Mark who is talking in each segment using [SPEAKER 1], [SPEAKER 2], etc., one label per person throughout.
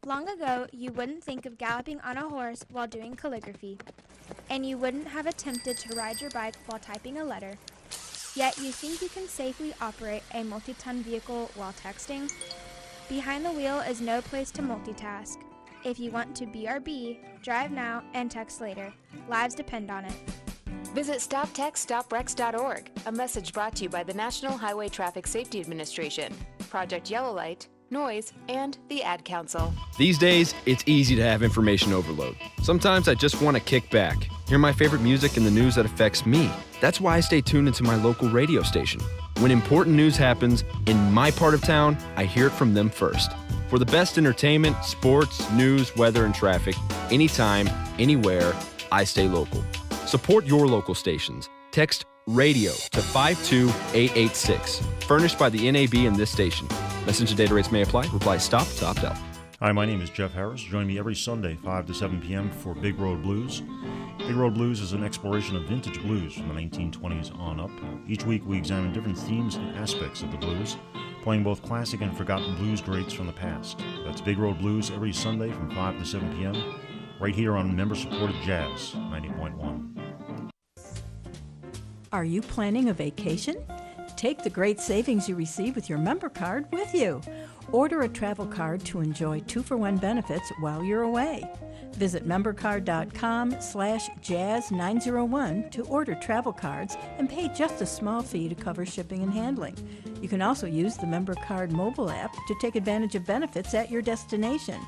[SPEAKER 1] Long ago, you wouldn't think of galloping on a horse while doing calligraphy, and you wouldn't have attempted to ride your bike while typing a letter. Yet you think you can safely operate a multi-ton vehicle while texting? Behind the wheel is no place to multitask. If you want to BRB, drive now and text later. Lives depend on it.
[SPEAKER 2] Visit StopTextStopWrecks.org, a message brought to you by the National Highway Traffic Safety Administration, Project Yellow Light, Noise, and the Ad Council.
[SPEAKER 3] These days, it's easy to have information overload. Sometimes I just want to kick back, hear my favorite music and the news that affects me. That's why I stay tuned into my local radio station. When important news happens in my part of town, I hear it from them first. For the best entertainment, sports, news, weather, and traffic, anytime, anywhere, I stay local. Support your local stations. Text RADIO to 52886. Furnished by the NAB and this station. Message and data rates may apply. Reply STOP to opt out.
[SPEAKER 4] Hi, my name is Jeff Harris. Join me every Sunday, 5 to 7 p.m. for Big Road Blues. Big Road Blues is an exploration of vintage blues from the 1920s on up. Each week we examine different themes and aspects of the blues, playing both classic and forgotten blues greats from the past. That's Big Road Blues every Sunday from 5 to 7 p.m. right here on member-supported Jazz 90.1.
[SPEAKER 5] Are you planning a vacation? Take the great savings you receive with your member card with you. Order a travel card to enjoy 2-for-1 benefits while you're away. Visit membercard.com/jazz901 to order travel cards and pay just a small fee to cover shipping and handling. You can also use the member card mobile app to take advantage of benefits at your destination.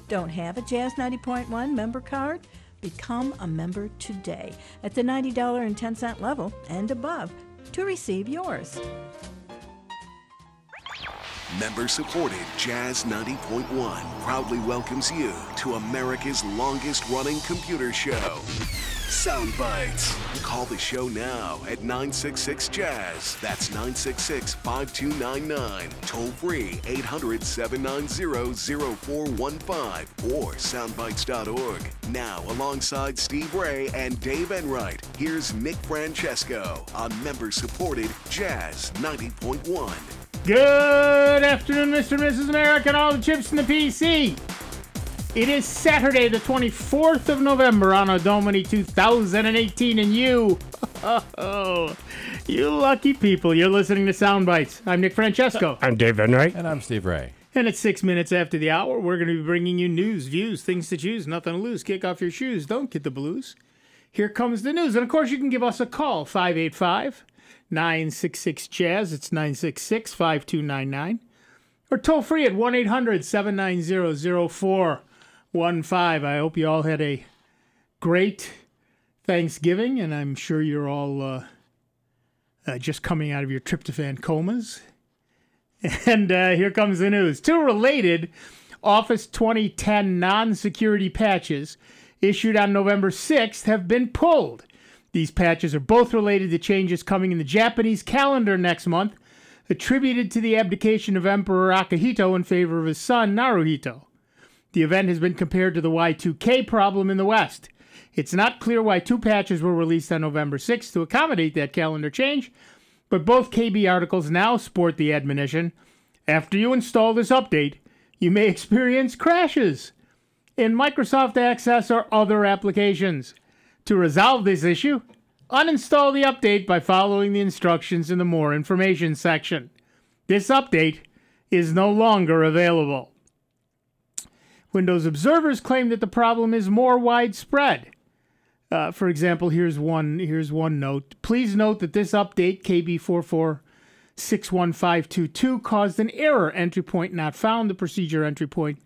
[SPEAKER 5] Don't have a Jazz 90.1 member card? Become a member today at the $90.10 level and above to receive yours.
[SPEAKER 6] Member-supported Jazz 90.1 proudly welcomes you to America's longest-running computer show, Sound Bytes. Call the show now at 966-JAZZ. That's 966-5299. Toll-free 800-790-0415 or soundbytes.org. Now, alongside Steve Ray and Dave Enright, here's Nick Francesco on member-supported Jazz 90.1.
[SPEAKER 7] Good afternoon, Mr. and Mrs. America, and all the chips in the PC. It is Saturday, the 24th of November, Anno Domini 2018, and you lucky people, you're listening to Sound Bites. I'm Nick Francesco.
[SPEAKER 8] I'm Dave Enright.
[SPEAKER 9] And I'm Steve Ray.
[SPEAKER 7] And it's 6 minutes after the hour. We're going to be bringing you news, views, things to choose, nothing to lose. Kick off your shoes. Don't get the blues. Here comes the news. And, of course, you can give us a call, 585-966-JAZZ. It's 966-5299. Or toll free at 1-800-790-0415. I hope you all had a great Thanksgiving, and I'm sure you're all just coming out of your tryptophan comas. And here comes the news. 2 related Office 2010 non-security patches issued on November 6th have been pulled. These patches are both related to changes coming in the Japanese calendar next month, attributed to the abdication of Emperor Akihito in favor of his son Naruhito. The event has been compared to the Y2K problem in the West. It's not clear why 2 patches were released on November 6th to accommodate that calendar change, but both KB articles now sport the admonition, after you install this update, you may experience crashes in Microsoft Access or other applications. To resolve this issue, uninstall the update by following the instructions in the More Information section. This update is no longer available. Windows observers claim that the problem is more widespread. For example, here's one note. Please note that this update, KB44615222, caused an error. Entry point not found. The procedure entry point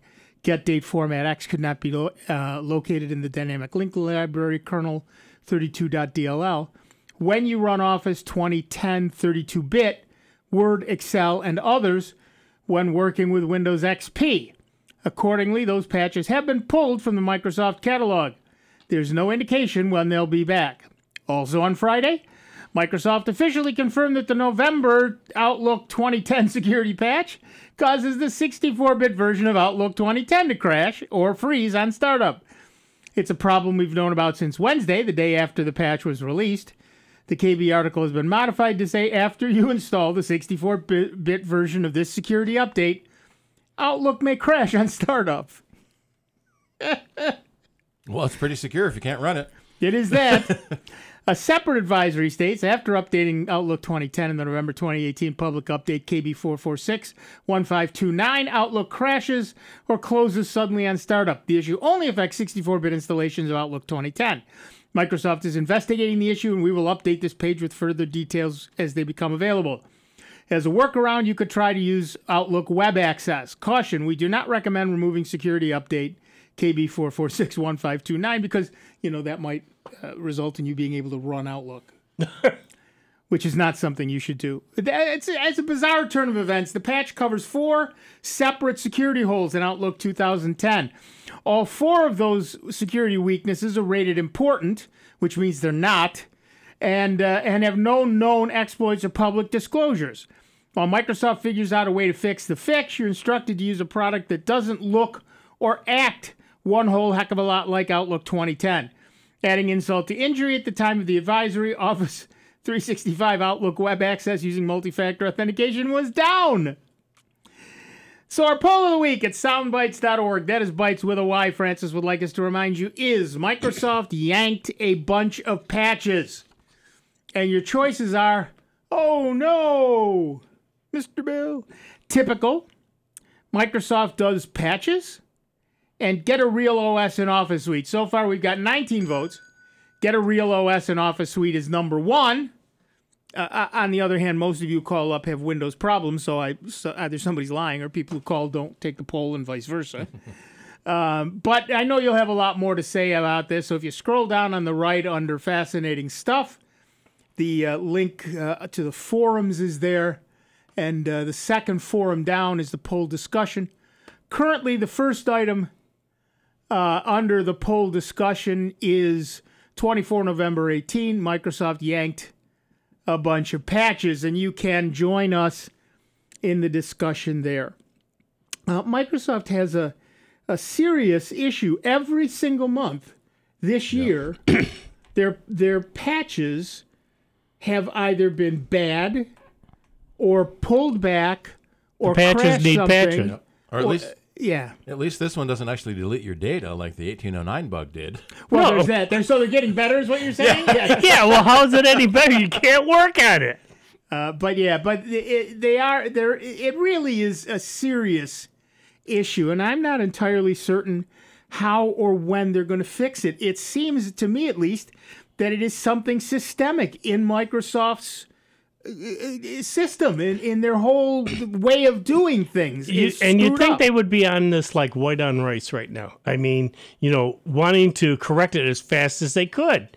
[SPEAKER 7] get date format X could not be located in the dynamic link library kernel 32.dll. When you run Office 2010 32-bit, Word, Excel, and others when working with Windows XP. Accordingly, those patches have been pulled from the Microsoft catalog. There's no indication when they'll be back. Also on Friday, Microsoft officially confirmed that the November Outlook 2010 security patch causes the 64-bit version of Outlook 2010 to crash or freeze on startup. It's a problem we've known about since Wednesday, the day after the patch was released. The KB article has been modified to say after you install the 64-bit version of this security update, Outlook may crash on startup.
[SPEAKER 8] Well, it's pretty secure if you can't run it.
[SPEAKER 7] It is that. A separate advisory states, after updating Outlook 2010 in the November 2018 public update KB446-1529, Outlook crashes or closes suddenly on startup. The issue only affects 64-bit installations of Outlook 2010. Microsoft is investigating the issue, and we will update this page with further details as they become available. As a workaround, you could try to use Outlook Web Access. Caution, we do not recommend removing security update KB446-1529 because, that might result in you being able to run Outlook, which is not something you should do. It's a bizarre turn of events. The patch covers 4 separate security holes in Outlook 2010. All 4 of those security weaknesses are rated important, which means they're not, and have no known exploits or public disclosures. While Microsoft figures out a way to fix the fix, you're instructed to use a product that doesn't look or act one whole heck of a lot like Outlook 2010. Adding insult to injury, at the time of the advisory, Office 365 Outlook Web Access using multi-factor authentication was down. So our poll of the week at soundbytes.org, that is Bytes with a Y, Francis would like us to remind you, is Microsoft yanked a bunch of patches? And your choices are, oh no, Mr. Bill. Typical, Microsoft does patches, and Get a Real OS in Office Suite. So far, we've got 19 votes. Get a Real OS in Office Suite is number 1. On the other hand, most of you who call up have Windows problems, so either somebody's lying or people who call don't take the poll and vice versa. But I know you'll have a lot more to say about this, so if you scroll down on the right under Fascinating Stuff, the link to the forums is there, and the second forum down is the poll discussion. Currently, the first item under the poll discussion is 24 November 18. Microsoft yanked a bunch of patches, and you can join us in the discussion there. Microsoft has a serious issue every single month this year. Their patches have either been bad or pulled back or
[SPEAKER 9] the patches
[SPEAKER 7] crashed
[SPEAKER 9] need
[SPEAKER 7] something.
[SPEAKER 9] patching.
[SPEAKER 8] Or at least
[SPEAKER 7] Yeah.
[SPEAKER 8] At least this one doesn't actually delete your data like the 1809 bug did.
[SPEAKER 7] Well, there's that. So they're getting better, is what you're saying? Yeah.
[SPEAKER 9] Yeah, well, how is it any better? You can't work on it.
[SPEAKER 7] But it really is a serious issue, and I'm not entirely certain how or when they're going to fix it. It seems, to me at least, that it is something systemic in Microsoft's system, in their whole way of doing things.
[SPEAKER 9] And you'd think they would be on this like white on rice right now. I mean, wanting to correct it as fast as they could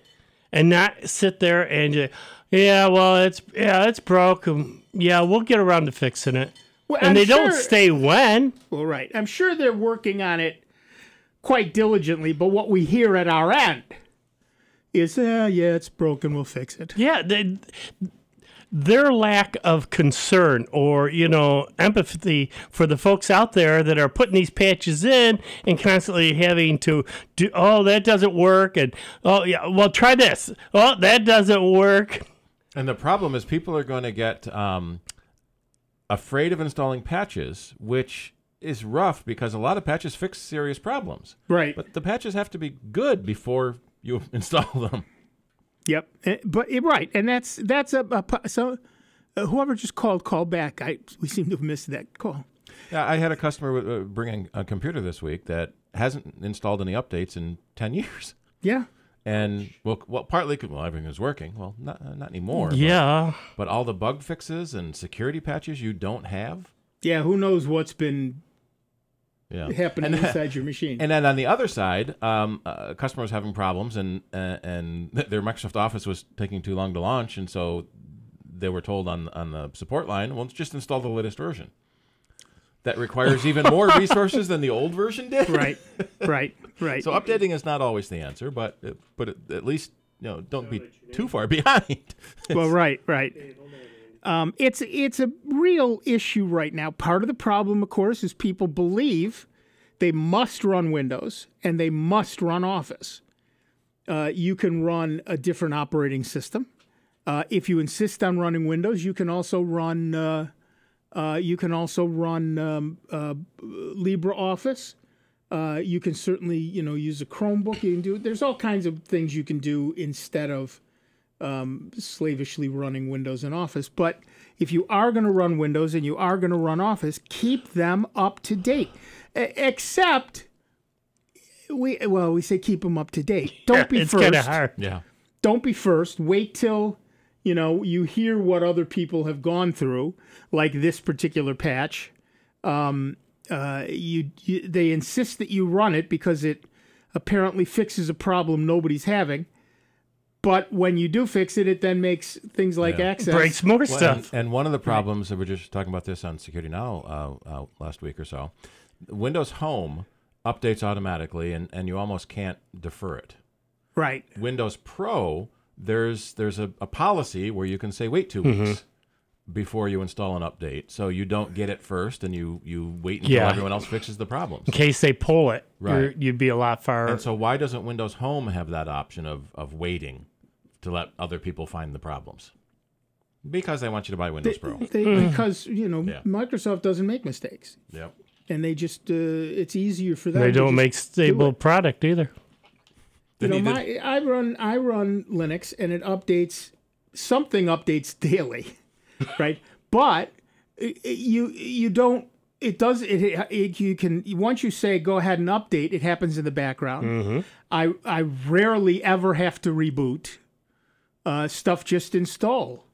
[SPEAKER 9] and not sit there and, it's broke. Yeah, we'll get around to fixing it. Well, and they don't say when.
[SPEAKER 7] Well, right. I'm sure they're working on it quite diligently, but what we hear at our end is, it's broken, we'll fix it.
[SPEAKER 9] Yeah, their lack of concern or, empathy for the folks out there that are putting these patches in and constantly having to do, that doesn't work. And, try this. Oh, that doesn't work.
[SPEAKER 8] And the problem is people are going to get afraid of installing patches, which is rough because a lot of patches fix serious problems.
[SPEAKER 7] Right.
[SPEAKER 8] But the patches have to be good before you install them.
[SPEAKER 7] Yep, right, and that's so. Whoever just called back. We seem to have missed that call.
[SPEAKER 8] Yeah, I had a customer bringing a computer this week that hasn't installed any updates in 10 years.
[SPEAKER 7] Yeah,
[SPEAKER 8] and partly everything was working. Well, not anymore.
[SPEAKER 9] Yeah,
[SPEAKER 8] but all the bug fixes and security patches you don't have.
[SPEAKER 7] Yeah, who knows what's been happening inside your machine.
[SPEAKER 8] And then on the other side, customers having problems, and their Microsoft Office was taking too long to launch, and so they were told on the support line, well, just install the latest version. That requires even more resources than the old version did.
[SPEAKER 7] Right.
[SPEAKER 8] So updating is not always the answer, but at least don't be too far behind.
[SPEAKER 7] Well, right. It's a real issue right now. Part of the problem, of course, is people believe they must run Windows and they must run Office. You can run a different operating system. If you insist on running Windows, you can also run LibreOffice. You can certainly, use a Chromebook. You can do. There's all kinds of things you can do instead of slavishly running Windows and Office. But if you are going to run Windows and you are going to run Office, keep them up to date. Except, we say keep them up to date. Don't be
[SPEAKER 9] it's
[SPEAKER 7] first.
[SPEAKER 9] It's kind of hard.
[SPEAKER 8] Yeah.
[SPEAKER 7] Don't be first. Wait till, you hear what other people have gone through, like this particular patch. They insist that you run it because it apparently fixes a problem nobody's having. But when you do fix it, it then makes things like access.
[SPEAKER 9] Breaks more stuff.
[SPEAKER 8] And one of the problems, that we're just talking about this on Security Now last week or so, Windows Home updates automatically, and you almost can't defer it.
[SPEAKER 7] Right.
[SPEAKER 8] Windows Pro, there's a policy where you can say wait 2 weeks before you install an update, so you don't get it first, and you wait until everyone else fixes the problems.
[SPEAKER 9] In case they pull it,
[SPEAKER 8] right.
[SPEAKER 9] You'd be a lot far.
[SPEAKER 8] And so why doesn't Windows Home have that option of waiting to let other people find the problems? Because they want you to buy Windows Pro.
[SPEAKER 7] Because, Microsoft doesn't make mistakes.
[SPEAKER 8] Yep.
[SPEAKER 7] And they just, it's easier for them.
[SPEAKER 9] They don't make stable product either.
[SPEAKER 7] I run Linux, and it updates. Something updates daily, right? But you don't. It does. You can once you say go ahead and update, it happens in the background. I rarely ever have to reboot. Stuff just install,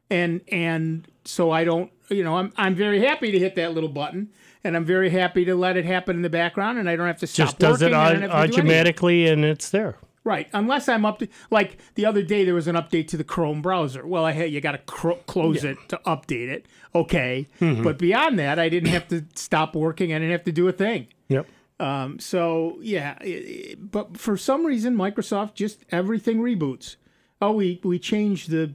[SPEAKER 7] and so I don't. I'm very happy to hit that little button, and I'm very happy to let it happen in the background, and I don't have to stop
[SPEAKER 9] just does
[SPEAKER 7] working.
[SPEAKER 9] it automatically, and it's there.
[SPEAKER 7] Right, unless I'm up to, like the other day there was an update to the Chrome browser. Well, you got to close it to update it. Okay, but beyond that, I didn't have to stop working. I didn't have to do a thing.
[SPEAKER 9] Yep.
[SPEAKER 7] But for some reason, Microsoft just everything reboots. Oh, we changed the.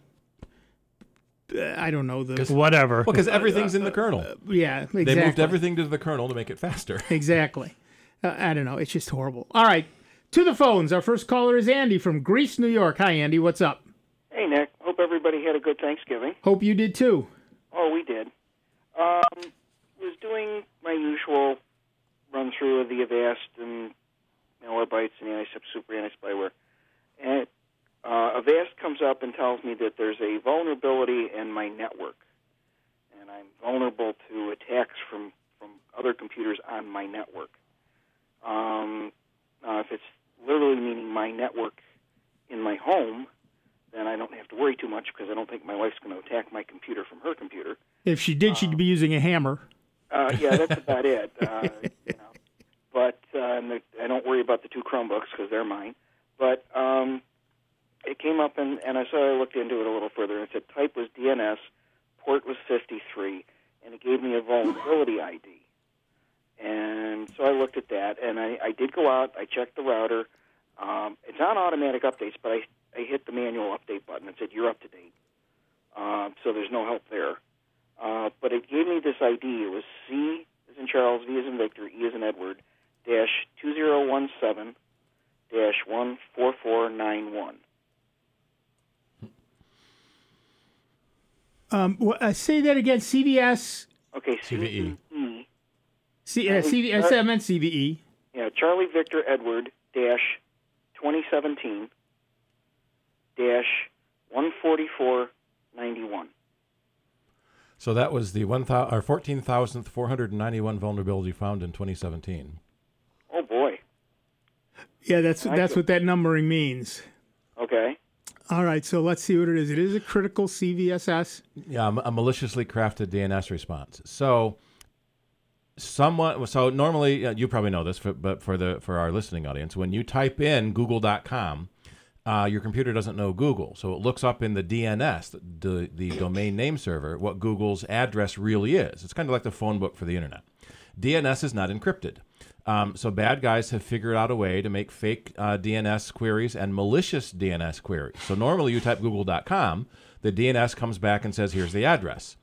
[SPEAKER 7] I don't know the
[SPEAKER 9] whatever.
[SPEAKER 8] Well, because everything's in the kernel.
[SPEAKER 7] Yeah, exactly.
[SPEAKER 8] They moved everything to the kernel to make it faster.
[SPEAKER 7] Exactly. I don't know. It's just horrible. All right. To the phones. Our first caller is Andy from Greece, New York. Hi, Andy. What's up?
[SPEAKER 10] Hey, Nick. Hope everybody had a good Thanksgiving.
[SPEAKER 7] Hope you did, too.
[SPEAKER 10] Oh, we did. Was doing my usual run-through of the Avast and malware Bytes and super anti-spyware. And Avast comes up and tells me that there's a vulnerability in my network. And I'm vulnerable to attacks from other computers on my network. If it's literally meaning my network in my home, then I don't have to worry too much because I don't think my wife's going to attack my computer from her computer.
[SPEAKER 7] If she did, she'd be using a hammer.
[SPEAKER 10] Yeah, that's about it. But I don't worry about the two Chromebooks because they're mine. But it came up, and I looked into it a little further, and it said type was DNS, port was 53, and it gave me a vulnerability ID. And so I looked at that, and I did go out. I checked the router. It's on automatic updates, but I hit the manual update button and said, you're up to date. So there's no help there. But it gave me this ID. It was C as in Charles, V as in Victor, E as in Edward, -2017-14491.
[SPEAKER 7] Say that again. CVS.
[SPEAKER 10] Okay,
[SPEAKER 8] CVE.
[SPEAKER 7] CVS. I meant CVE.
[SPEAKER 10] Yeah, Charlie Victor Edward -2017-14491.
[SPEAKER 8] So that was the 14,491 vulnerability found in 2017.
[SPEAKER 10] Oh boy.
[SPEAKER 7] Yeah, that's what that numbering means.
[SPEAKER 10] Okay.
[SPEAKER 7] All right, so let's see what it is. It is a critical CVSS.
[SPEAKER 8] Yeah, a maliciously crafted DNS response. So normally you probably know this, but for our listening audience, when you type in google.com, your computer doesn't know Google, so it looks up in the DNS, the domain name server, what Google's address really is. It's kind of like the phone book for the internet. DNS is not encrypted. So bad guys have figured out a way to make fake DNS queries and malicious DNS queries. So normally you type google.com, the DNS comes back and says, here's the address.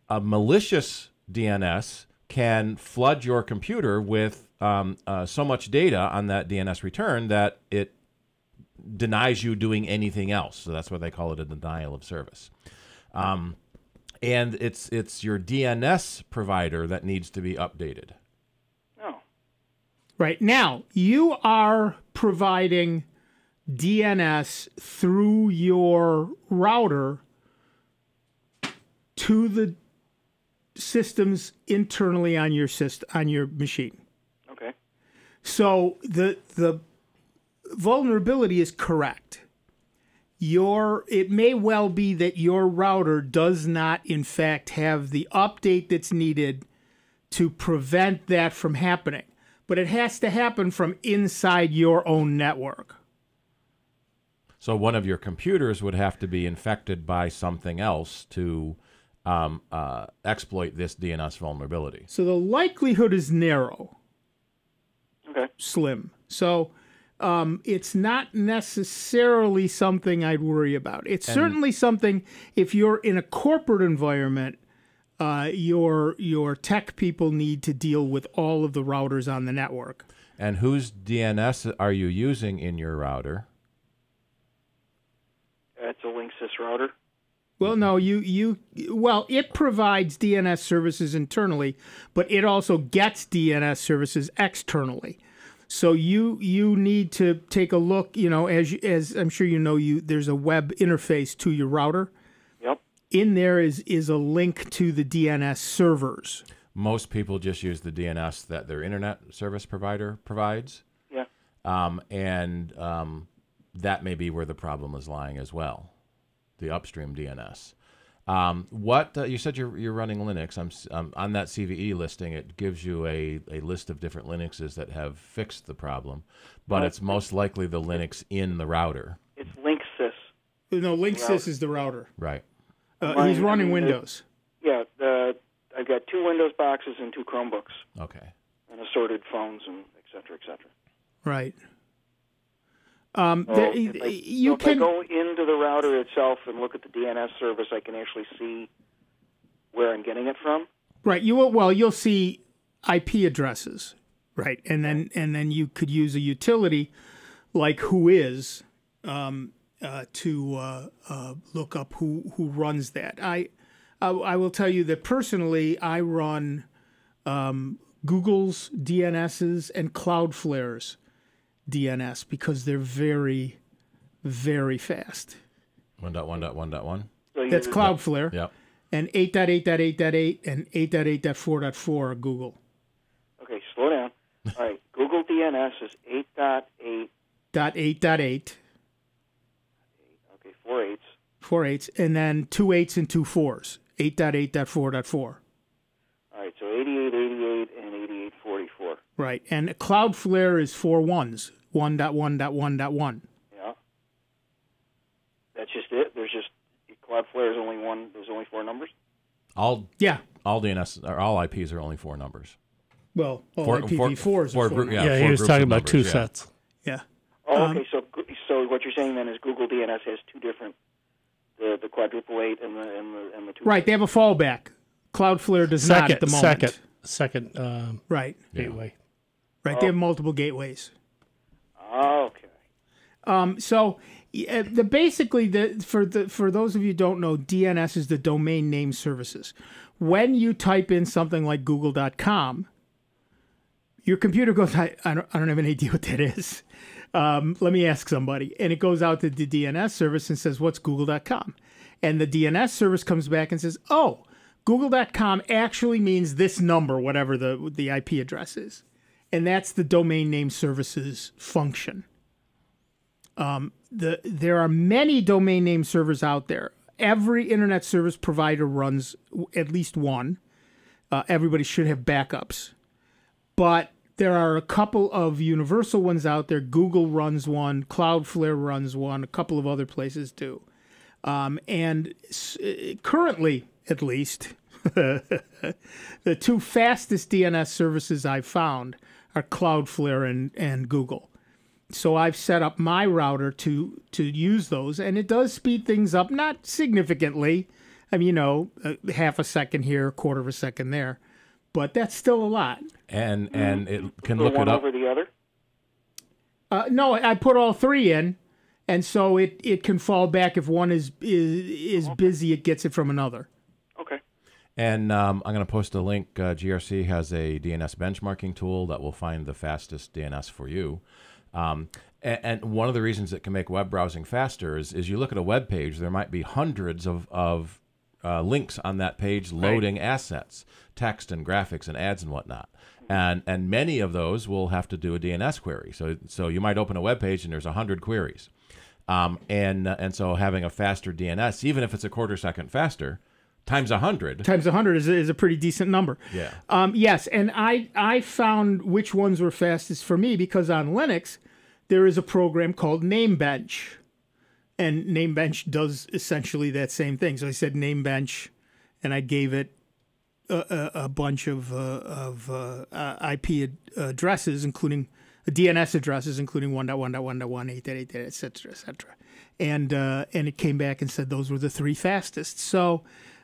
[SPEAKER 8] A malicious DNS can flood your computer with so much data on that DNS return that it denies you doing anything else. So that's why they call it a denial of service. And it's your DNS provider that needs to be updated.
[SPEAKER 10] Oh.
[SPEAKER 7] Right. Now, you are providing DNS through your router to the systems internally on your machine.
[SPEAKER 10] Okay.
[SPEAKER 7] So the vulnerability is correct. It may well be that your router does not, in fact, have the update that's needed to prevent that from happening. But it has to happen from inside your own network.
[SPEAKER 8] So one of your computers would have to be infected by something else to exploit this DNS vulnerability.
[SPEAKER 7] So the likelihood is narrow.
[SPEAKER 10] Okay.
[SPEAKER 7] Slim. So it's not necessarily something I'd worry about. It's certainly something, if you're in a corporate environment, your tech people need to deal with all of the routers on the network.
[SPEAKER 8] And whose DNS are you using in your router?
[SPEAKER 10] It's a Linksys router.
[SPEAKER 7] Well, no, it provides DNS services internally, but it also gets DNS services externally. So you need to take a look, as I'm sure you know, there's a web interface to your router.
[SPEAKER 10] Yep.
[SPEAKER 7] In there is a link to the DNS servers.
[SPEAKER 8] Most people just use the DNS that their internet service provider provides.
[SPEAKER 10] Yeah.
[SPEAKER 8] And that may be where the problem is lying as well, the upstream DNS. You said you're running Linux. On that CVE listing, it gives you a list of different Linuxes that have fixed the problem, but it's most likely the Linux in the router.
[SPEAKER 10] It's Linksys.
[SPEAKER 7] No, Linksys is the router.
[SPEAKER 8] Right.
[SPEAKER 7] He's running Windows.
[SPEAKER 10] I've got 2 Windows boxes and 2 Chromebooks.
[SPEAKER 8] Okay.
[SPEAKER 10] And assorted phones and et cetera, et cetera.
[SPEAKER 7] Right.
[SPEAKER 10] If I go into the router itself and look at the DNS service, I can actually see where I'm getting it from.
[SPEAKER 7] Right. You'll see IP addresses, right, and then you could use a utility like Whois to look up who runs that. I will tell you that personally, I run Google's DNSs and Cloudflare's DNS because they're very, very fast.
[SPEAKER 8] 1.1.1.1?
[SPEAKER 7] That's Cloudflare.
[SPEAKER 8] Yep.
[SPEAKER 7] And 8.8.8.8 and 8.8.4.4 are Google.
[SPEAKER 10] Okay, slow down. All right, Google DNS is 8.8.
[SPEAKER 7] .8.8.
[SPEAKER 10] Okay, 4 8s.
[SPEAKER 7] 4 8s, and then 2 8s and 2 4s. 8.8.4.4.
[SPEAKER 10] All right, so 88.88 and 88.44.
[SPEAKER 7] Right, and Cloudflare is 4 1s. 1.1.1.1.
[SPEAKER 10] Yeah. That's just it? Cloudflare is only one, there's only 4 numbers?
[SPEAKER 8] All DNS, or all IPs are only 4 numbers.
[SPEAKER 7] Well, all IPv4s are 4 numbers.
[SPEAKER 9] Yeah, he was talking about numbers, 2 sets.
[SPEAKER 7] Yeah.
[SPEAKER 10] Oh, okay, so what you're saying then is Google DNS has 2 different, the quadruple 8 and the 2.
[SPEAKER 7] Right, they have a fallback. Cloudflare does not at the moment.
[SPEAKER 9] Second
[SPEAKER 7] right.
[SPEAKER 9] gateway.
[SPEAKER 7] Right, they have multiple gateways.
[SPEAKER 10] Okay.
[SPEAKER 7] So for those of you who don't know, DNS is the domain name services. When you type in something like google.com, your computer goes, I don't have any idea what that is. Let me ask somebody. And it goes out to the DNS service and says, what's google.com? And the DNS service comes back and says, oh, google.com actually means this number, whatever the IP address is. And that's the domain name services function. There are many domain name servers out there. Every internet service provider runs at least one. Everybody should have backups. But there are a couple of universal ones out there. Google runs one. Cloudflare runs one. A couple of other places do. And currently, at least, the 2 fastest DNS services I've found are Cloudflare and Google. So I've set up my router to use those, and it does speed things up, not significantly. I mean, half a second here, a quarter of a second there, but that's still a lot.
[SPEAKER 8] And it can look it up.
[SPEAKER 10] One over the other?
[SPEAKER 7] No, I put all 3 in, and so it can fall back if one is busy. It gets it from another.
[SPEAKER 10] Okay.
[SPEAKER 8] And I'm going to post a link. GRC has a DNS benchmarking tool that will find the fastest DNS for you. And one of the reasons it can make web browsing faster is you look at a web page, there might be hundreds of links on that page loading assets, text and graphics and ads and whatnot. And many of those will have to do a DNS query. So you might open a web page and there's 100 queries. And so having a faster DNS, even if it's a quarter second faster, times 100.
[SPEAKER 7] Times 100 is a pretty decent number.
[SPEAKER 8] Yeah.
[SPEAKER 7] Yes, and I found which ones were fastest for me because on Linux, there is a program called Namebench. And Namebench does essentially that same thing. So I said Namebench, and I gave it a bunch of IP addresses, including DNS addresses, including 1.1.1.1, 8.8, etc., etc. And it came back and said those were the 3 fastest. So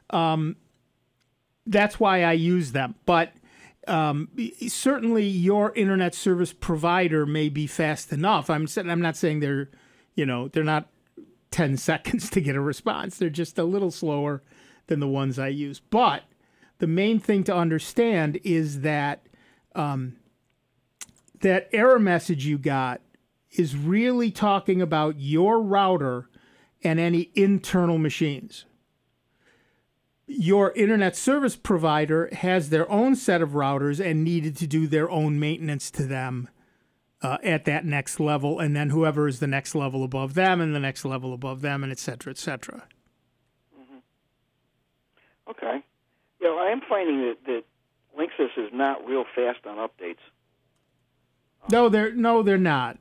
[SPEAKER 7] that's why I use them. But certainly your internet service provider may be fast enough. I'm not saying they're not 10 seconds to get a response. They're just a little slower than the ones I use. But the main thing to understand is that that error message you got is really talking about your router and any internal machines. Your internet service provider has their own set of routers and needed to do their own maintenance to them at that next level, and then whoever is the next level above them and the next level above them, and et cetera, et cetera.
[SPEAKER 10] Mm-hmm. Okay. Yeah, I am finding that Linksys is not real fast on updates.
[SPEAKER 7] No, they're not.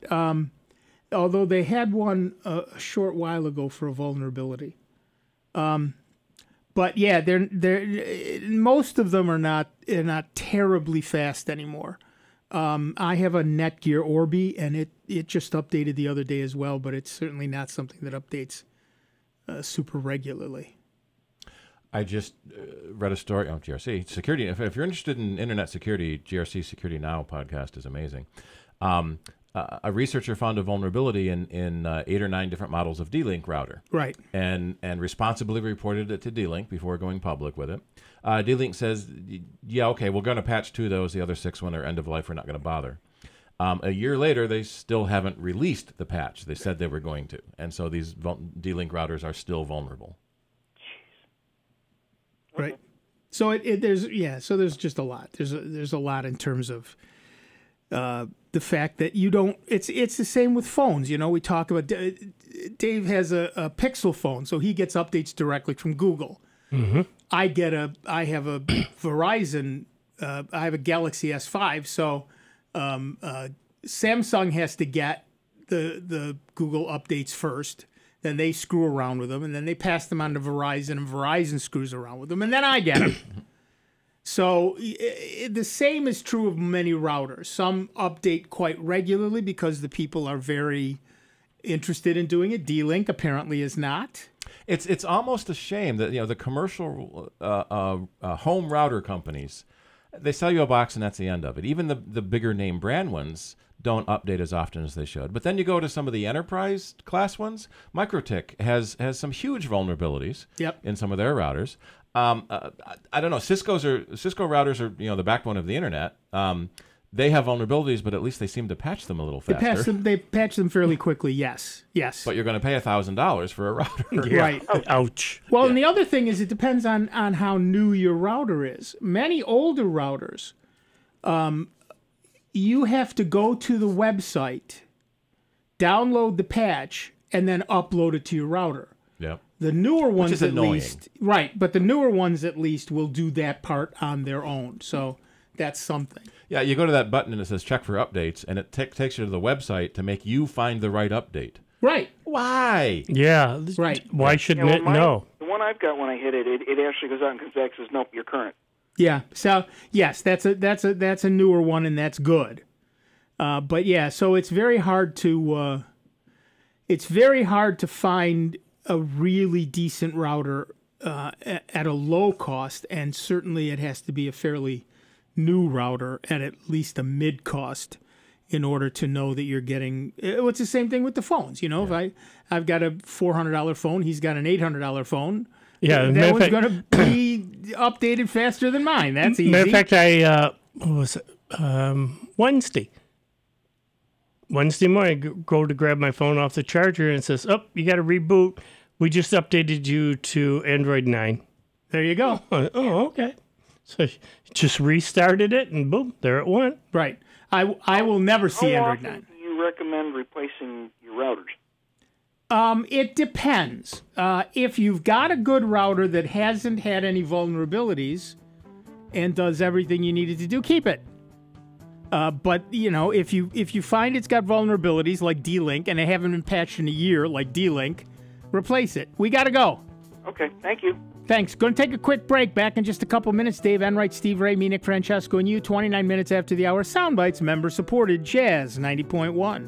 [SPEAKER 7] Although they had one a short while ago for a vulnerability. But yeah, they're most of them are not terribly fast anymore. I have a Netgear Orbi, and it just updated the other day as well, but it's certainly not something that updates super regularly.
[SPEAKER 8] I just read a story on GRC security. If you're interested in internet security, GRC Security Now podcast is amazing. A researcher found a vulnerability in 8 or 9 different models of D-Link router.
[SPEAKER 7] Right.
[SPEAKER 8] And responsibly reported it to D-Link before going public with it. D-Link says, yeah, okay, we're going to patch 2 of those. The other 6, when they're end of life, we're not going to bother. A year later, they still haven't released the patch. They said they were going to. And so these D-Link routers are still vulnerable.
[SPEAKER 7] Right. So there's just a lot. There's a lot in terms of the fact that you don't. It's the same with phones. We talk about Dave has a Pixel phone, so he gets updates directly from Google.
[SPEAKER 9] Mm-hmm.
[SPEAKER 7] I have a Verizon. I have a Galaxy S5, so Samsung has to get the Google updates first. Then they screw around with them, and then they pass them on to Verizon, and Verizon screws around with them, and then I get them. So the same is true of many routers. Some update quite regularly because the people are very interested in doing it. D-Link apparently is not.
[SPEAKER 8] It's almost a shame that the commercial home router companies, they sell you a box and that's the end of it. Even the bigger name brand ones don't update as often as they should. But then you go to some of the enterprise class ones. MikroTik has some huge vulnerabilities in some of their routers. I don't know. Cisco routers are the backbone of the internet. They have vulnerabilities, but at least they seem to patch them a little faster.
[SPEAKER 7] They patch them fairly quickly. Yes.
[SPEAKER 8] But you're going to pay $1,000 for a router.
[SPEAKER 9] Yeah.
[SPEAKER 7] Right.
[SPEAKER 9] Ouch.
[SPEAKER 7] Well, and the other thing is it depends on how new your router is. Many older routers, you have to go to the website, download the patch, and then upload it to your router.
[SPEAKER 8] Yeah.
[SPEAKER 7] The newer ones,
[SPEAKER 8] Which is
[SPEAKER 7] at
[SPEAKER 8] annoying.
[SPEAKER 7] least, right? But the newer ones, at least, will do that part on their own. So that's something.
[SPEAKER 8] Yeah, you go to that button and it says check for updates, and it takes you to the website to make you find the right update.
[SPEAKER 7] Right.
[SPEAKER 8] Why?
[SPEAKER 9] Yeah.
[SPEAKER 7] Right.
[SPEAKER 9] Why shouldn't it know?
[SPEAKER 10] The one I've got, when I hit it, it actually goes out and comes back and says, nope, you're current.
[SPEAKER 7] Yeah. So yes, that's a newer one, and that's good. But yeah, so it's very hard to find a really decent router at a low cost, and certainly it has to be a fairly new router at least a mid cost in order to know that you're getting. Well, it's the same thing with the phones. If I've got a $400 phone, he's got an $800 phone.
[SPEAKER 9] Yeah,
[SPEAKER 7] that one's going to be updated faster than mine. That's easy.
[SPEAKER 9] Matter of fact, what was it? Wednesday morning, I go to grab my phone off the charger, and it says, "Oh, you got to reboot. We just updated you to Android 9."
[SPEAKER 7] There you go.
[SPEAKER 9] Oh, okay. So just restarted it, and boom, there it went.
[SPEAKER 7] Right. I will never see Android 9.
[SPEAKER 10] How often do you recommend replacing your routers?
[SPEAKER 7] It depends. If you've got a good router that hasn't had any vulnerabilities and does everything you need it to do, keep it. But if you find it's got vulnerabilities like D-Link and they haven't been patched in a year like D-Link, replace it. We got to go.
[SPEAKER 10] Okay, thank you.
[SPEAKER 7] Thanks. Going to take a quick break. Back in just a couple minutes. Dave Enright, Steve Ray, me, Nick, Francesco, and you. 29 minutes after the hour. Soundbites, member-supported Jazz 90.1.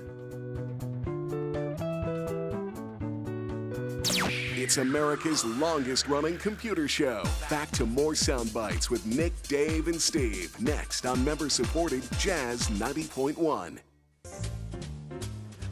[SPEAKER 6] It's America's longest-running computer show. Back to more Soundbites with Nick, Dave, and Steve. Next on member-supported Jazz 90.1.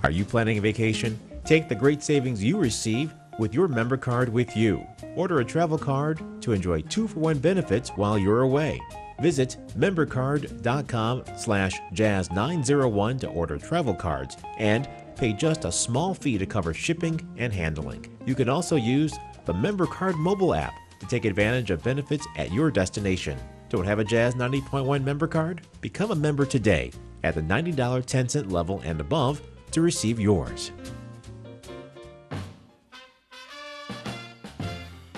[SPEAKER 11] Are you planning a vacation? Take the great savings you receive with your member card with you. Order a travel card to enjoy 2-for-1 benefits while you're away. Visit membercard.com/jazz901 to order travel cards and pay just a small fee to cover shipping and handling. You can also use the Member Card mobile app to take advantage of benefits at your destination. Don't have a Jazz 90.1 member card? Become a member today at the $90 10-cent level and above to receive yours.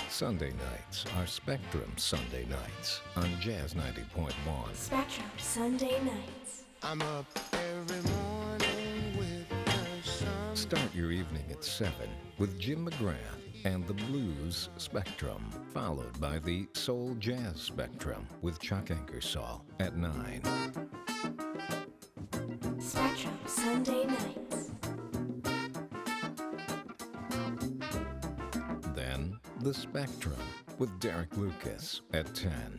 [SPEAKER 12] Sunday nights are Spectrum Sunday nights on Jazz 90.1.
[SPEAKER 13] Spectrum Sunday nights.
[SPEAKER 12] I'm up every morning with the sun. Start your evening at 7 with Jim McGrath and the Blues Spectrum, followed by the Soul Jazz Spectrum with Chuck Ankersall at 9.
[SPEAKER 13] Spectrum Sunday nights.
[SPEAKER 12] Then the Spectrum with Derek Lucas at 10.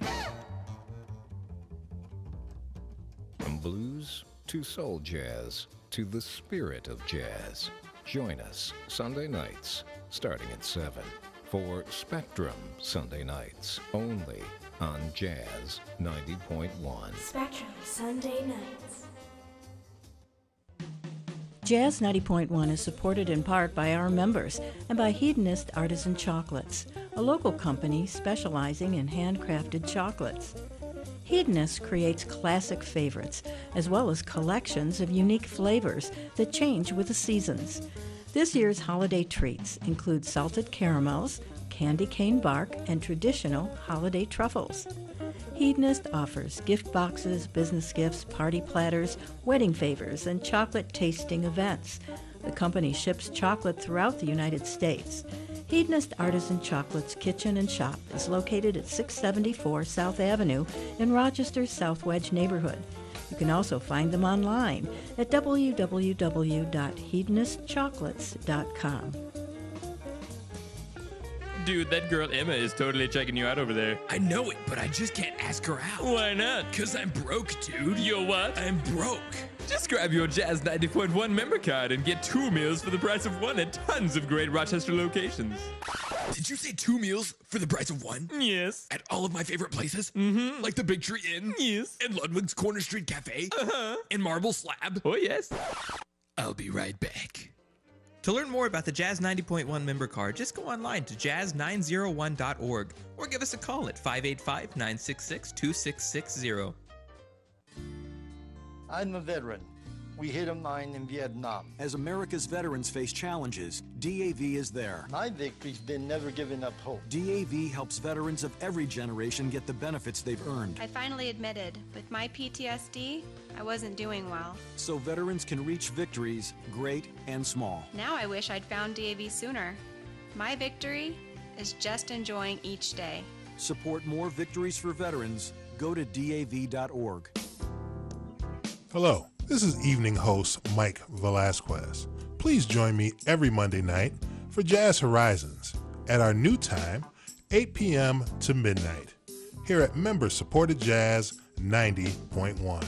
[SPEAKER 12] From blues to soul jazz to the spirit of jazz. Join us Sunday nights starting at 7 for Spectrum Sunday nights only on Jazz 90.1.
[SPEAKER 13] Spectrum Sunday nights.
[SPEAKER 5] Jazz 90.1 is supported in part by our members and by Hedonist Artisan Chocolates, a local company specializing in handcrafted chocolates. Hedonist creates classic favorites, as well as collections of unique flavors that change with the seasons. This year's holiday treats include salted caramels, candy cane bark, and traditional holiday truffles. Hedonist offers gift boxes, business gifts, party platters, wedding favors, and chocolate tasting events. The company ships chocolate throughout the United States. Hedonist Artisan Chocolates Kitchen and Shop is located at 674 South Avenue in Rochester's South Wedge neighborhood. You can also find them online at www.hedonistchocolates.com.
[SPEAKER 14] Dude, that girl Emma is totally checking you out over there.
[SPEAKER 15] I know it, but I just can't ask her out.
[SPEAKER 14] Why not?
[SPEAKER 15] Because I'm broke, dude.
[SPEAKER 14] You're what?
[SPEAKER 15] I'm broke.
[SPEAKER 14] Just grab your Jazz 90.1 member card and get 2 meals for the price of 1 at tons of great Rochester locations.
[SPEAKER 15] Did you say 2 meals for the price of 1?
[SPEAKER 14] Yes.
[SPEAKER 15] At all of my favorite places?
[SPEAKER 14] Mm-hmm.
[SPEAKER 15] Like the Big Tree Inn?
[SPEAKER 14] Yes.
[SPEAKER 15] And Ludwig's Corner Street Cafe?
[SPEAKER 14] Uh-huh.
[SPEAKER 15] And Marble Slab?
[SPEAKER 14] Oh, yes.
[SPEAKER 15] I'll be right back.
[SPEAKER 16] To learn more about the Jazz 90.1 member card, just go online to jazz901.org or give us a call at 585-966-2660.
[SPEAKER 17] I'm a veteran. We hit a mine in Vietnam.
[SPEAKER 18] As America's veterans face challenges, DAV is there.
[SPEAKER 17] My victory's been never giving up hope.
[SPEAKER 18] DAV helps veterans of every generation get the benefits they've earned.
[SPEAKER 19] I finally admitted, with my PTSD, I wasn't doing well.
[SPEAKER 18] So veterans can reach victories, great and small.
[SPEAKER 19] Now I wish I'd found DAV sooner. My victory is just enjoying each day.
[SPEAKER 18] Support more victories for veterans. Go to DAV.org.
[SPEAKER 20] Hello, this is evening host Mike Velasquez. Please join me every Monday night for Jazz Horizons at our new time, 8 p.m. to midnight, here at member-supported Jazz 90.1.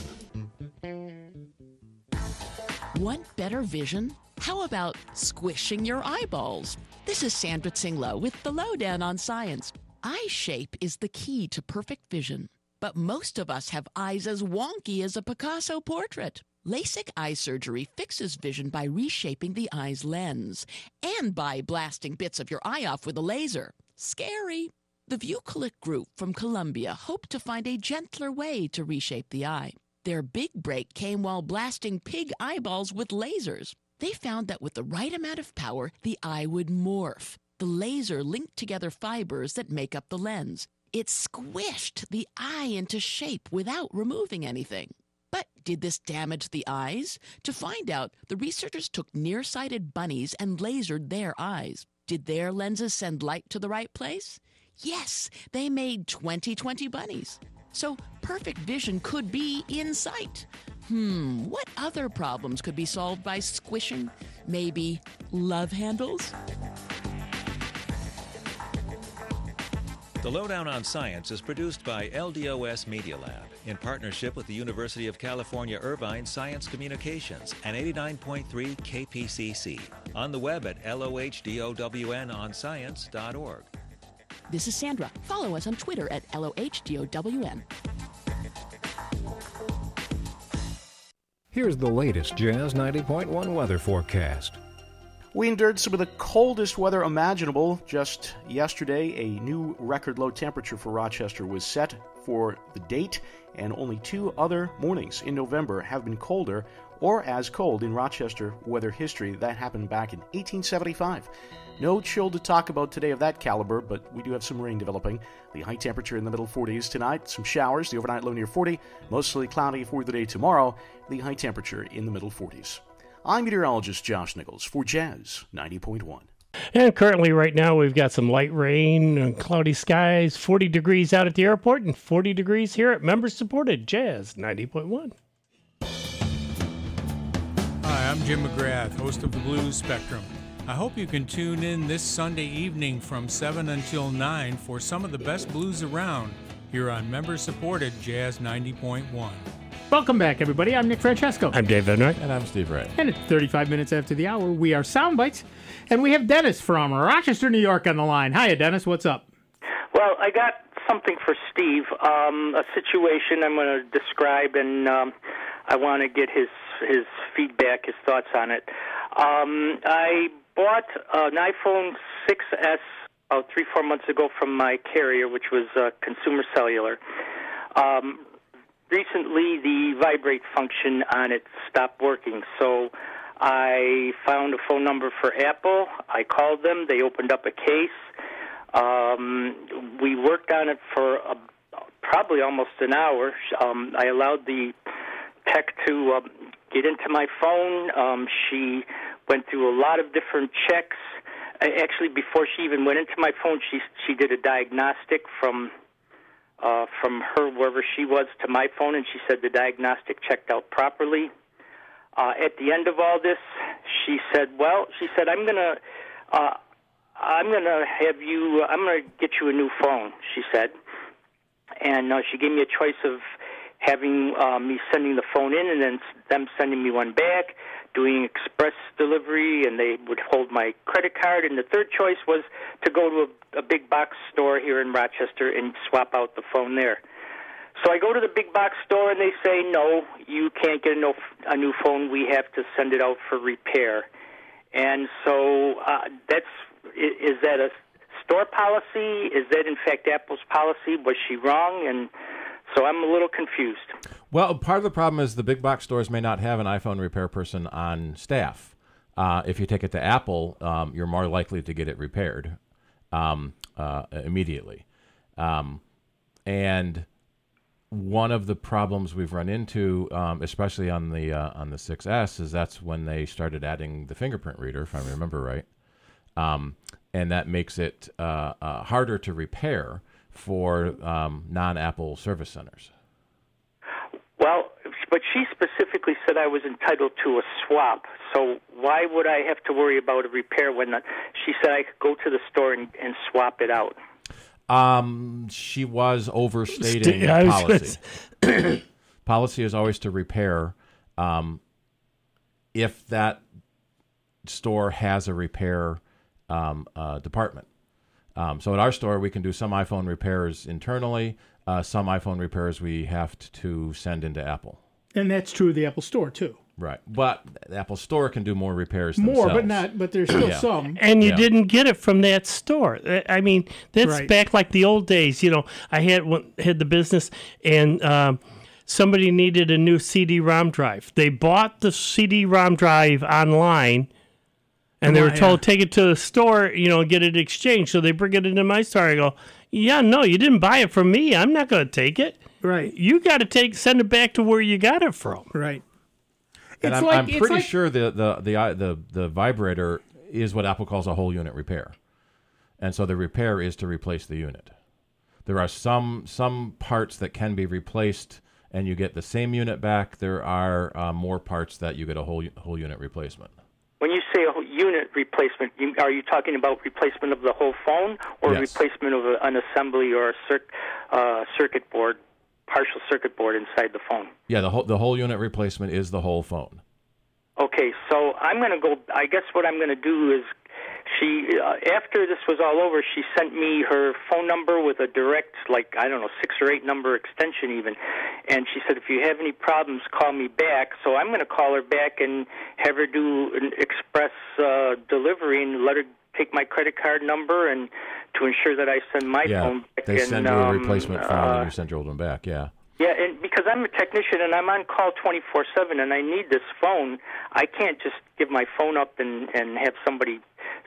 [SPEAKER 21] Want better vision? How about squishing your eyeballs? This is Sandra Tsinglow with the Lowdown on Science. Eye shape is the key to perfect vision, but most of us have eyes as wonky as a Picasso portrait. LASIK eye surgery fixes vision by reshaping the eye's lens and by blasting bits of your eye off with a laser. Scary. The Vucolic group from Columbia hoped to find a gentler way to reshape the eye. Their big break came while blasting pig eyeballs with lasers. They found that with the right amount of power, the eye would morph. The laser linked together fibers that make up the lens. It squished the eye into shape without removing anything. But did this damage the eyes? To find out, the researchers took nearsighted bunnies and lasered their eyes. Did their lenses send light to the right place? Yes, they made 20/20 bunnies. So perfect vision could be in sight. What other problems could be solved by squishing? Maybe love handles?
[SPEAKER 22] The Lowdown on Science is produced by LDOS Media Lab in partnership with the University of California Irvine Science Communications and 89.3 KPCC. On the web at LOHDOWNonscience.org.
[SPEAKER 21] This is Sandra. Follow us on Twitter at LOHDOWN.
[SPEAKER 12] Here's the latest Jazz 90.1 weather forecast.
[SPEAKER 23] We endured some of the coldest weather imaginable. Just yesterday, a new record low temperature for Rochester was set for the date, and only 2 other mornings in November have been colder or as cold in Rochester weather history. That happened back in 1875. No chill to talk about today of that caliber, but we do have some rain developing. The high temperature in the middle 40s tonight, some showers, the overnight low near 40, mostly cloudy for the day tomorrow, the high temperature in the middle 40s. I'm meteorologist Josh Nichols for Jazz 90.1.
[SPEAKER 9] And currently right now we've got some light rain and cloudy skies, 40 degrees out at the airport and 40 degrees here at member-supported Jazz 90.1.
[SPEAKER 24] Hi, I'm Jim McGrath, host of the Blues Spectrum. I hope you can tune in this Sunday evening from 7 until 9 for some of the best blues around here on member-supported Jazz 90.1.
[SPEAKER 7] Welcome back, everybody. I'm Nick Francesco.
[SPEAKER 9] I'm Dave Enright.
[SPEAKER 8] And I'm Steve Ray.
[SPEAKER 7] And it's 35 minutes after the hour. We are Soundbites, and we have Dennis from Rochester, New York on the line. Hiya, Dennis. What's up?
[SPEAKER 25] Well, I got something for Steve, a situation I'm going to describe, and I want to get his feedback, his thoughts on it. I bought an iPhone 6S about 3-4 months ago from my carrier, which was Consumer Cellular. Recently, the vibrate function on it stopped working, so I found a phone number for Apple. I called them. They opened up a case. We worked on it for probably almost an hour. I allowed the tech to get into my phone. She went through a lot of different checks. Actually, before she even went into my phone, she did a diagnostic from her, wherever she was, to my phone, and she said the diagnostic checked out properly. At the end of all this, she said, I'm gonna get you a new phone, she said. And she gave me a choice of having me sending the phone in and then them sending me one back, doing express delivery, and they would hold my credit card. And the third choice was to go to a big box store here in Rochester and swap out the phone there. So I go to the big box store, and they say, no, you can't get a new phone. We have to send it out for repair. And so is that a store policy? Is that, in fact, Apple's policy? Was she wrong? And so I'm a little confused.
[SPEAKER 8] Well, part of the problem is the big box stores may not have an iPhone repair person on staff. If you take it to Apple, you're more likely to get it repaired immediately. And one of the problems we've run into, especially on the 6S, is that's when they started adding the fingerprint reader, if I remember right. And that makes it harder to repair for non-Apple service centers.
[SPEAKER 25] Well, but she specifically said I was entitled to a swap. So why would I have to worry about a repair when she said I could go to the store and swap it out?
[SPEAKER 8] She was overstating policy. Policy is always to repair. if that store has a repair department. So at our store, we can do some iPhone repairs internally. Some iPhone repairs we have to send into Apple.
[SPEAKER 7] And that's true of the Apple Store, too.
[SPEAKER 8] Right. But the Apple Store can do more repairs
[SPEAKER 7] More,
[SPEAKER 8] themselves.
[SPEAKER 7] but there's still some.
[SPEAKER 9] And you didn't get it from that store. I mean, that's
[SPEAKER 7] Right.
[SPEAKER 9] back like the old days. You know, I had the business, and somebody needed a new CD-ROM drive. They bought the CD-ROM drive online, and they were told, take it to the store, get it exchanged. So they bring it into my store. I go, yeah, no, you didn't buy it from me. I'm not going to take it.
[SPEAKER 7] Right.
[SPEAKER 9] You got to send it back to where you got it from.
[SPEAKER 7] Right.
[SPEAKER 8] And I'm pretty sure the vibrator is what Apple calls a whole unit repair, and so the repair is to replace the unit. There are some parts that can be replaced, and you get the same unit back. There are more parts that you get a whole unit replacement.
[SPEAKER 25] When you say a whole unit replacement, are you talking about replacement of the whole phone, or
[SPEAKER 8] Yes.
[SPEAKER 25] replacement of an assembly or a circuit board? Partial circuit board inside the phone.
[SPEAKER 8] Yeah, the whole unit replacement is the whole phone.
[SPEAKER 25] Okay, so I'm going to go. I guess what I'm going to do is, after this was all over, she sent me her phone number with a direct, 6 or 8 number extension even, and she said, if you have any problems, call me back. So I'm going to call her back and have her do an express delivery and let her take my credit card number and to ensure that I send my phone back.
[SPEAKER 8] They send you a replacement phone and you send your old one back, yeah.
[SPEAKER 25] Yeah, and because I'm a technician and I'm on call 24/7 and I need this phone, I can't just give my phone up and have somebody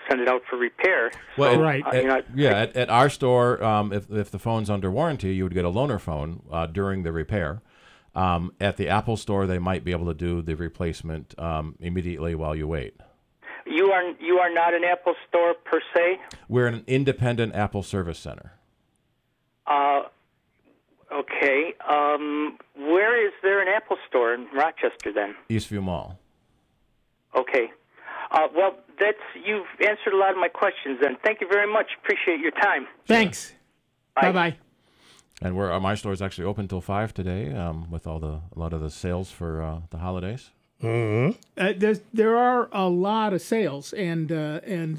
[SPEAKER 25] send it out for repair.
[SPEAKER 8] Well,
[SPEAKER 25] So,
[SPEAKER 8] at our store, if the phone's under warranty, you would get a loaner phone during the repair. At the Apple store, they might be able to do the replacement immediately while you wait.
[SPEAKER 25] You are not an Apple store per se?
[SPEAKER 8] We're an independent Apple service center.
[SPEAKER 25] Okay. Where is there an Apple store in Rochester then?
[SPEAKER 8] Eastview Mall.
[SPEAKER 25] Okay. Well, you've answered a lot of my questions then. Thank you very much. Appreciate your time.
[SPEAKER 7] Thanks. Bye-bye.
[SPEAKER 8] And my store is actually open till 5 today with a lot of the sales for the holidays.
[SPEAKER 7] Mm-hmm. There are a lot of sales, and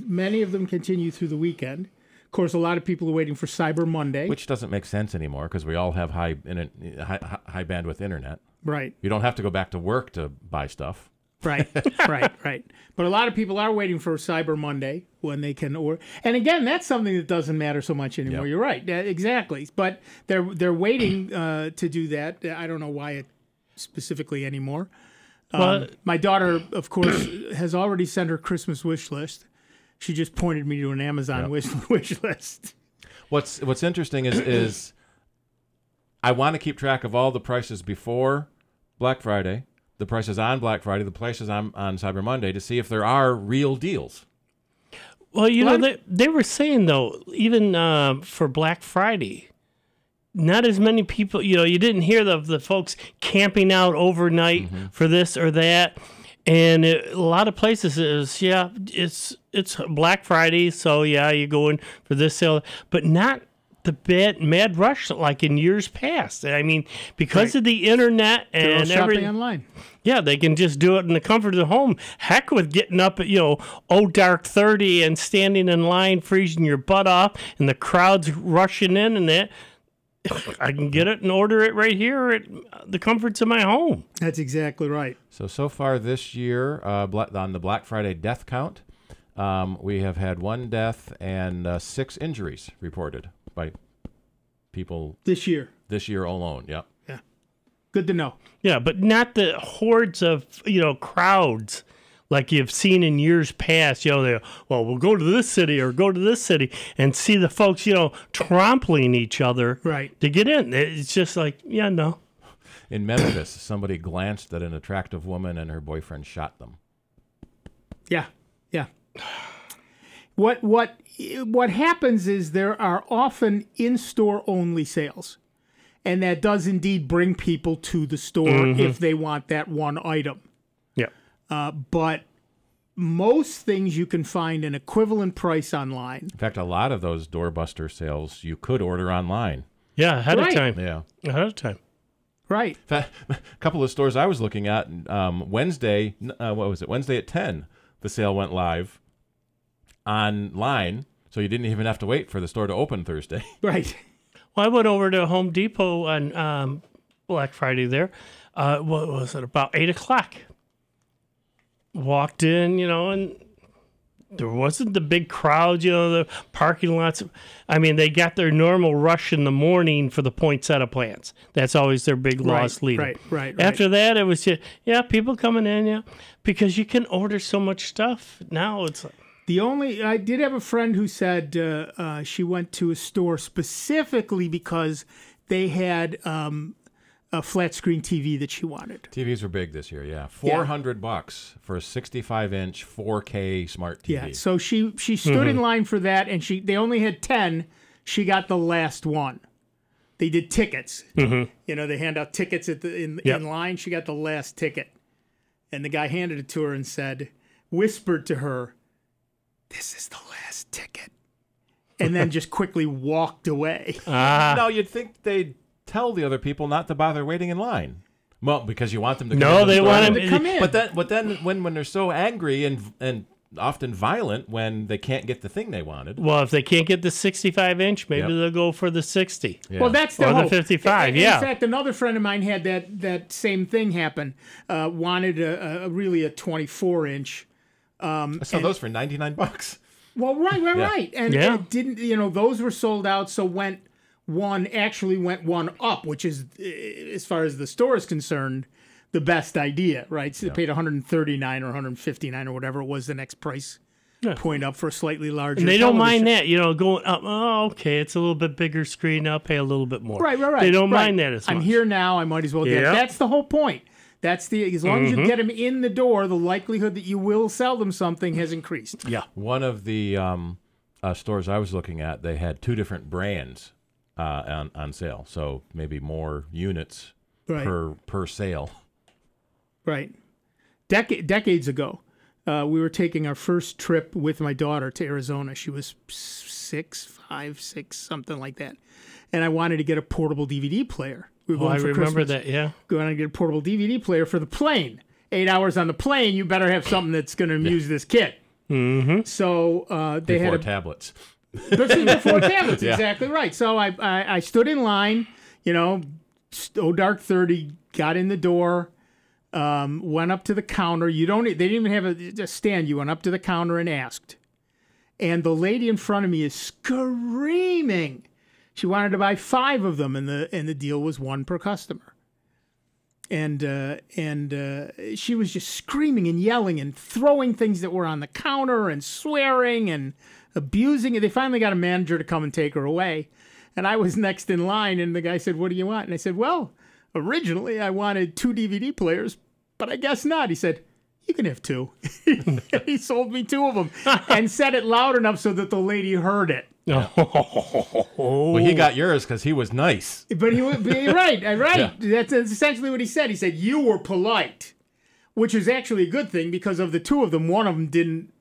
[SPEAKER 7] many of them continue through the weekend. Of course, a lot of people are waiting for Cyber Monday,
[SPEAKER 8] which doesn't make sense anymore because we all have high bandwidth internet.
[SPEAKER 7] Right.
[SPEAKER 8] You don't have to go back to work to buy stuff.
[SPEAKER 7] Right, right. But a lot of people are waiting for Cyber Monday when they can order. And again, that's something that doesn't matter so much anymore. Yep. You're right, exactly. But they're waiting to do that. I don't know why it specifically anymore. My daughter, of course, has already sent her Christmas wish list. She just pointed me to an Amazon wish list.
[SPEAKER 8] What's interesting is I want to keep track of all the prices before Black Friday, the prices on Black Friday, the prices on Cyber Monday to see if there are real deals.
[SPEAKER 9] Well, they were saying, though, even for Black Friday, not as many people, you didn't hear the folks camping out overnight for this or that. And a lot of places it's Black Friday, so you go in for this sale, but not the mad rush like in years past. I mean, because of the internet and
[SPEAKER 7] shopping online.
[SPEAKER 9] Yeah, they can just do it in the comfort of the home. Heck with getting up at dark 30 and standing in line, freezing your butt off, and the crowd's rushing in, and that I can get it and order it right here at the comforts of my home.
[SPEAKER 7] That's exactly right.
[SPEAKER 8] So far this year, on the Black Friday death count, we have had 1 death and 6 injuries reported by people
[SPEAKER 7] this year.
[SPEAKER 8] This year alone, yeah.
[SPEAKER 7] Yeah, good to know.
[SPEAKER 9] Yeah, but not the hordes of crowds like you've seen in years past. We'll go to this city or go to this city and see the folks trampling each other to get in. It's just like no.
[SPEAKER 8] In Memphis, somebody glanced at an attractive woman and her boyfriend shot them.
[SPEAKER 7] Yeah. What happens is there are often in-store only sales, and that does indeed bring people to the store if they want that one item. Yeah. But most things you can find an equivalent price online.
[SPEAKER 8] In fact, a lot of those doorbuster sales you could order online.
[SPEAKER 9] Yeah, ahead of time.
[SPEAKER 8] Yeah.
[SPEAKER 9] Ahead of time.
[SPEAKER 7] Right.
[SPEAKER 8] A couple of stores I was looking at, Wednesday, what was it? Wednesday at 10, the sale went live online, so you didn't even have to wait for the store to open Thursday.
[SPEAKER 7] Right.
[SPEAKER 9] Well, I went over to Home Depot on Black Friday there. What was it, about 8 o'clock? Walked in, and there wasn't the big crowd, the parking lots. I mean, they got their normal rush in the morning for the poinsettia plants. That's always their big loss leader.
[SPEAKER 7] Right.
[SPEAKER 9] After that, it was just, people coming in, because you can order so much stuff. Now it's like,
[SPEAKER 7] I did have a friend who said she went to a store specifically because they had a flat screen TV that she wanted.
[SPEAKER 8] TVs were big this year, yeah. $400 for a 65-inch 4K smart TV.
[SPEAKER 7] Yeah, so she stood in line for that, and they only had 10. She got the last one. They did tickets. They hand out tickets in line. She got the last ticket. And the guy handed it to her and whispered to her, "This is the last ticket." And then just quickly walked away.
[SPEAKER 8] No, you'd think they'd tell the other people not to bother waiting in line. Well, because you want them to come in.
[SPEAKER 9] No, they want them
[SPEAKER 7] to come in.
[SPEAKER 8] But then when they're so angry and often violent when they can't get the thing they wanted.
[SPEAKER 9] Well, if they can't get the 65-inch, maybe they'll go for the 60.
[SPEAKER 8] Yeah.
[SPEAKER 7] Well, that's the
[SPEAKER 9] or
[SPEAKER 7] hope.
[SPEAKER 9] the 55,
[SPEAKER 7] In fact, another friend of mine had that same thing happen. Wanted really a 24-inch.
[SPEAKER 8] I saw those for $99.
[SPEAKER 7] Well, right. And it didn't, those were sold out, so went one up, which is, as far as the store is concerned, the best idea, right? So they paid $139 or $159 or whatever it was, the next price point up for a slightly larger
[SPEAKER 9] And they don't mind
[SPEAKER 7] television.
[SPEAKER 9] that, going up. Oh, okay, it's a little bit bigger screen. I'll pay a little bit more.
[SPEAKER 7] Right.
[SPEAKER 9] They don't mind that as much.
[SPEAKER 7] I'm here now. I might as well get it. That's the whole point. As long as you get them in the door, the likelihood that you will sell them something has increased.
[SPEAKER 9] Yeah.
[SPEAKER 8] One of the stores I was looking at, they had two different brands on sale, so maybe more units per sale.
[SPEAKER 7] Right. Decades ago, we were taking our first trip with my daughter to Arizona. She was 5, 6, something like that. And I wanted to get a portable DVD player. We were going for
[SPEAKER 9] remember
[SPEAKER 7] Christmas.
[SPEAKER 9] that, yeah.
[SPEAKER 7] Going to get a portable DVD player for the plane. 8 hours on the plane, you better have something that's going to amuse this kid.
[SPEAKER 9] Mm-hmm.
[SPEAKER 7] So they had
[SPEAKER 8] tablets.
[SPEAKER 7] Before tablets, exactly right. So I stood in line, dark 30, got in the door, went up to the counter. They didn't even have a stand. You went up to the counter and asked. And the lady in front of me is screaming. She wanted to buy 5 of them, and the deal was 1 per customer. And she was just screaming and yelling and throwing things that were on the counter and swearing and abusing it. They finally got a manager to come and take her away. And I was next in line, and the guy said, "What do you want?" And I said, "Well, originally I wanted 2 DVD players, but I guess not." He said, "You can have 2. He sold me 2 of them and said it loud enough so that the lady heard it.
[SPEAKER 8] Well, he got yours because he was nice.
[SPEAKER 7] But he was right. Yeah. That's essentially what he said. He said, "You were polite," which is actually a good thing because of the 2 of them, one of them didn't.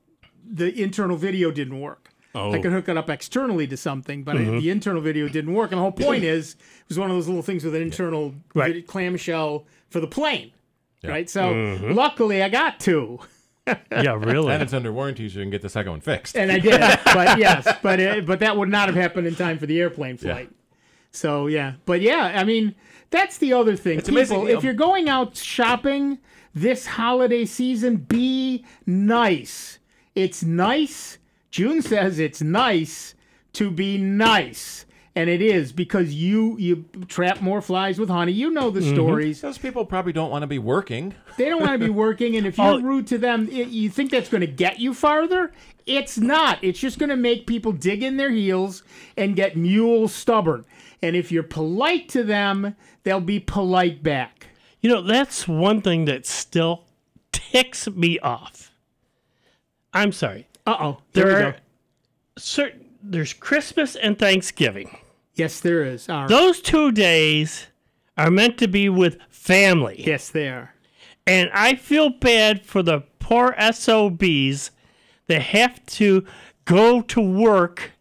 [SPEAKER 7] The internal video didn't work. I could hook it up externally to something, but the internal video didn't work. And the whole point is, it was one of those little things with an internal clamshell for the plane, right? So luckily, I got 2.
[SPEAKER 9] Yeah, really.
[SPEAKER 8] And it's under warranty, so you can get the second one fixed.
[SPEAKER 7] And I did, but that would not have happened in time for the airplane flight. Yeah. So I mean, that's the other thing.
[SPEAKER 8] It's amazing.
[SPEAKER 7] If you're going out shopping this holiday season, be nice. It's nice. June says it's nice to be nice. And it is, because you trap more flies with honey. You know the stories.
[SPEAKER 8] Those people probably don't want to be working.
[SPEAKER 7] They don't want to be working, and if you're rude to them, you think that's going to get you farther? It's not. It's just going to make people dig in their heels and get mule stubborn. And if you're polite to them, they'll be polite back.
[SPEAKER 9] That's one thing that still ticks me off. I'm sorry.
[SPEAKER 7] Uh-oh.
[SPEAKER 9] There's Christmas and Thanksgiving.
[SPEAKER 7] Yes, there is.
[SPEAKER 9] Those 2 days are meant to be with family.
[SPEAKER 7] Yes, they are.
[SPEAKER 9] And I feel bad for the poor SOBs that have to go to work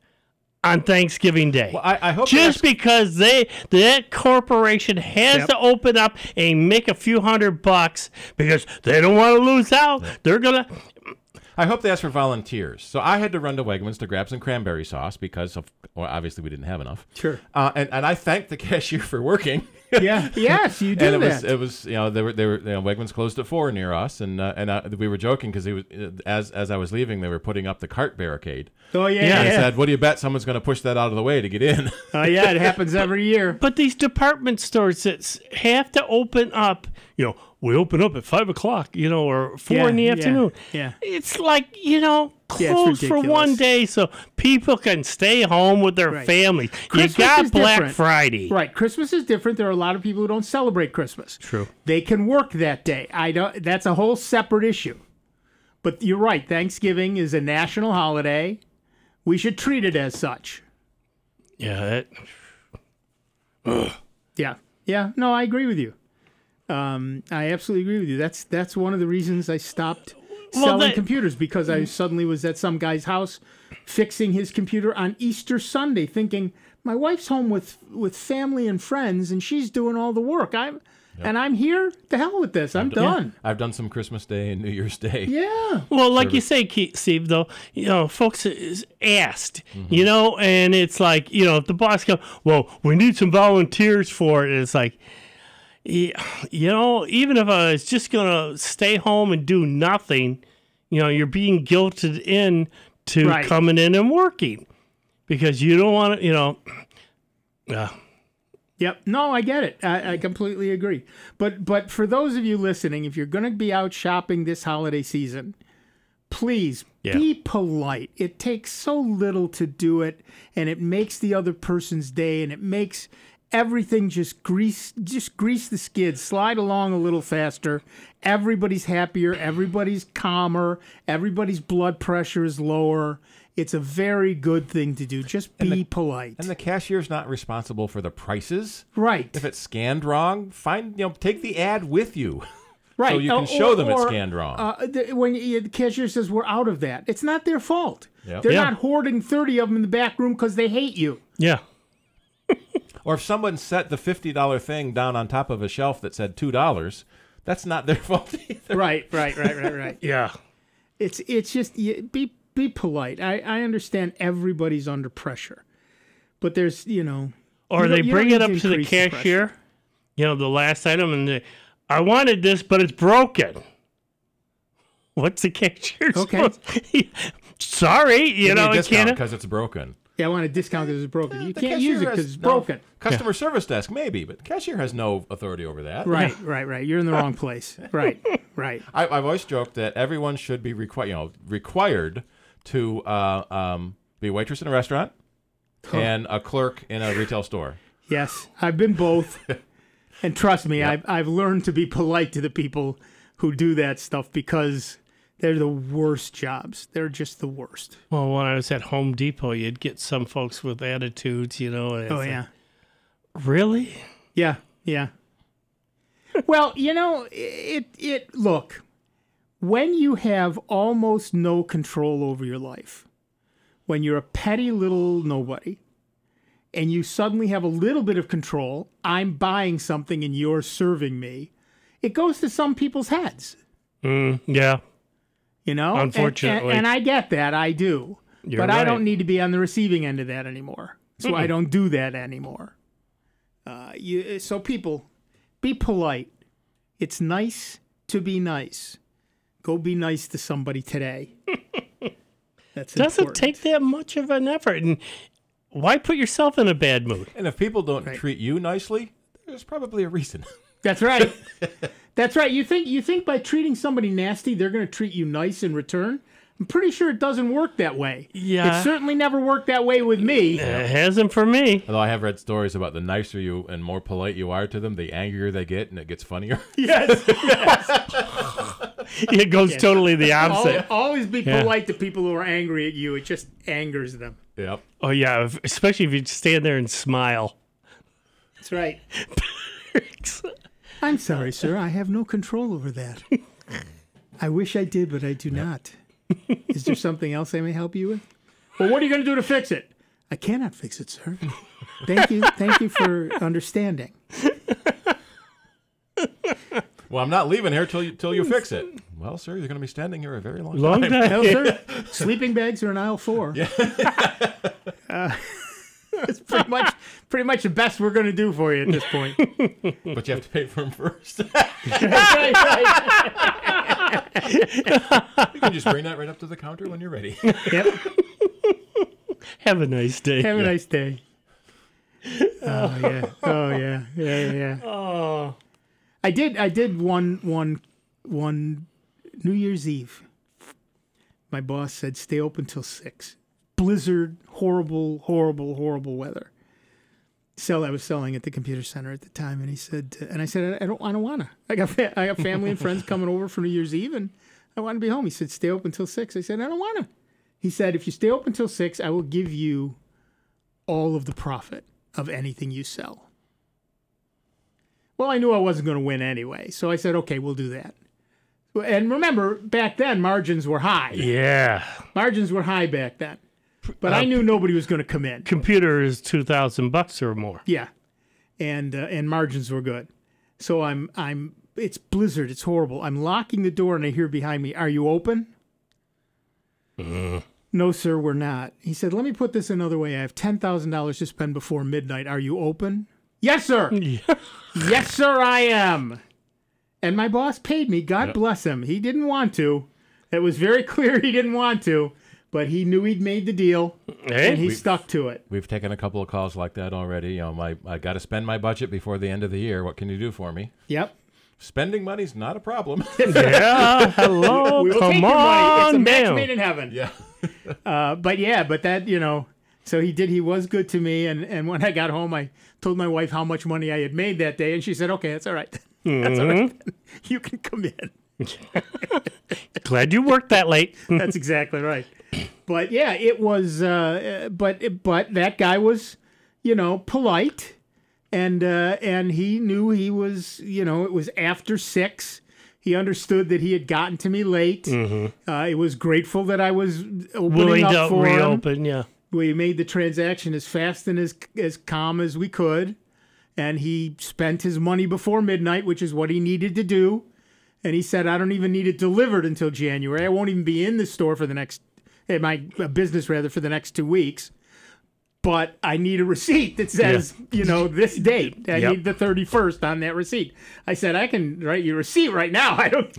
[SPEAKER 9] on Thanksgiving Day.
[SPEAKER 8] Well, I hope
[SPEAKER 9] just because that corporation has to open up and make a few $100 because they don't want to lose out. They're gonna.
[SPEAKER 8] I hope they ask for volunteers. So I had to run to Wegmans to grab some cranberry sauce because obviously we didn't have enough.
[SPEAKER 7] Sure.
[SPEAKER 8] And I thanked the cashier for working.
[SPEAKER 7] Yeah. Yes, you do
[SPEAKER 8] and
[SPEAKER 7] that.
[SPEAKER 8] It was they were Wegmans closed at 4 near us, and we were joking because he was as I was leaving, they were putting up the cart barricade.
[SPEAKER 7] Oh yeah.
[SPEAKER 8] And I said, "What do you bet someone's going to push that out of the way to get in?"
[SPEAKER 7] Oh yeah, it happens every year.
[SPEAKER 9] But these department stores that have to open up, we open up at 5 o'clock, or 4 in the afternoon.
[SPEAKER 7] Yeah.
[SPEAKER 9] It's like, closed for one day so people can stay home with their families.
[SPEAKER 7] Christmas
[SPEAKER 9] you got
[SPEAKER 7] is
[SPEAKER 9] Black
[SPEAKER 7] different.
[SPEAKER 9] Friday.
[SPEAKER 7] Right. Christmas is different. There are a lot of people who don't celebrate Christmas.
[SPEAKER 9] True.
[SPEAKER 7] They can work that day. That's a whole separate issue. But you're right. Thanksgiving is a national holiday. We should treat it as such.
[SPEAKER 9] Yeah.
[SPEAKER 7] Yeah. Yeah. No, I agree with you. I absolutely agree with you. That's one of the reasons I stopped selling computers, because I suddenly was at some guy's house fixing his computer on Easter Sunday thinking, my wife's home with family and friends and she's doing all the work. And I'm here. The hell with this. I'm done.
[SPEAKER 8] I've done some Christmas Day and New Year's Day.
[SPEAKER 7] Yeah.
[SPEAKER 9] Well, like you say, Steve, though, folks is asked, and it's like, if the boss goes, well, we need some volunteers for it. And it's like, even if I was just going to stay home and do nothing, you're being guilted in to coming in and working because you don't want to,
[SPEAKER 7] Yep. No, I get it. I completely agree. But for those of you listening, if you're going to be out shopping this holiday season, please be polite. It takes so little to do it, and it makes the other person's day, and it makes everything just grease the skids, slide along a little faster. Everybody's happier, everybody's calmer, everybody's blood pressure is lower. It's a very good thing to do. Just be polite.
[SPEAKER 8] And the cashier's not responsible for the prices.
[SPEAKER 7] Right.
[SPEAKER 8] If it's scanned wrong, take the ad with you.
[SPEAKER 7] Right.
[SPEAKER 8] So you can show them it's scanned wrong.
[SPEAKER 7] When the cashier says we're out of that, it's not their fault.
[SPEAKER 8] Yep.
[SPEAKER 7] They're not hoarding 30 of them in the back room because they hate you.
[SPEAKER 9] Yeah.
[SPEAKER 8] Or if someone set the $50 thing down on top of a shelf that said $2, that's not their fault either.
[SPEAKER 7] Right.
[SPEAKER 9] Yeah.
[SPEAKER 7] It's just be polite. I understand everybody's under pressure, but there's
[SPEAKER 9] or they bring it up to the cashier, the last item, and I wanted this, but it's broken. What's the cashier?
[SPEAKER 7] Okay.
[SPEAKER 9] Sorry,
[SPEAKER 8] I can't because it's broken.
[SPEAKER 7] Yeah, I want a discount because it's broken. You can't use it because it's broken.
[SPEAKER 8] Customer service desk, maybe, but the cashier has no authority over that.
[SPEAKER 7] Right. You're in the wrong place. Right.
[SPEAKER 8] I've always joked that everyone should be required to be a waitress in a restaurant and a clerk in a retail store.
[SPEAKER 7] Yes, I've been both. And trust me, I've learned to be polite to the people who do that stuff because they're the worst jobs. They're just the worst.
[SPEAKER 9] Well, when I was at Home Depot, you'd get some folks with attitudes, And
[SPEAKER 7] yeah.
[SPEAKER 9] Really?
[SPEAKER 7] Yeah. Well, look, when you have almost no control over your life, when you're a petty little nobody, and you suddenly have a little bit of control, I'm buying something and you're serving me, it goes to some people's heads.
[SPEAKER 9] Yeah.
[SPEAKER 7] Unfortunately. And I get that, I do. But I don't need to be on the receiving end of that anymore. So I don't do that anymore. So people, be polite. It's nice to be nice. Go be nice to somebody today. That's
[SPEAKER 9] doesn't
[SPEAKER 7] important.
[SPEAKER 9] take that much of an effort. And why put yourself in a bad mood?
[SPEAKER 8] And if people don't treat you nicely, there's probably a reason.
[SPEAKER 7] That's right. That's right. You think by treating somebody nasty, they're going to treat you nice in return? I'm pretty sure it doesn't work that way.
[SPEAKER 9] Yeah.
[SPEAKER 7] It certainly never worked that way with me.
[SPEAKER 9] It hasn't for me.
[SPEAKER 8] Although I have read stories about the nicer you and more polite you are to them, the angrier they get, and it gets funnier.
[SPEAKER 7] Yes.
[SPEAKER 9] It goes totally the opposite.
[SPEAKER 7] Always be polite to people who are angry at you. It just angers them.
[SPEAKER 8] Yep.
[SPEAKER 9] Oh, yeah. Especially if you stand there and smile.
[SPEAKER 7] That's right. I'm sorry, sir. I have no control over that. I wish I did, but I do not. Is there something else I may help you with? Well, what are you going to do to fix it? I cannot fix it, sir. Thank you for understanding.
[SPEAKER 8] Well, I'm not leaving here till you fix it. Well, sir, you're going to be standing here a very long time.
[SPEAKER 7] Well, sir, sleeping bags are in aisle 4.
[SPEAKER 8] Yeah.
[SPEAKER 7] It's pretty much the best we're going to do for you at this point.
[SPEAKER 8] But you have to pay for them first.
[SPEAKER 7] right.
[SPEAKER 8] You can just bring that right up to the counter when you're ready.
[SPEAKER 7] Yep.
[SPEAKER 9] Have a nice day.
[SPEAKER 7] Have a nice day. Oh yeah. Oh yeah. Yeah.
[SPEAKER 9] Oh.
[SPEAKER 7] I did one New Year's Eve. My boss said stay open till 6. Blizzard, horrible weather. I was selling at the computer center at the time, and he said, and I said, I don't wanna. I got family and friends coming over for New Year's Eve, and I want to be home. He said, stay open till 6. I said, I don't wanna. He said, if you stay open till 6, I will give you all of the profit of anything you sell. Well, I knew I wasn't going to win anyway, so I said, okay, we'll do that. And remember, back then, margins were high.
[SPEAKER 9] Yeah.
[SPEAKER 7] Margins were high back then. But I knew nobody was going to come in.
[SPEAKER 9] Computer is $2,000 or more.
[SPEAKER 7] Yeah. And margins were good. So it's blizzard, it's horrible. I'm locking the door and I hear behind me, are you open? No, sir, we're not. He said, let me put this another way. I have $10,000 to spend before midnight. Are you open? Yes, sir. Yes, sir, I am. And my boss paid me. God bless him. He didn't want to. It was very clear he didn't want to, but he knew he'd made the deal, and he stuck to it.
[SPEAKER 8] We've taken a couple of calls like that already. I got to spend my budget before the end of the year. What can you do for me?
[SPEAKER 7] Yep.
[SPEAKER 8] Spending money's not a problem.
[SPEAKER 9] Yeah, hello,
[SPEAKER 7] we will
[SPEAKER 9] come
[SPEAKER 7] take your money. It's a
[SPEAKER 9] on
[SPEAKER 7] match
[SPEAKER 9] down.
[SPEAKER 7] made in heaven.
[SPEAKER 8] Yeah.
[SPEAKER 7] But that, so he was good to me. And when I got home, I told my wife how much money I had made that day. And she said, okay, that's all right. That's all right. You can come in.
[SPEAKER 9] Glad you worked that late.
[SPEAKER 7] That's exactly right. But yeah, it was, but that guy was, polite. And he knew he was, it was after 6. He understood that he had gotten to me late. He was grateful that I was
[SPEAKER 9] willing
[SPEAKER 7] up
[SPEAKER 9] to
[SPEAKER 7] for
[SPEAKER 9] reopen.
[SPEAKER 7] him.
[SPEAKER 9] Yeah,
[SPEAKER 7] we made the transaction as fast and as calm as we could, and he spent his money before midnight, which is what he needed to do. And he said, "I don't even need it delivered until January. I won't even be in the store for the next, my business rather, for the next 2 weeks." But I need a receipt that says, this date. I need the 31st on that receipt. I said, I can write you a receipt right now. I don't.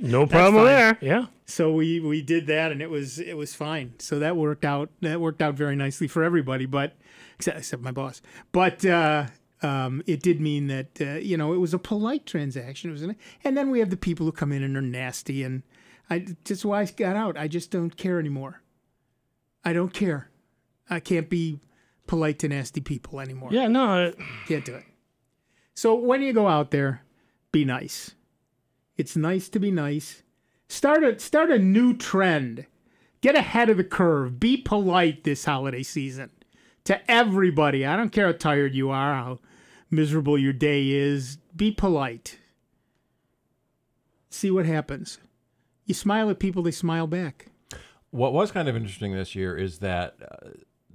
[SPEAKER 9] No problem there. Yeah.
[SPEAKER 7] So we did that, and it was fine. So that worked out. That worked out very nicely for everybody, but except my boss. But it did mean that it was a polite transaction. And then we have the people who come in and are nasty, and just why I got out. I just don't care anymore. I don't care. I can't be polite to nasty people anymore.
[SPEAKER 9] Yeah, no.
[SPEAKER 7] Can't do it. So when you go out there, be nice. It's nice to be nice. Start a new trend. Get ahead of the curve. Be polite this holiday season to everybody. I don't care how tired you are, how miserable your day is. Be polite. See what happens. You smile at people, they smile back.
[SPEAKER 8] What was kind of interesting this year is that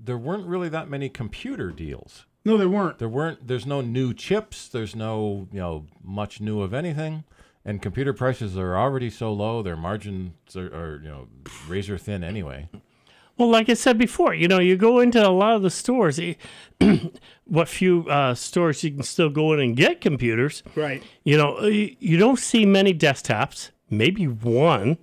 [SPEAKER 8] there weren't really that many computer deals.
[SPEAKER 7] No, there weren't.
[SPEAKER 8] There's no new chips. There's no, much new of anything. And computer prices are already so low. Their margins are razor thin anyway.
[SPEAKER 9] Well, like I said before, you go into a lot of the stores. What few stores you can still go in and get computers.
[SPEAKER 7] Right.
[SPEAKER 9] You don't see many desktops. Maybe one,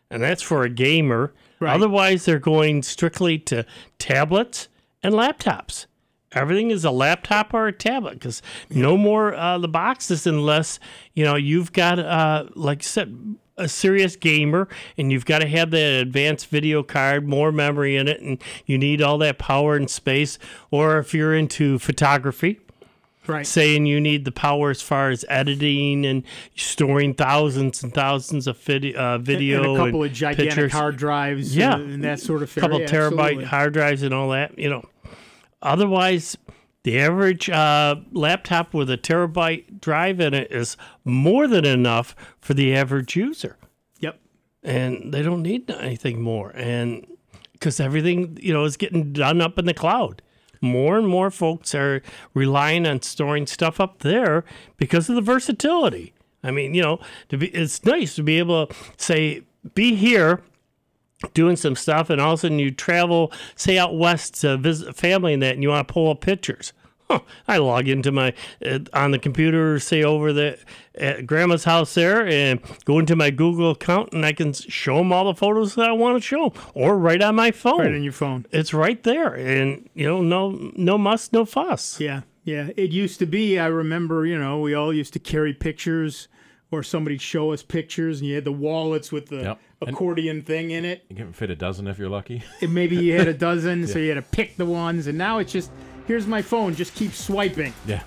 [SPEAKER 9] and that's for a gamer. Right. Otherwise, they're going strictly to tablets and laptops. Everything is a laptop or a tablet because no more the boxes unless, you've got, like I said, a serious gamer and you've got to have that advanced video card, more memory in it, and you need all that power and space. Or if you're into photography,
[SPEAKER 7] right,
[SPEAKER 9] saying you need the power as far as editing and storing thousands and thousands of video
[SPEAKER 7] and a couple of gigantic
[SPEAKER 9] pictures.
[SPEAKER 7] Hard drives,
[SPEAKER 9] yeah,
[SPEAKER 7] and that sort of
[SPEAKER 9] a couple terabyte hard drives and all that. Otherwise, the average laptop with a terabyte drive in it is more than enough for the average user.
[SPEAKER 7] Yep,
[SPEAKER 9] and they don't need anything more. And because everything, is getting done up in the cloud. More and more folks are relying on storing stuff up there because of the versatility. I mean, it's nice to be able to say, be here doing some stuff, and all of a sudden you travel, say, out west to visit family and that, and you want to pull up pictures. I log into my on the computer, say over at Grandma's house there, and go into my Google account, and I can show them all the photos that I want to show them, or right on my phone.
[SPEAKER 7] Right on your phone.
[SPEAKER 9] It's right there, and no muss, no fuss.
[SPEAKER 7] Yeah. It used to be. I remember, we all used to carry pictures, or somebody'd show us pictures, and you had the wallets with the accordion thing in it.
[SPEAKER 8] You can fit a dozen if you're lucky.
[SPEAKER 7] And maybe you had a dozen, so you had to pick the ones, and now it's just, here's my phone, just keep swiping.
[SPEAKER 8] Yeah.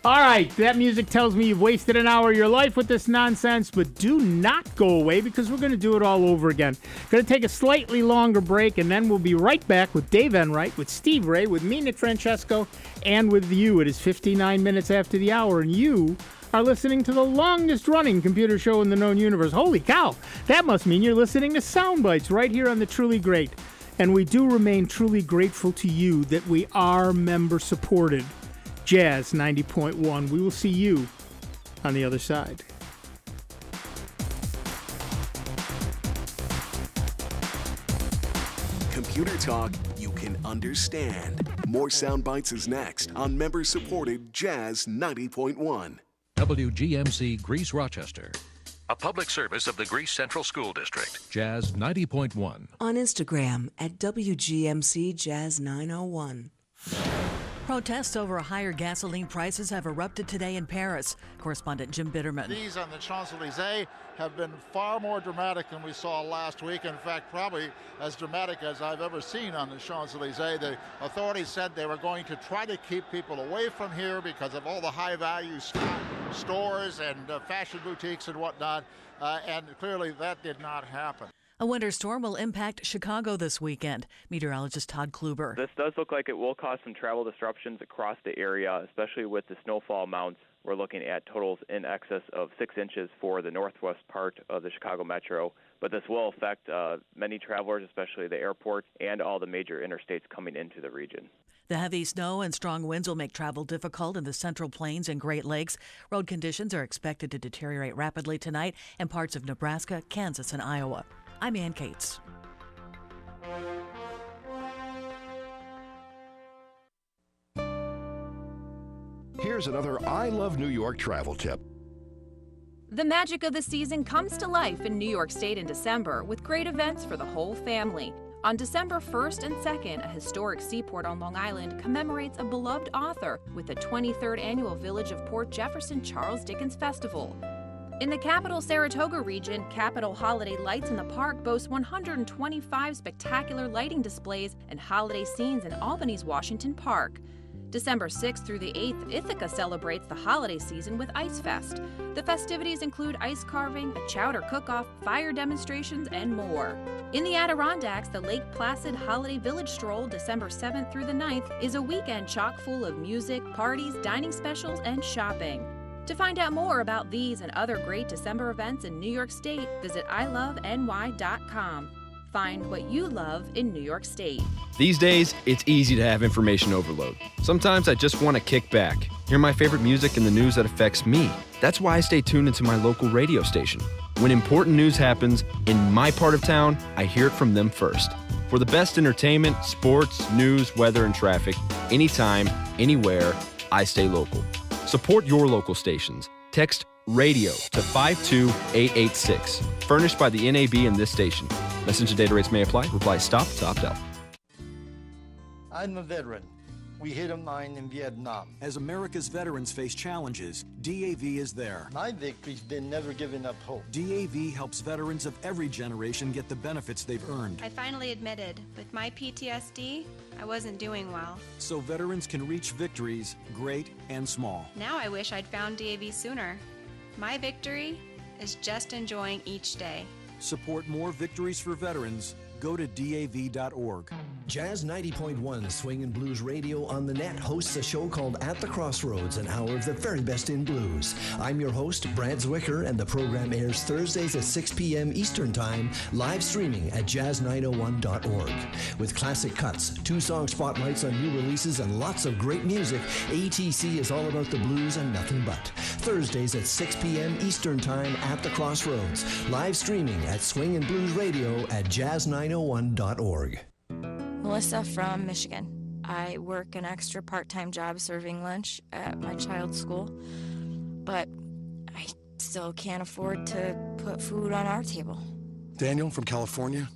[SPEAKER 7] All right, that music tells me you've wasted an hour of your life with this nonsense, but do not go away, because we're going to do it all over again. Going to take a slightly longer break, and then we'll be right back with Dave Enright, with Steve Ray, with me, Nick Francesco, and with you. It is 59 minutes after the hour, and you are listening to the longest-running computer show in the known universe. Holy cow! That must mean you're listening to Sound Bytes right here on the Truly Great. And we do remain truly grateful to you that we are member-supported. Jazz 90.1. We will see you on the other side.
[SPEAKER 6] Computer talk you can understand. More Sound Bites is next on member-supported Jazz 90.1.
[SPEAKER 1] WGMC Greece Rochester.
[SPEAKER 2] A public service of the Greece Central School District.
[SPEAKER 1] Jazz 90.1.
[SPEAKER 3] On Instagram at WGMC Jazz 901.
[SPEAKER 4] Protests over higher gasoline prices have erupted today in Paris. Correspondent Jim Bitterman.
[SPEAKER 10] These on the Champs-Elysees have been far more dramatic than we saw last week. In fact, probably as dramatic as I've ever seen on the Champs-Elysees. The authorities said they were going to try to keep people away from here because of all the high-value stores and fashion boutiques and whatnot. And clearly that did not happen.
[SPEAKER 4] A winter storm will impact Chicago this weekend. Meteorologist Todd Kluber.
[SPEAKER 26] This does look like it will cause some travel disruptions across the area, especially with the snowfall amounts. We're looking at totals in excess of 6 inches for the northwest part of the Chicago metro. But this will affect many travelers, especially the airport and all the major interstates coming into the region.
[SPEAKER 4] The heavy snow and strong winds will make travel difficult in the Central Plains and Great Lakes. Road conditions are expected to deteriorate rapidly tonight in parts of Nebraska, Kansas, and Iowa. I'm Ann Cates.
[SPEAKER 27] Here's another I Love New York travel tip.
[SPEAKER 28] The magic of the season comes to life in New York State in December with great events for the whole family. On December 1st and 2nd, a historic seaport on Long Island commemorates a beloved author with the 23rd annual Village of Port Jefferson Charles Dickens Festival. In the capital Saratoga region, Capitol Holiday Lights in the Park boasts 125 spectacular lighting displays and holiday scenes in Albany's Washington Park. December 6th through the 8th, Ithaca celebrates the holiday season with Ice Fest. The festivities include ice carving, a chowder cook-off, fire demonstrations, and more. In the Adirondacks, the Lake Placid Holiday Village Stroll, December 7th through the 9th, is a weekend chock full of music, parties, dining specials, and shopping. To find out more about these and other great December events in New York State, visit iloveny.com. Find what you love in New York State.
[SPEAKER 29] These days, it's easy to have information overload. Sometimes I just want to kick back, hear my favorite music and the news that affects me. That's why I stay tuned into my local radio station. When important news happens in my part of town, I hear it from them first. For the best entertainment, sports, news, weather, and traffic, anytime, anywhere, I stay local. Support your local stations. Text RADIO to 52886. Furnished by the NAB and this station. Message and data rates may apply. Reply STOP to opt out.
[SPEAKER 17] I'm a veteran. We hit a mine in Vietnam.
[SPEAKER 18] As America's veterans face challenges, DAV is there.
[SPEAKER 17] My victory's been never giving up hope.
[SPEAKER 18] DAV helps veterans of every generation get the benefits they've earned.
[SPEAKER 19] I finally admitted, with my PTSD, I wasn't doing well.
[SPEAKER 18] So veterans can reach victories, great and small.
[SPEAKER 19] Now I wish I'd found DAV sooner. My victory is just enjoying each day.
[SPEAKER 18] Support more victories for veterans. Go to DAV.org.
[SPEAKER 5] Jazz 90.1 Swing and Blues Radio on the net hosts a show called At the Crossroads, an hour of the very best in blues. I'm your host, Brad Zwicker, and the program airs Thursdays at 6 p.m. Eastern Time, live streaming at jazz901.org. With classic cuts, 2-song spotlights on new releases, and lots of great music, ATC is all about the blues and nothing but. Thursdays at 6 p.m. Eastern Time at the Crossroads, live streaming at Swing and Blues Radio at jazz901.org.
[SPEAKER 11] Melissa from Michigan. I work an extra part-time job serving lunch at my child's school, but I still can't afford to put food on our table.
[SPEAKER 13] Daniel from California.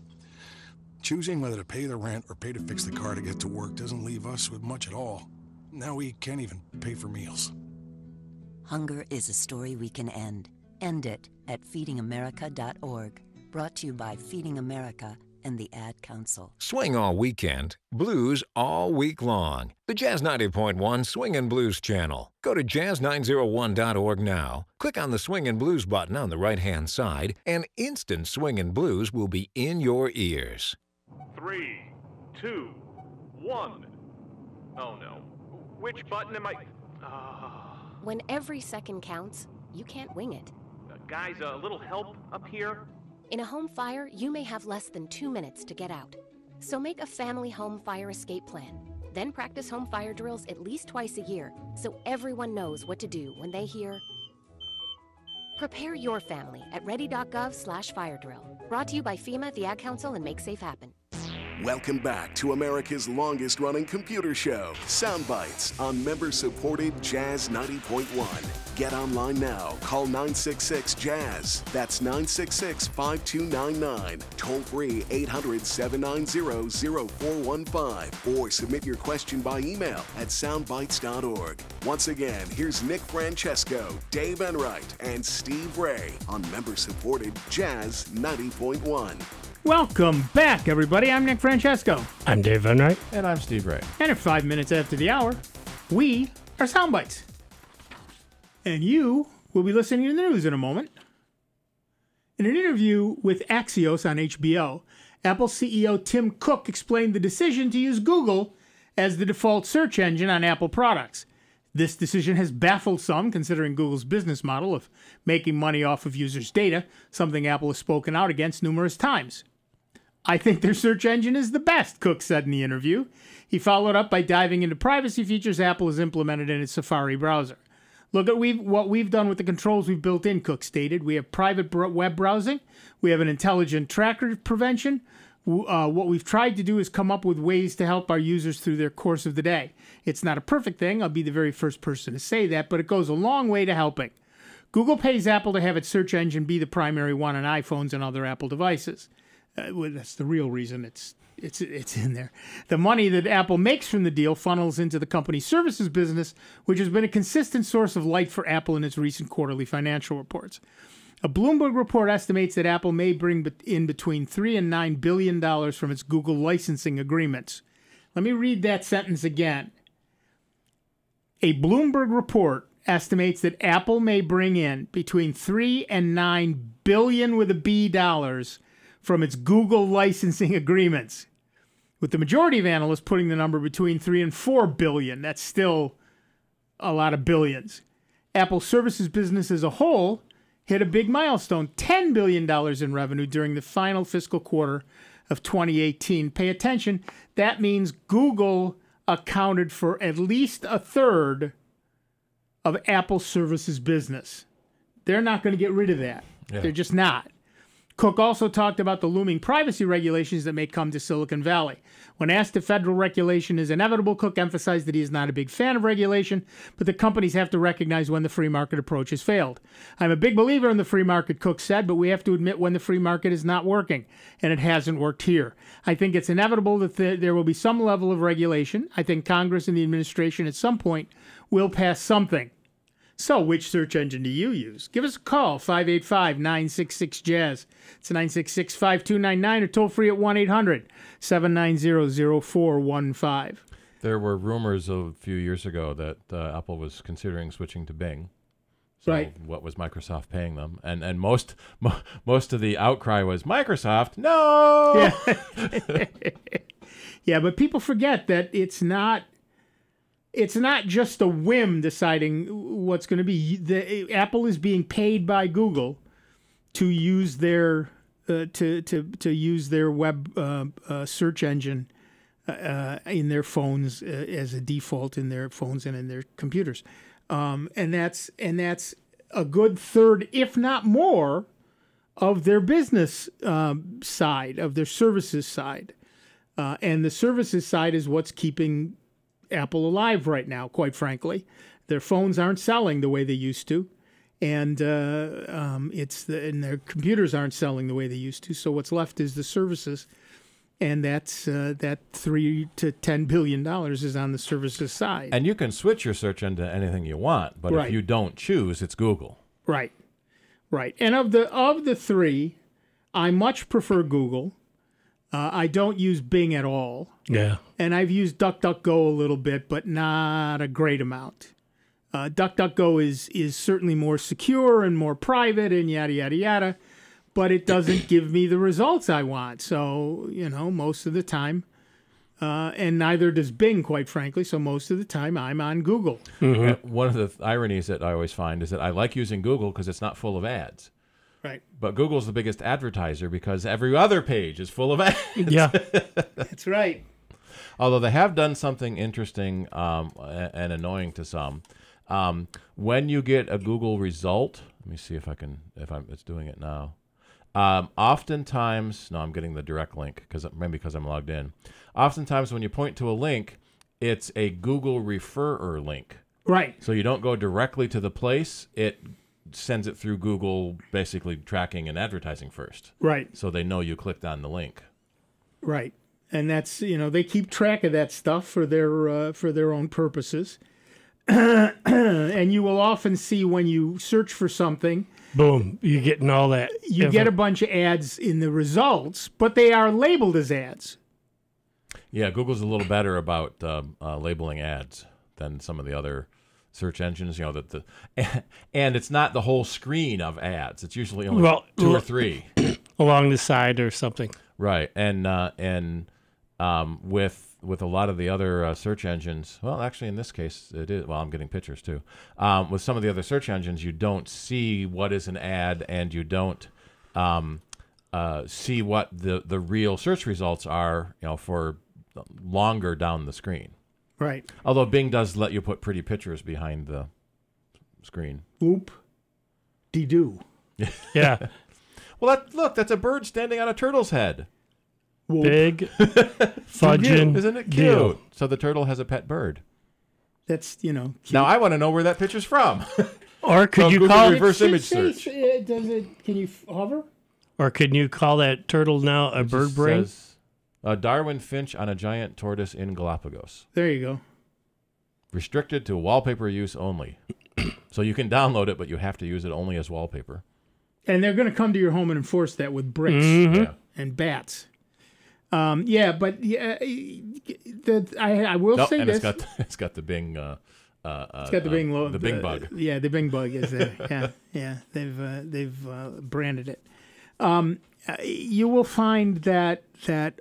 [SPEAKER 13] Choosing whether to pay the rent or pay to fix the car to get to work doesn't leave us with much at all. Now we can't even pay for meals.
[SPEAKER 14] Hunger is a story we can end. End it at feedingamerica.org. Brought to you by Feeding America and the Ad Council.
[SPEAKER 12] Swing all weekend, blues all week long. The Jazz 90.1 Swing and Blues channel. Go to jazz901.org now. Click on the Swing and Blues button on the right-hand side, and instant swing and blues will be in your ears.
[SPEAKER 15] 3, 2, 1. Oh no. Which button am I...
[SPEAKER 16] When every second counts, you can't wing it.
[SPEAKER 15] Guys, a little help up here?
[SPEAKER 16] In a home fire, you may have less than 2 minutes to get out. So make a family home fire escape plan. Then practice home fire drills at least twice a year so everyone knows what to do when they hear. Prepare your family at ready.gov/fire drill. Brought to you by FEMA, the Ad Council, and Make Safe Happen.
[SPEAKER 6] Welcome back to America's longest-running computer show, Sound Bytes, on member-supported Jazz 90.1. Get online now. Call 966-JAZZ. That's 966-5299. Toll-free 800-790-0415. Or submit your question by email at soundbytes.org. Once again, here's Nick Francesco, Dave Enright, and Steve Ray on member-supported Jazz 90.1.
[SPEAKER 7] Welcome back, everybody. I'm Nick Francesco.
[SPEAKER 9] I'm Dave Enright.
[SPEAKER 8] And I'm Steve Ray.
[SPEAKER 7] And at 5 minutes after the hour, we are Soundbites. And you will be listening to the news in a moment. In an interview with Axios on HBO, Apple CEO Tim Cook explained the decision to use Google as the default search engine on Apple products. This decision has baffled some, considering Google's business model of making money off of users' data, something Apple has spoken out against numerous times. I think their search engine is the best, Cook said in the interview. He followed up by diving into privacy features Apple has implemented in its Safari browser. Look at what we've done with the controls we've built in, Cook stated. We have private web browsing. We have an intelligent tracker prevention. What we've tried to do is come up with ways to help our users through their course of the day. It's not a perfect thing. I'll be the very first person to say that, but it goes a long way to helping. Google pays Apple to have its search engine be the primary one on iPhones and other Apple devices. That's the real reason it's in there. The money that Apple makes from the deal funnels into the company's services business, which has been a consistent source of light for Apple in its recent quarterly financial reports. A Bloomberg report estimates that Apple may bring in between $3 and $9 billion from its Google licensing agreements. Let me read that sentence again. A Bloomberg report estimates that Apple may bring in between $3 and $9 billion with a B dollars from its Google licensing agreements, with the majority of analysts putting the number between $3 and $4 billion. That's still a lot of billions. Apple's services business as a whole hit a big milestone, $10 billion in revenue during the final fiscal quarter of 2018. Pay attention. That means Google accounted for at least a third of Apple's services business. They're not going to get rid of that. Yeah. They're just not. Cook also talked about the looming privacy regulations that may come to Silicon Valley. When asked if federal regulation is inevitable, Cook emphasized that he is not a big fan of regulation, but the companies have to recognize when the free market approach has failed. I'm a big believer in the free market, Cook said, but we have to admit when the free market is not working, and it hasn't worked here. I think it's inevitable that there will be some level of regulation. I think Congress and the administration at some point will pass something. So, which search engine do you use? Give us a call, 585-966-JAZZ. It's 966-5299 or toll free at 1-800-790-0415.
[SPEAKER 8] There were rumors a few years ago that Apple was considering switching to Bing. So
[SPEAKER 7] right.
[SPEAKER 8] What was Microsoft paying them? And most of the outcry was, Microsoft, no!
[SPEAKER 7] Yeah. Yeah, but people forget that it's not just a whim deciding what's going to be. Apple is being paid by Google to use their use their web search engine in their phones as a default in their phones and in their computers, and that's a good third, if not more, of their business side, of their services side, and the services side is what's keeping Apple alive right now. Quite frankly, their phones aren't selling the way they used to. And and their computers aren't selling the way they used to. So what's left is the services, and that's that $3 to $10 billion is on the services side.
[SPEAKER 8] And you can switch your search into anything you want, but if you don't choose, it's Google. Right.
[SPEAKER 7] And of the three, I much prefer Google. I don't use Bing at all.
[SPEAKER 9] Yeah.
[SPEAKER 7] And I've used DuckDuckGo a little bit, but not a great amount. DuckDuckGo is certainly more secure and more private and yada, yada, yada, but it doesn't give me the results I want. So, most of the time, and neither does Bing, quite frankly, so most of the time I'm on Google.
[SPEAKER 8] Mm-hmm. One of the ironies that I always find is that I like using Google because it's not full of ads.
[SPEAKER 7] Right.
[SPEAKER 8] But Google's the biggest advertiser because every other page is full of ads.
[SPEAKER 7] Yeah, that's right.
[SPEAKER 8] Although they have done something interesting and annoying to some. When you get a Google result, let me see if it's doing it now. Oftentimes, no, I'm getting the direct link because I'm logged in. Oftentimes when you point to a link, it's a Google referrer link.
[SPEAKER 7] Right.
[SPEAKER 8] So you don't go directly to the place. It sends it through Google, basically tracking and advertising first.
[SPEAKER 7] Right.
[SPEAKER 8] So they know you clicked on the link.
[SPEAKER 7] Right. And that's, they keep track of that stuff for their own purposes. And you will often see when you search for something,
[SPEAKER 9] boom, you're getting all that.
[SPEAKER 7] You get a bunch of ads in the results, but they are labeled as ads.
[SPEAKER 8] Yeah, Google's a little better about labeling ads than some of the other search engines. And it's not the whole screen of ads. It's usually only two or three
[SPEAKER 9] along the side or something.
[SPEAKER 8] Right, and with a lot of the other search engines, well, actually in this case it is. Well, I'm getting pictures too. With some of the other search engines, you don't see what is an ad, and you don't see what the real search results are. For longer down the screen.
[SPEAKER 7] Right.
[SPEAKER 8] Although Bing does let you put pretty pictures behind the screen.
[SPEAKER 7] Whoop-de-doo.
[SPEAKER 8] Yeah. Well, that's a bird standing on a turtle's head.
[SPEAKER 7] Whoop.
[SPEAKER 9] Big fudging.
[SPEAKER 8] Isn't it cute?
[SPEAKER 9] Deal.
[SPEAKER 8] So the turtle has a pet bird.
[SPEAKER 7] That's, cute.
[SPEAKER 8] Now I want to know where that picture's from.
[SPEAKER 9] Or could you
[SPEAKER 8] Google
[SPEAKER 9] call
[SPEAKER 8] reverse image search?
[SPEAKER 7] Can you hover?
[SPEAKER 9] Or can you call that turtle now a bird brain?
[SPEAKER 8] Says, Darwin Finch on a giant tortoise in Galapagos.
[SPEAKER 7] There you go.
[SPEAKER 8] Restricted to wallpaper use only. So you can download it, but you have to use it only as wallpaper.
[SPEAKER 7] And they're going to come to your home and enforce that with bricks and bats. I will say
[SPEAKER 8] and
[SPEAKER 7] this.
[SPEAKER 8] It's got the Bing.
[SPEAKER 7] It's got the Bing
[SPEAKER 8] the Bing bug.
[SPEAKER 7] Yeah, the Bing bug is there. Yeah. They've branded it. You will find that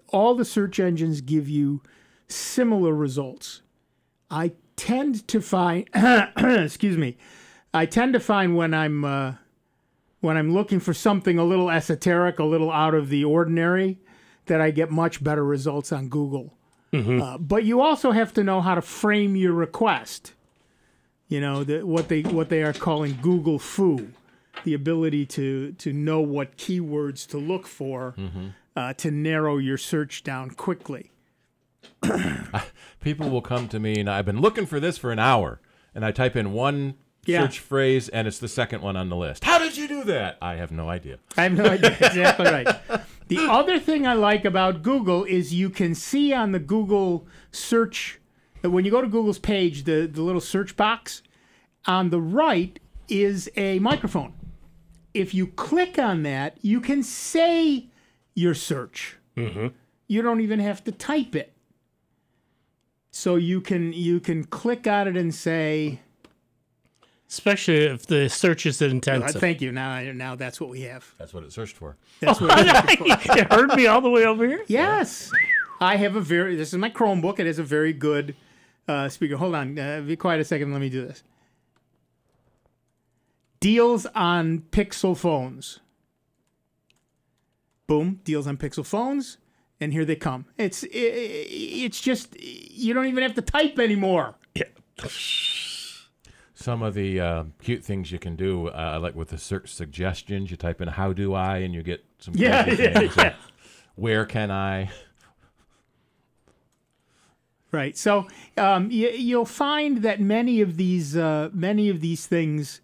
[SPEAKER 7] all the search engines give you similar results. I tend to find, excuse me, when I'm looking for something a little esoteric, a little out of the ordinary, that I get much better results on Google.
[SPEAKER 9] Mm-hmm.
[SPEAKER 7] But you also have to know how to frame your request. What they are calling Google Foo. The ability to know what keywords to look for to narrow your search down quickly.
[SPEAKER 8] People will come to me, and I've been looking for this for an hour, and I type in one search phrase, and it's the second one on the list. How did you do that? I have no idea.
[SPEAKER 7] I have no idea. Exactly right. The other thing I like about Google is you can see on the Google search, when you go to Google's page, the little search box, on the right is a microphone. If you click on that, you can say your search.
[SPEAKER 9] Mm-hmm.
[SPEAKER 7] You don't even have to type it. So you can click on it and say...
[SPEAKER 9] Especially if the search is intensive.
[SPEAKER 7] Thank you. Now that's what we have.
[SPEAKER 8] That's what it searched for.
[SPEAKER 7] That's what it searched for.
[SPEAKER 9] It heard me all the way over here?
[SPEAKER 7] Yes. I have this is my Chromebook. It has a very good speaker. Hold on. Be quiet a second. Let me do this. Deals on Pixel phones. Boom. Deals on Pixel phones. And here they come. It's just, you don't even have to type anymore.
[SPEAKER 9] Yeah.
[SPEAKER 8] Some of the cute things you can do, like with the search suggestions, you type in "how do I" and you get some things.
[SPEAKER 7] Yeah.
[SPEAKER 8] Where can I?
[SPEAKER 7] Right. So you'll find that many of these things,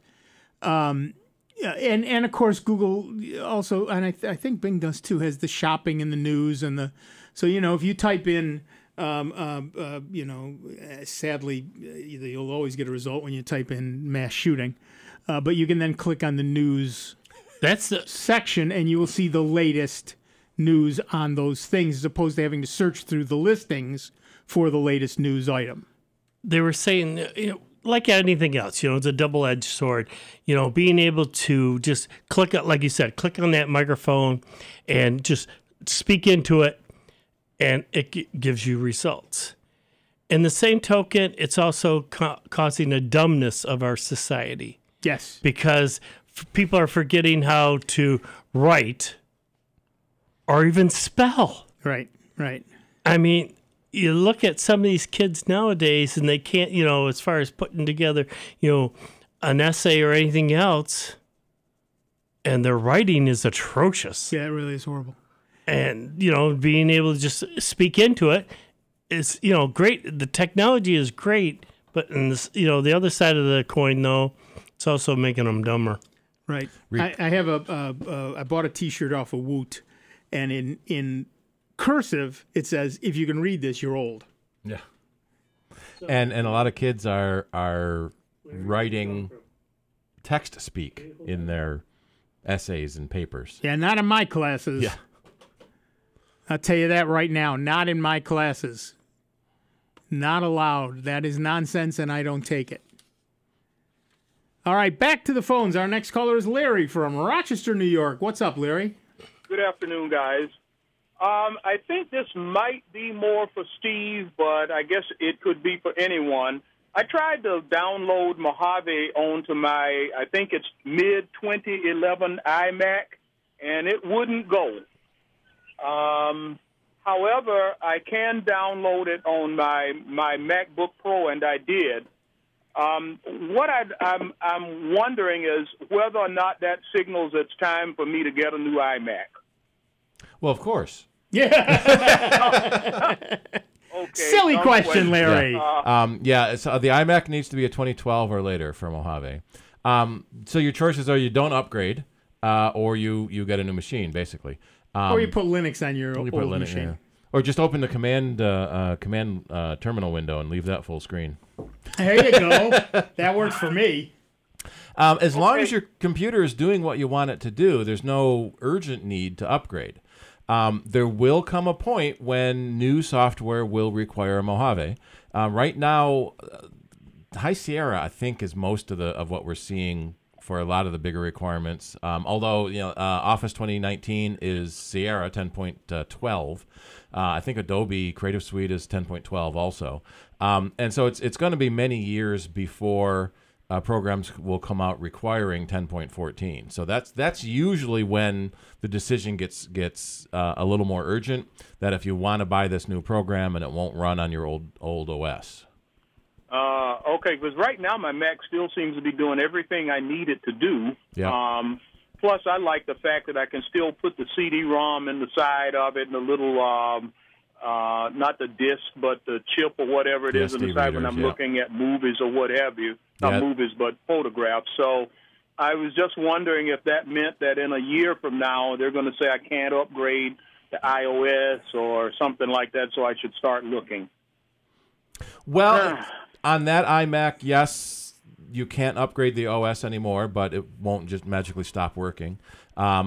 [SPEAKER 7] and of course Google also, and I think Bing does too, has the shopping and the news and the. So if you type in. Sadly, you'll always get a result when you type in mass shooting. But you can then click on the news section, and you will see the latest news on those things, as opposed to having to search through the listings for the latest news item.
[SPEAKER 9] They were saying, like anything else, it's a double-edged sword. Being able to just click, like you said, click on that microphone and just speak into it, and it gives you results. In the same token, it's also causing a dumbness of our society.
[SPEAKER 7] Yes.
[SPEAKER 9] Because people are forgetting how to write or even spell.
[SPEAKER 7] Right.
[SPEAKER 9] I mean, you look at some of these kids nowadays, and they can't, as far as putting together, an essay or anything else, and their writing is atrocious.
[SPEAKER 7] Yeah, it really is horrible.
[SPEAKER 9] And, being able to just speak into it is, great. The technology is great, but in this, the other side of the coin, though, it's also making them dumber.
[SPEAKER 7] Right. I have I bought a T-shirt off of Woot, and in cursive it says, "If you can read this, you're old."
[SPEAKER 8] Yeah. And a lot of kids are writing text speak in their essays and papers.
[SPEAKER 7] Yeah, not in my classes.
[SPEAKER 8] Yeah.
[SPEAKER 7] I'll tell you that right now. Not in my classes. Not allowed. That is nonsense, and I don't take it. All right, back to the phones. Our next caller is Larry from Rochester, New York. What's up, Larry?
[SPEAKER 1] Good afternoon, guys. I think this might be more for Steve, but I guess it could be for anyone. I tried to download Mojave onto my, I think it's mid-2011 iMac, and it wouldn't go. However, I can download it on my MacBook Pro, and I did. What I'm wondering is whether or not that signals it's time for me to get a new iMac.
[SPEAKER 8] Well, of course.
[SPEAKER 7] Yeah.
[SPEAKER 1] Okay,
[SPEAKER 7] silly question, Larry.
[SPEAKER 8] Yeah. So the iMac needs to be a 2012 or later for Mojave. So your choices are you don't upgrade, or you get a new machine, basically.
[SPEAKER 7] Or you put Linux on your old machine.
[SPEAKER 8] Yeah. Or just open the command terminal window and leave that full screen.
[SPEAKER 7] There you go. That works for me.
[SPEAKER 8] As long as your computer is doing what you want it to do, there's no urgent need to upgrade. There will come a point when new software will require a Mojave. Right now, High Sierra, I think, is most of what we're seeing for a lot of the bigger requirements. Although Office 2019 is Sierra 10.12. I think Adobe Creative Suite is 10.12 also. And so it's going to be many years before programs will come out requiring 10.14. So that's usually when the decision gets a little more urgent, that if you want to buy this new program and it won't run on your old OS.
[SPEAKER 1] Okay, because right now my Mac still seems to be doing everything I need it to do.
[SPEAKER 8] Yeah.
[SPEAKER 1] Plus, I like the fact that I can still put the CD-ROM in the side of it and a little, not the disc, but the chip or whatever it is in the side when I'm looking at movies or what have you. Not movies, but photographs. So I was just wondering if that meant that in a year from now they're going to say I can't upgrade to iOS or something like that, so I should start looking.
[SPEAKER 8] Well, on that iMac, yes, you can't upgrade the OS anymore, but it won't just magically stop working.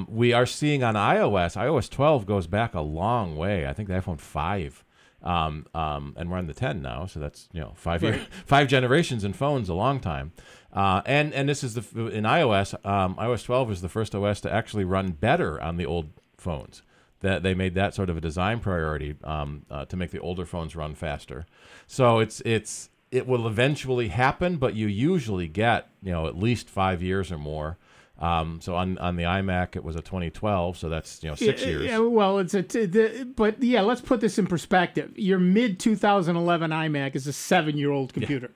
[SPEAKER 8] We are seeing on iOS 12 goes back a long way. I think the iPhone 5, and we're on the 10 now, so that's 5 generations in phones, a long time. And this is in iOS. iOS 12 is the first OS to actually run better on the old phones that they made that sort of a design priority to make the older phones run faster. So it will eventually happen, but you usually get at least 5 years or more. So on the iMac, it was a 2012, so that's 6 years.
[SPEAKER 7] Yeah, well, but let's put this in perspective. Your mid 2011 iMac is a 7-year-old computer.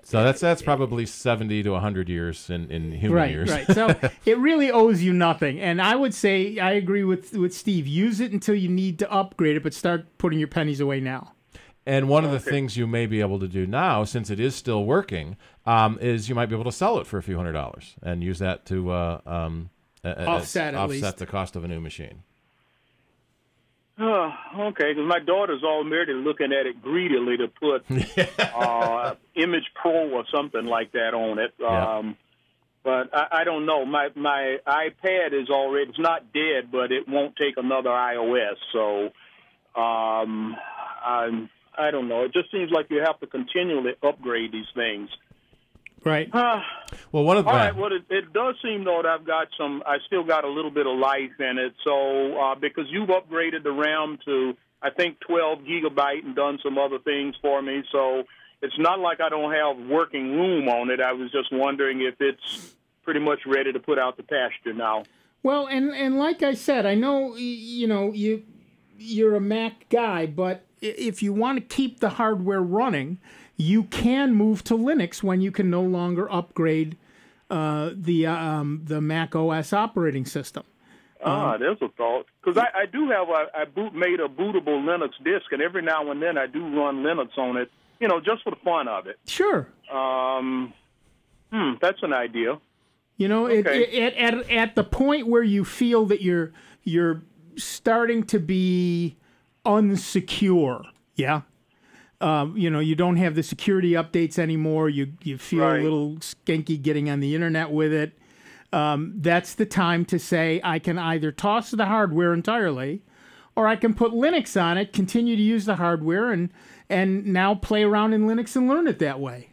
[SPEAKER 8] So that's probably 70 to 100 years in human years.
[SPEAKER 7] Right. So it really owes you nothing. And I would say I agree with Steve. Use it until you need to upgrade it, but start putting your pennies away now.
[SPEAKER 8] And one of the things you may be able to do now, since it is still working, is you might be able to sell it for a few $100s and use that to offset the cost of a new machine.
[SPEAKER 1] Okay, because my daughter's already looking at it greedily to put Image Pro or something like that on it. But I don't know. My iPad is already, it's not dead, but it won't take another iOS. So I don't know. It just seems like you have to continually upgrade these things.
[SPEAKER 7] Right.
[SPEAKER 8] Well, one of the...
[SPEAKER 1] All right. Well, it does seem, though, that I still got a little bit of life in it. So, because you've upgraded the RAM to, I think, 12 gigabyte and done some other things for me. So it's not like I don't have working room on it. I was just wondering if it's pretty much ready to put out the pasture now.
[SPEAKER 7] Well, and like I said, I know, you're a Mac guy, but if you want to keep the hardware running, you can move to Linux when you can no longer upgrade the Mac OS operating system.
[SPEAKER 1] There's a thought. Because I do have made a bootable Linux disk, and every now and then I do run Linux on it, just for the fun of it.
[SPEAKER 7] Sure.
[SPEAKER 1] That's an idea.
[SPEAKER 7] At the point where you feel that you're starting to be unsecure, yeah. You don't have the security updates anymore. You feel a little skanky getting on the internet with it. That's the time to say, I can either toss the hardware entirely, or I can put Linux on it, continue to use the hardware, and now play around in Linux and learn it that way.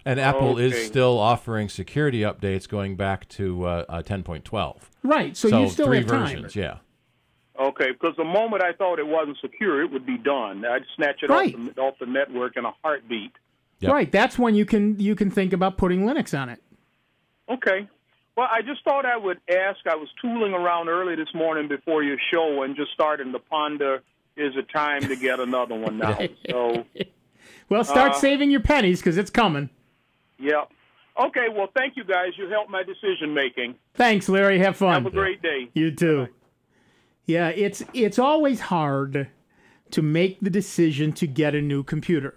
[SPEAKER 8] And Apple is still offering security updates going back to 10.12.
[SPEAKER 7] Right, so you still
[SPEAKER 8] 3
[SPEAKER 7] have time.
[SPEAKER 8] versions, yeah.
[SPEAKER 1] Okay, because the moment I thought it wasn't secure, it would be done. I'd snatch it off the network in a heartbeat.
[SPEAKER 8] Yep.
[SPEAKER 7] Right, that's when you can think about putting Linux on it.
[SPEAKER 1] Okay. Well, I just thought I would ask. I was tooling around early this morning before your show and just starting to ponder, is it time to get another one now? So,
[SPEAKER 7] well, start saving your pennies because it's coming.
[SPEAKER 1] Yeah. Okay, well, thank you, guys. You helped my decision-making.
[SPEAKER 7] Thanks, Larry. Have fun.
[SPEAKER 1] Have a great day.
[SPEAKER 7] You too. Bye. Yeah, it's always hard to make the decision to get a new computer.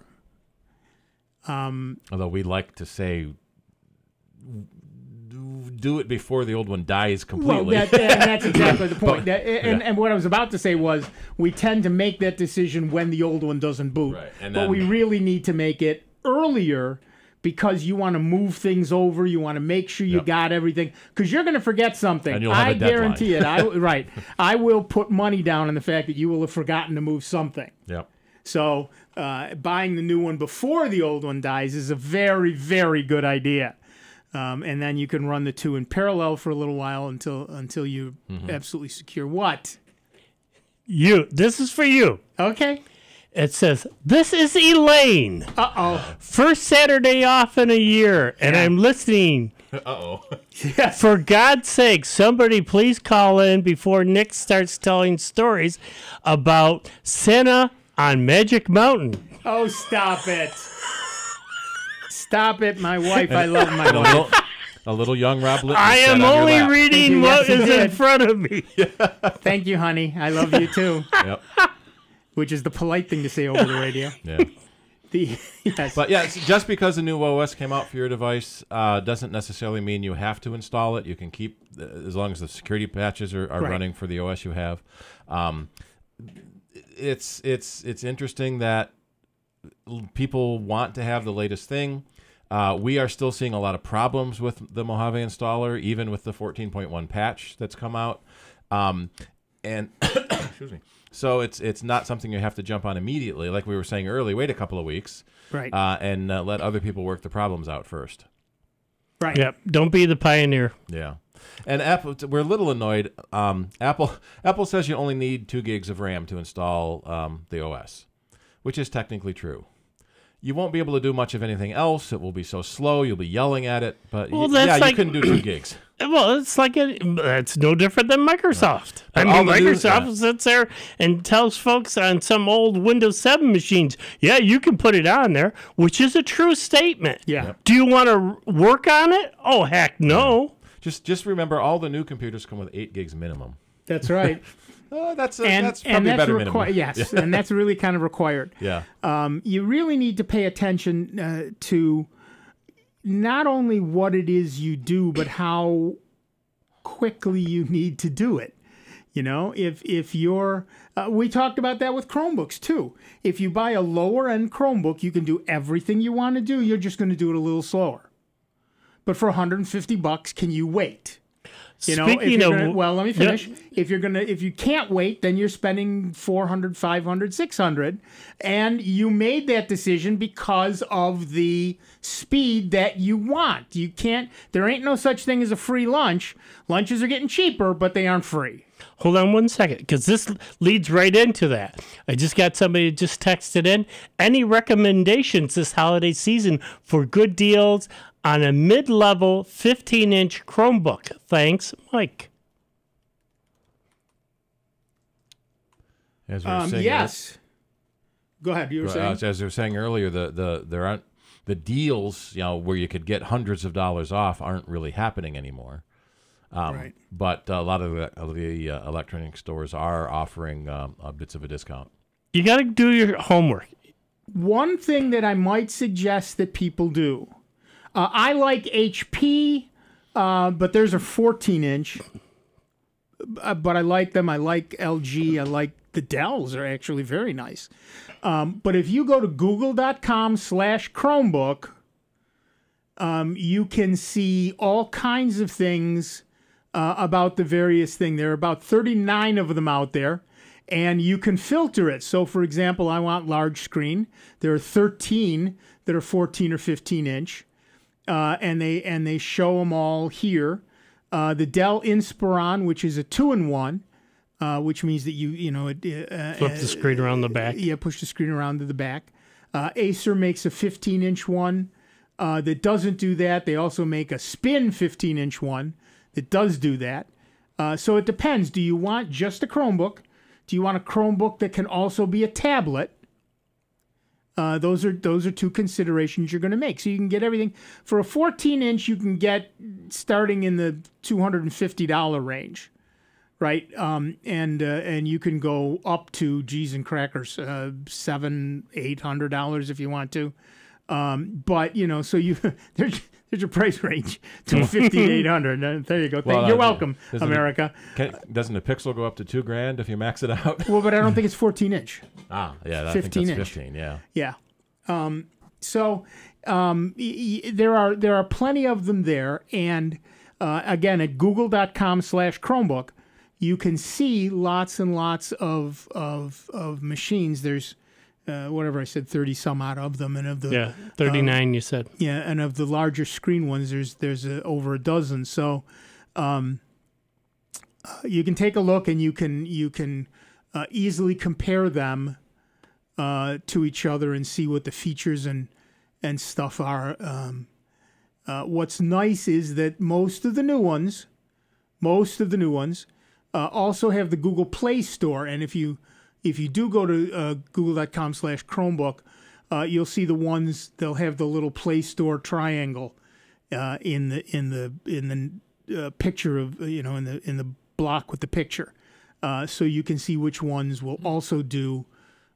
[SPEAKER 8] Although we like to say, do it before the old one dies completely.
[SPEAKER 7] Well, that's exactly the point. And what I was about to say was, we tend to make that decision when the old one doesn't boot.
[SPEAKER 8] Right.
[SPEAKER 7] But we really need to make it earlier, because you want to move things over. You want to make sure you got everything, because you're going to forget something.
[SPEAKER 8] And you'll have a
[SPEAKER 7] guarantee it. Right. I will put money down on the fact that you will have forgotten to move something.
[SPEAKER 8] Yep.
[SPEAKER 7] So buying the new one before the old one dies is a very, very good idea. And then you can run the two in parallel for a little while until you absolutely secure. What?
[SPEAKER 9] This is for you.
[SPEAKER 7] Okay.
[SPEAKER 9] It says, "This is Elaine.
[SPEAKER 7] Uh-oh.
[SPEAKER 9] First Saturday off in a year, and I'm listening.
[SPEAKER 8] Uh-oh.
[SPEAKER 9] For God's sake, somebody please call in before Nick starts telling stories about Santa on Magic Mountain."
[SPEAKER 7] Oh, stop it. Stop it, my wife. I love my wife.
[SPEAKER 8] A little young Rob Litton.
[SPEAKER 9] I am only reading what is in front of me.
[SPEAKER 7] Thank you, honey. I love you, too.
[SPEAKER 8] Yep.
[SPEAKER 7] Which is the polite thing to say over the radio.
[SPEAKER 8] Yeah.
[SPEAKER 7] Yes.
[SPEAKER 8] But yeah, just because a new OS came out for your device doesn't necessarily mean you have to install it. You can keep, as long as the security patches are running for the OS you have. It's interesting that people want to have the latest thing. We are still seeing a lot of problems with the Mojave installer, even with the 14.1 patch that's come out. And excuse me. So it's not something you have to jump on immediately. Like we were saying earlier, wait a couple of weeks,
[SPEAKER 7] right?
[SPEAKER 8] And let other people work the problems out first.
[SPEAKER 7] Right.
[SPEAKER 9] Yep. Don't be the pioneer.
[SPEAKER 8] Yeah. And Apple, we're a little annoyed. Apple says you only need 2 gigs of RAM to install the OS, which is technically true. You won't be able to do much of anything else. It will be so slow. You'll be yelling at it. But you couldn't do 2 gigs.
[SPEAKER 9] Well, it's like it's no different than Microsoft. I mean, Microsoft sits there and tells folks on some old Windows 7 machines, yeah, you can put it on there, which is a true statement.
[SPEAKER 7] Yeah.
[SPEAKER 9] Do you want to work on it? Oh, heck no.
[SPEAKER 8] Just remember, all the new computers come with 8 gigs minimum.
[SPEAKER 7] That's right.
[SPEAKER 8] That's probably better minimum.
[SPEAKER 7] Yes, and that's really kind of required.
[SPEAKER 8] Yeah.
[SPEAKER 7] You really need to pay attention to not only what it is you do, but how quickly you need to do it. You know, if you're, we talked about that with Chromebooks too. If you buy a lower end Chromebook, you can do everything you want to do. You're just going to do it a little slower. But for $150, can you wait? You know, let me finish. Yeah. If you can't wait, then you're spending $400, $500, $600, and you made that decision because of the speed that you want. You can't. There ain't no such thing as a free lunch. Lunches are getting cheaper, but they aren't free.
[SPEAKER 9] Hold on one second, because this leads right into that. I just got somebody just texted in. Any recommendations this holiday season for good deals on a mid-level 15-inch Chromebook? Thanks, Mike.
[SPEAKER 8] As we were saying,
[SPEAKER 7] yes. Go ahead. You were saying.
[SPEAKER 8] As we were saying earlier, there aren't the deals, where you could get hundreds of dollars off, aren't really happening anymore.
[SPEAKER 7] Right.
[SPEAKER 8] But a lot of the electronic stores are offering bits of a discount.
[SPEAKER 9] You got to do your homework.
[SPEAKER 7] One thing that I might suggest that people do. I like HP, but there's a 14-inch. But I like them. I like LG. I like the Dells are actually very nice. But if you go to google.com/Chromebook, you can see all kinds of things about the various things. There are about 39 of them out there, and you can filter it. So, for example, I want large screen. There are 13 that are 14 or 15-inch. And they show them all here. The Dell Inspiron, which is a 2-in-1, which means that you
[SPEAKER 9] flip the screen around the back.
[SPEAKER 7] Yeah, push the screen around to the back. Acer makes a 15-inch one that doesn't do that. They also make a spin 15-inch one that does do that. So it depends. Do you want just a Chromebook? Do you want a Chromebook that can also be a tablet? Those are two considerations you're going to make. So you can get everything. For a 14-inch, you can get starting in the $250 range, right? And you can go up to, geez and crackers, $700-800 if you want to. But so there's your price range, $250 to $800. There you go. You're welcome, America.
[SPEAKER 8] Doesn't a Pixel go up to $2,000 if you max it out?
[SPEAKER 7] Well, but I don't think it's 14-inch.
[SPEAKER 8] Ah, yeah, I think that's 15. Yeah.
[SPEAKER 7] Yeah. There are plenty of them there, and again at google.com/Chromebook, you can see lots and lots of machines. There's whatever I said, 30 some odd of them, and of the
[SPEAKER 9] 39 you said.
[SPEAKER 7] Yeah, and of the larger screen ones, there's over a dozen. So you can take a look, and you can easily compare them to each other and see what the features and stuff are. What's nice is that most of the new ones also have the Google Play Store, and if you do go to google.com/Chromebook, you'll see the ones, they'll have the little Play Store triangle in the picture of in the block with the picture, so you can see which ones will also do.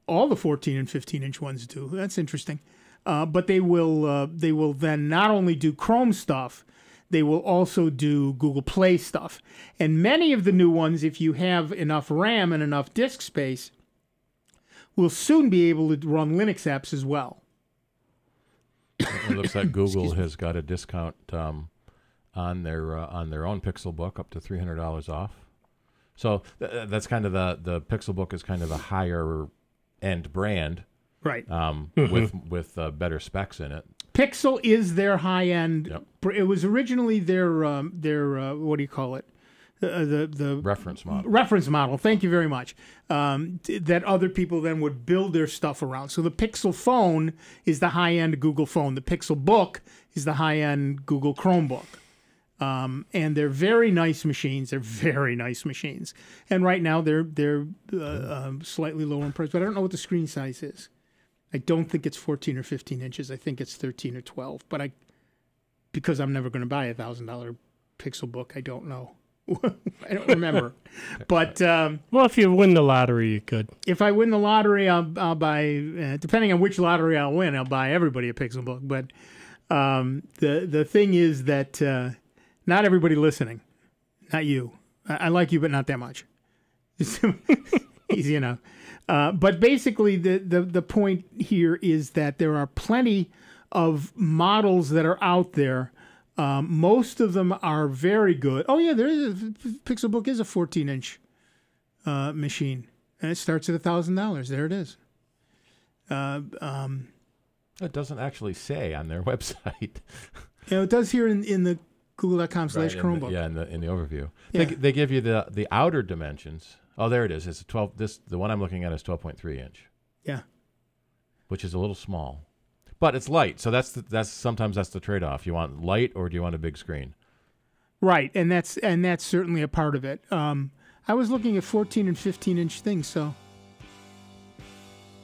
[SPEAKER 7] All the 14 and 15-inch ones do. That's interesting. But they will then not only do Chrome stuff, they will also do Google Play stuff. And many of the new ones, if you have enough RAM and enough disk space, will soon be able to run Linux apps as well.
[SPEAKER 8] It looks like Google has got a discount on their own Pixelbook, up to $300 off. So that's kind of the Pixelbook is kind of a higher end brand,
[SPEAKER 7] right?
[SPEAKER 8] With better specs in it.
[SPEAKER 7] Pixel is their high-end. Yep. It was originally their what do you call it? The
[SPEAKER 8] reference model.
[SPEAKER 7] Reference model. Thank you very much. That other people then would build their stuff around. So the Pixel phone is the high-end Google phone. The Pixel book is the high-end Google Chromebook. And they're very nice machines. They're very nice machines. And right now they're slightly lower in price. But I don't know what the screen size is. I don't think it's 14 or 15 inches. I think it's 13 or 12. But because I'm never going to buy a $1,000 Pixel book, I don't know. I don't remember. But
[SPEAKER 9] well, if you win the lottery, you could.
[SPEAKER 7] If I win the lottery, I'll buy. Depending on which lottery I'll win, I'll buy everybody a Pixel book. But the thing is that not everybody listening, not you. I like you, but not that much. Easy enough. But basically, the point here is that there are plenty of models that are out there. Most of them are very good. Oh, yeah, Pixel Book is a 14-inch machine, and it starts at $1,000. There it is.
[SPEAKER 8] It doesn't actually say on their website.
[SPEAKER 7] It does here in the google.com/Chromebook.
[SPEAKER 8] Right, in the overview.
[SPEAKER 7] Yeah.
[SPEAKER 8] They give you the outer dimensions. Oh, there it is. It's a 12. The one I'm looking at is 12.3 inch.
[SPEAKER 7] Yeah.
[SPEAKER 8] Which is a little small. But it's light, so sometimes that's the trade-off. You want light, or do you want a big screen?
[SPEAKER 7] Right, and that's certainly a part of it. I was looking at 14 and 15-inch things, so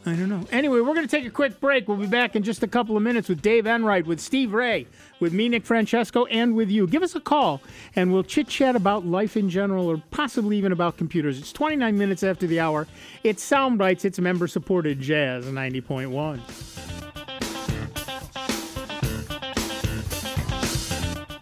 [SPEAKER 7] I don't know. Anyway, we're going to take a quick break. We'll be back in just a couple of minutes with Dave Enright, with Steve Ray, with me, Nick Francesco, and with you. Give us a call, and we'll chit-chat about life in general, or possibly even about computers. It's 29 minutes after the hour. It's Sound Bytes. It's member-supported Jazz 90.1.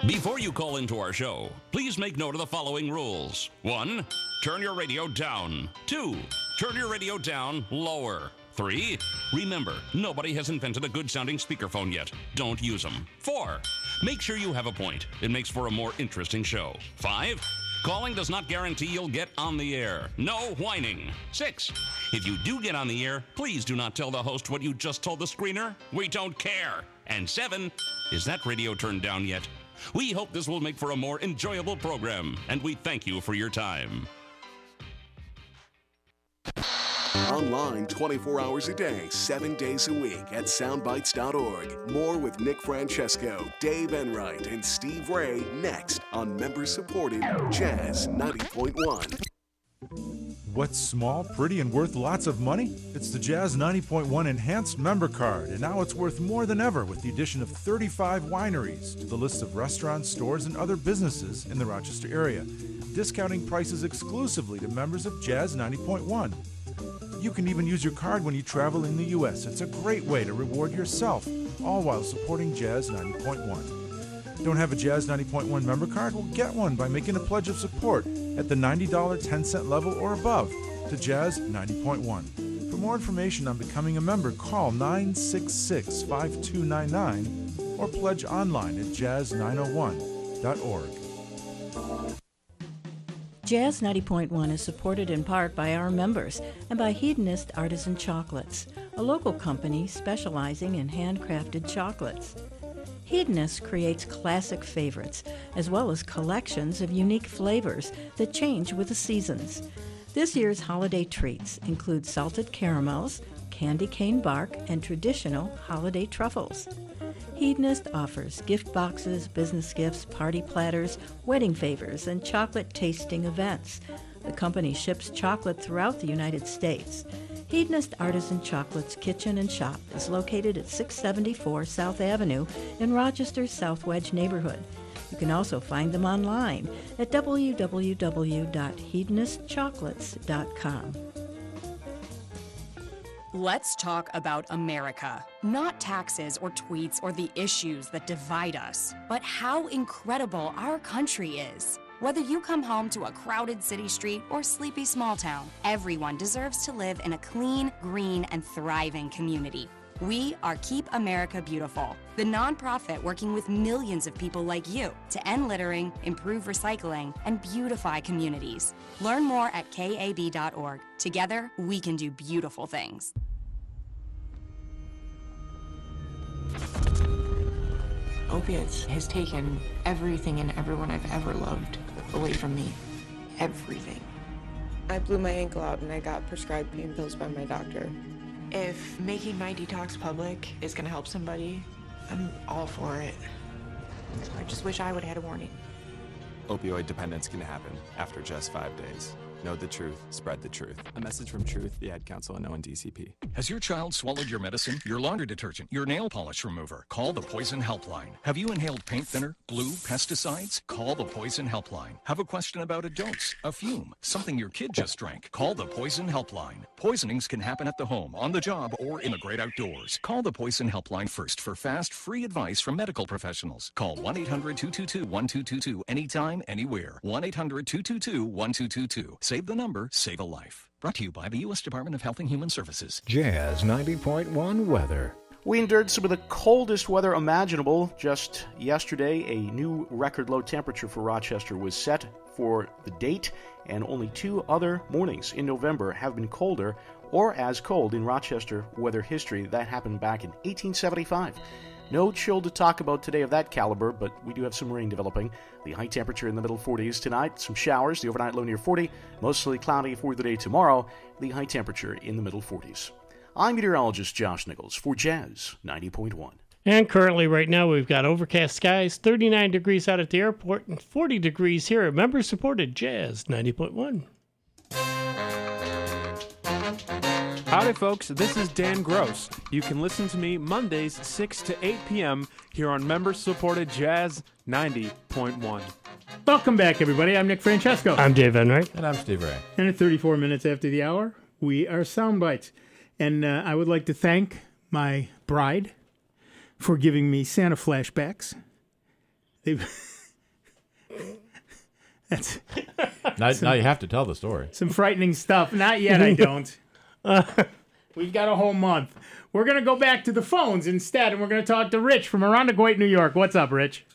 [SPEAKER 2] Before you call into our show, please make note of the following rules. 1, turn your radio down. 2, turn your radio down lower. 3, remember, nobody has invented a good-sounding speakerphone yet. Don't use them. 4, make sure you have a point. It makes for a more interesting show. 5, calling does not guarantee you'll get on the air. No whining. 6, if you do get on the air, please do not tell the host what you just told the screener. We don't care. And 7, is that radio turned down yet? We hope this will make for a more enjoyable program, and we thank you for your time.
[SPEAKER 6] Online 24 hours a day, 7 days a week at soundbytes.org. More with Nick Francesco, Dave Enright, and Steve Ray next on member-supported Jazz 90.1.
[SPEAKER 3] What's small, pretty, and worth lots of money? It's the Jazz 90.1 Enhanced Member Card, and now it's worth more than ever with the addition of 35 wineries to the list of restaurants, stores, and other businesses in the Rochester area, discounting prices exclusively to members of Jazz 90.1. You can even use your card when you travel in the U.S. It's a great way to reward yourself, all while supporting Jazz 90.1. Don't have a Jazz 90.1 member card? Well, get one by making a pledge of support at the $90 10-cent level or above to Jazz 90.1. For more information on becoming a member, call 966-5299 or pledge online at jazz901.org.
[SPEAKER 10] Jazz 90.1 is supported in part by our members and by Hedonist Artisan Chocolates, a local company specializing in handcrafted chocolates. Hedonist creates classic favorites, as well as collections of unique flavors that change with the seasons. This year's holiday treats include salted caramels, candy cane bark, and traditional holiday truffles. Hedonist offers gift boxes, business gifts, party platters, wedding favors, and chocolate tasting events. The company ships chocolate throughout the United States. Hedonist Artisan Chocolates Kitchen and Shop is located at 674 South Avenue in Rochester's South Wedge neighborhood. You can also find them online at www.hedonistchocolates.com.
[SPEAKER 20] Let's talk about America. Not taxes or tweets or the issues that divide us, but how incredible our country is. Whether you come home to a crowded city street or sleepy small town, everyone deserves to live in a clean, green, and thriving community. We are Keep America Beautiful, the nonprofit working with millions of people like you to end littering, improve recycling, and beautify communities. Learn more at kab.org. Together, we can do beautiful things.
[SPEAKER 4] Opiates has taken everything and everyone I've ever loved away from me. Everything.
[SPEAKER 21] I blew my ankle out and I got prescribed pain pills by my doctor.
[SPEAKER 4] If making my detox public is gonna help somebody, I'm all for it. I just wish I would have had a warning.
[SPEAKER 22] Opioid dependence can happen after just 5 days. Know the truth, spread the truth. A message from Truth, the Ad Council, and ONDCP.
[SPEAKER 23] Has your child swallowed your medicine, your laundry detergent, your nail polish remover? Call the Poison Helpline. Have you inhaled paint thinner, glue, pesticides? Call the Poison Helpline. Have a question about a dose, a fume, something your kid just drank? Call the Poison Helpline. Poisonings can happen at the home, on the job, or in the great outdoors. Call the Poison Helpline first for fast, free advice from medical professionals. Call 1-800-222-1222 anytime, anywhere. 1-800-222-1222. Save the number, save a life. Brought to you by the U.S. Department of Health and Human Services.
[SPEAKER 12] Jazz 90.1 weather.
[SPEAKER 24] We endured some of the coldest weather imaginable. Just yesterday, a new record low temperature for Rochester was set for the date, and only 2 other mornings in November have been colder or as cold in Rochester weather history. That happened back in 1875. No chill to talk about today of that caliber, but we do have some rain developing. The high temperature in the middle 40s tonight, some showers, the overnight low near 40, mostly cloudy for the day tomorrow, the high temperature in the middle 40s. I'm meteorologist Josh Nichols for Jazz 90.1.
[SPEAKER 9] And currently right now we've got overcast skies, 39 degrees out at the airport, and 40 degrees here at member-supported Jazz 90.1.
[SPEAKER 25] Howdy, folks. This is Dan Gross. You can listen to me Mondays 6 to 8 p.m. here on member-supported Jazz 90.1.
[SPEAKER 7] Welcome back, everybody. I'm Nick Francesco.
[SPEAKER 9] I'm Dave Enright.
[SPEAKER 8] And I'm Steve Ray.
[SPEAKER 7] And at 34 minutes after the hour, we are Sound Bytes. And I would like to thank my bride for giving me Santa flashbacks.
[SPEAKER 8] Now you have to tell the story.
[SPEAKER 7] Some frightening stuff. Not yet, I don't. We've got a whole month. We're going to go back to the phones instead, and we're going to talk to Rich from Arundecoit, New York. What's up, Rich?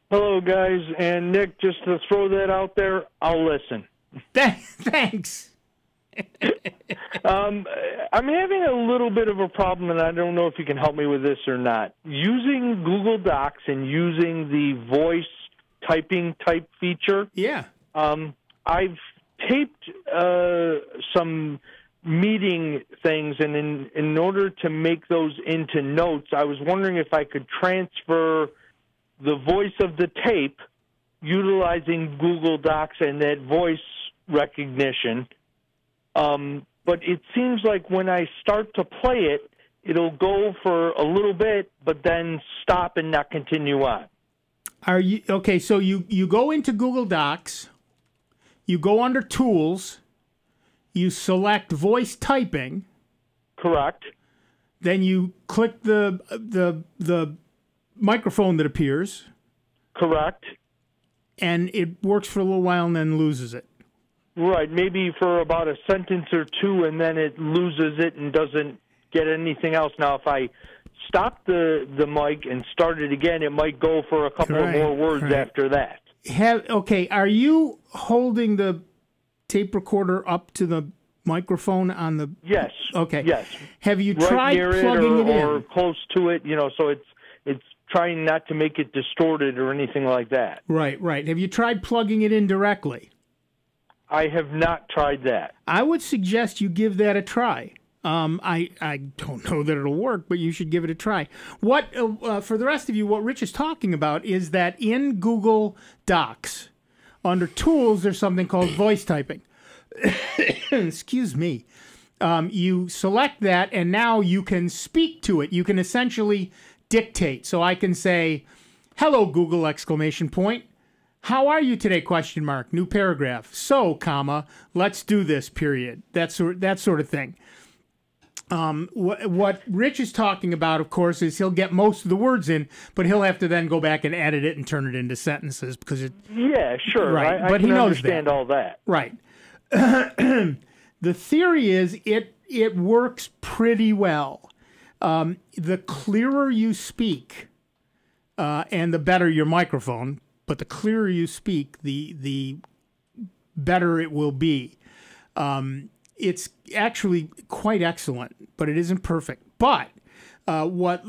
[SPEAKER 26] Hello, guys. And Nick, just to throw that out there, I'll listen.
[SPEAKER 7] Thanks.
[SPEAKER 26] I'm having a little bit of a problem, and I don't know if you can help me with this or not. Using Google Docs and using the voice typing type feature.
[SPEAKER 7] Yeah.
[SPEAKER 26] I've taped some meeting things, and in order to make those into notes, I was wondering if I could transfer the voice of the tape utilizing Google Docs and that voice recognition. But it seems like when I start to play it, it'll go for a little bit, but then stop and not continue on.
[SPEAKER 7] Are you okay? So you go into Google Docs, you go under Tools, you select voice typing.
[SPEAKER 26] Correct.
[SPEAKER 7] Then you click the microphone that appears.
[SPEAKER 26] Correct.
[SPEAKER 7] And it works for a little while and then loses it.
[SPEAKER 26] Right, maybe for about a sentence or two, and then it loses it and doesn't get anything else. Now, if I stop the mic and start it again, it might go for a couple of more words after that.
[SPEAKER 7] Are you holding the tape recorder up to the microphone on the...
[SPEAKER 26] Yes.
[SPEAKER 7] Okay.
[SPEAKER 26] Yes.
[SPEAKER 7] Have you
[SPEAKER 26] right
[SPEAKER 7] tried
[SPEAKER 26] near
[SPEAKER 7] plugging it in?
[SPEAKER 26] Or close to it, so it's trying not to make it distorted or anything like that.
[SPEAKER 7] Right. Have you tried plugging it in directly?
[SPEAKER 26] I have not tried that.
[SPEAKER 7] I would suggest you give that a try. I don't know that it'll work, but you should give it a try. What for the rest of you, what Rich is talking about is that in Google Docs, under Tools, there's something called voice typing. Excuse me. You select that, and now you can speak to it. You can essentially dictate. So I can say, "Hello, Google!" exclamation point. "How are you today?" question mark. New paragraph. So, comma, let's do this, period. That sort of thing. What Rich is talking about, of course, is he'll get most of the words in, but he'll have to then go back and edit it and turn it into sentences because it.
[SPEAKER 26] Yeah, sure.
[SPEAKER 7] Right,
[SPEAKER 26] I
[SPEAKER 7] but
[SPEAKER 26] can
[SPEAKER 7] he knows
[SPEAKER 26] understand
[SPEAKER 7] that.
[SPEAKER 26] all that.
[SPEAKER 7] Right. The theory is it works pretty well. The clearer you speak, and the better your microphone. But the clearer you speak, the better it will be. It's actually quite excellent, but it isn't perfect. But what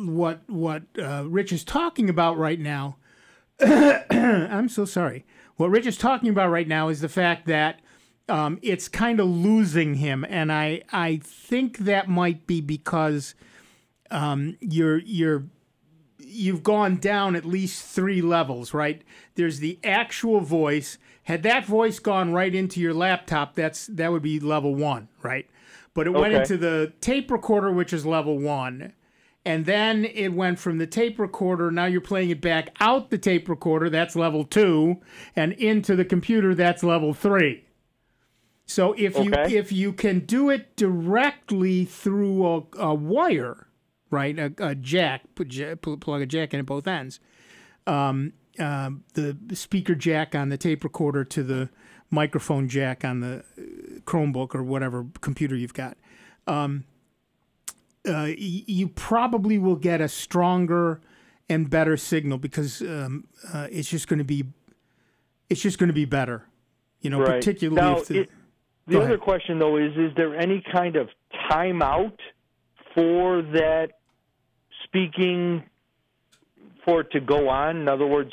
[SPEAKER 7] Rich is talking about right now. I'm so sorry. What Rich is talking about right now is the fact that it's kind of losing him, and I think that might be because you've gone down at least 3 levels, right? There's the actual voice. Had that voice gone right into your laptop, that would be level 1, right? But it went into the tape recorder, which is level 1. And then it went from the tape recorder, now you're playing it back out the tape recorder, that's level 2, and into the computer, that's level 3. So if you can do it directly through a wire, right, a jack, plug a jack in at both ends, the speaker jack on the tape recorder to the microphone jack on the Chromebook or whatever computer you've got, you probably will get a stronger and better signal because it's just going to be better,
[SPEAKER 26] right.
[SPEAKER 7] Particularly
[SPEAKER 26] now,
[SPEAKER 7] if
[SPEAKER 26] the other question though is there any kind of timeout for that speaking for it to go on? In other words,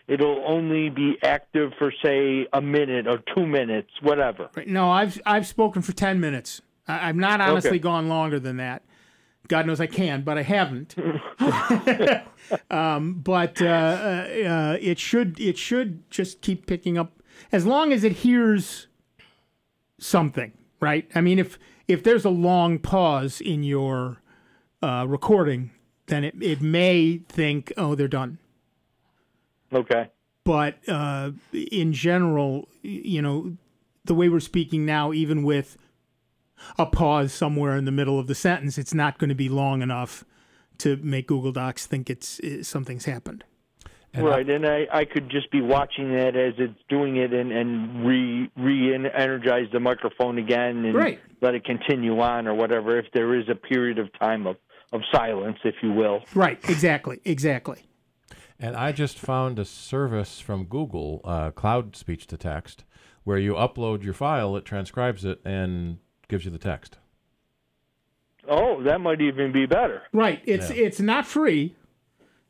[SPEAKER 26] it'll only be active for say a minute or 2 minutes, whatever.
[SPEAKER 7] Right. No, I've spoken for 10 minutes. I've not honestly gone longer than that. God knows I can, but I haven't. But it should just keep picking up as long as it hears something, right? I mean, if there's a long pause in your recording, then it may think, oh, they're done.
[SPEAKER 26] Okay.
[SPEAKER 7] But in general, the way we're speaking now, even with a pause somewhere in the middle of the sentence, it's not going to be long enough to make Google Docs think something's happened.
[SPEAKER 26] Right, and I could just be watching that as it's doing it and re-energize the microphone again and let it continue on or whatever, if there is a period of time of silence, if you will.
[SPEAKER 7] Right, exactly.
[SPEAKER 8] And I just found a service from Google, Cloud Speech to Text, where you upload your file, it transcribes it, and gives you the text.
[SPEAKER 26] Oh, that might even be better.
[SPEAKER 7] Right, it's not free.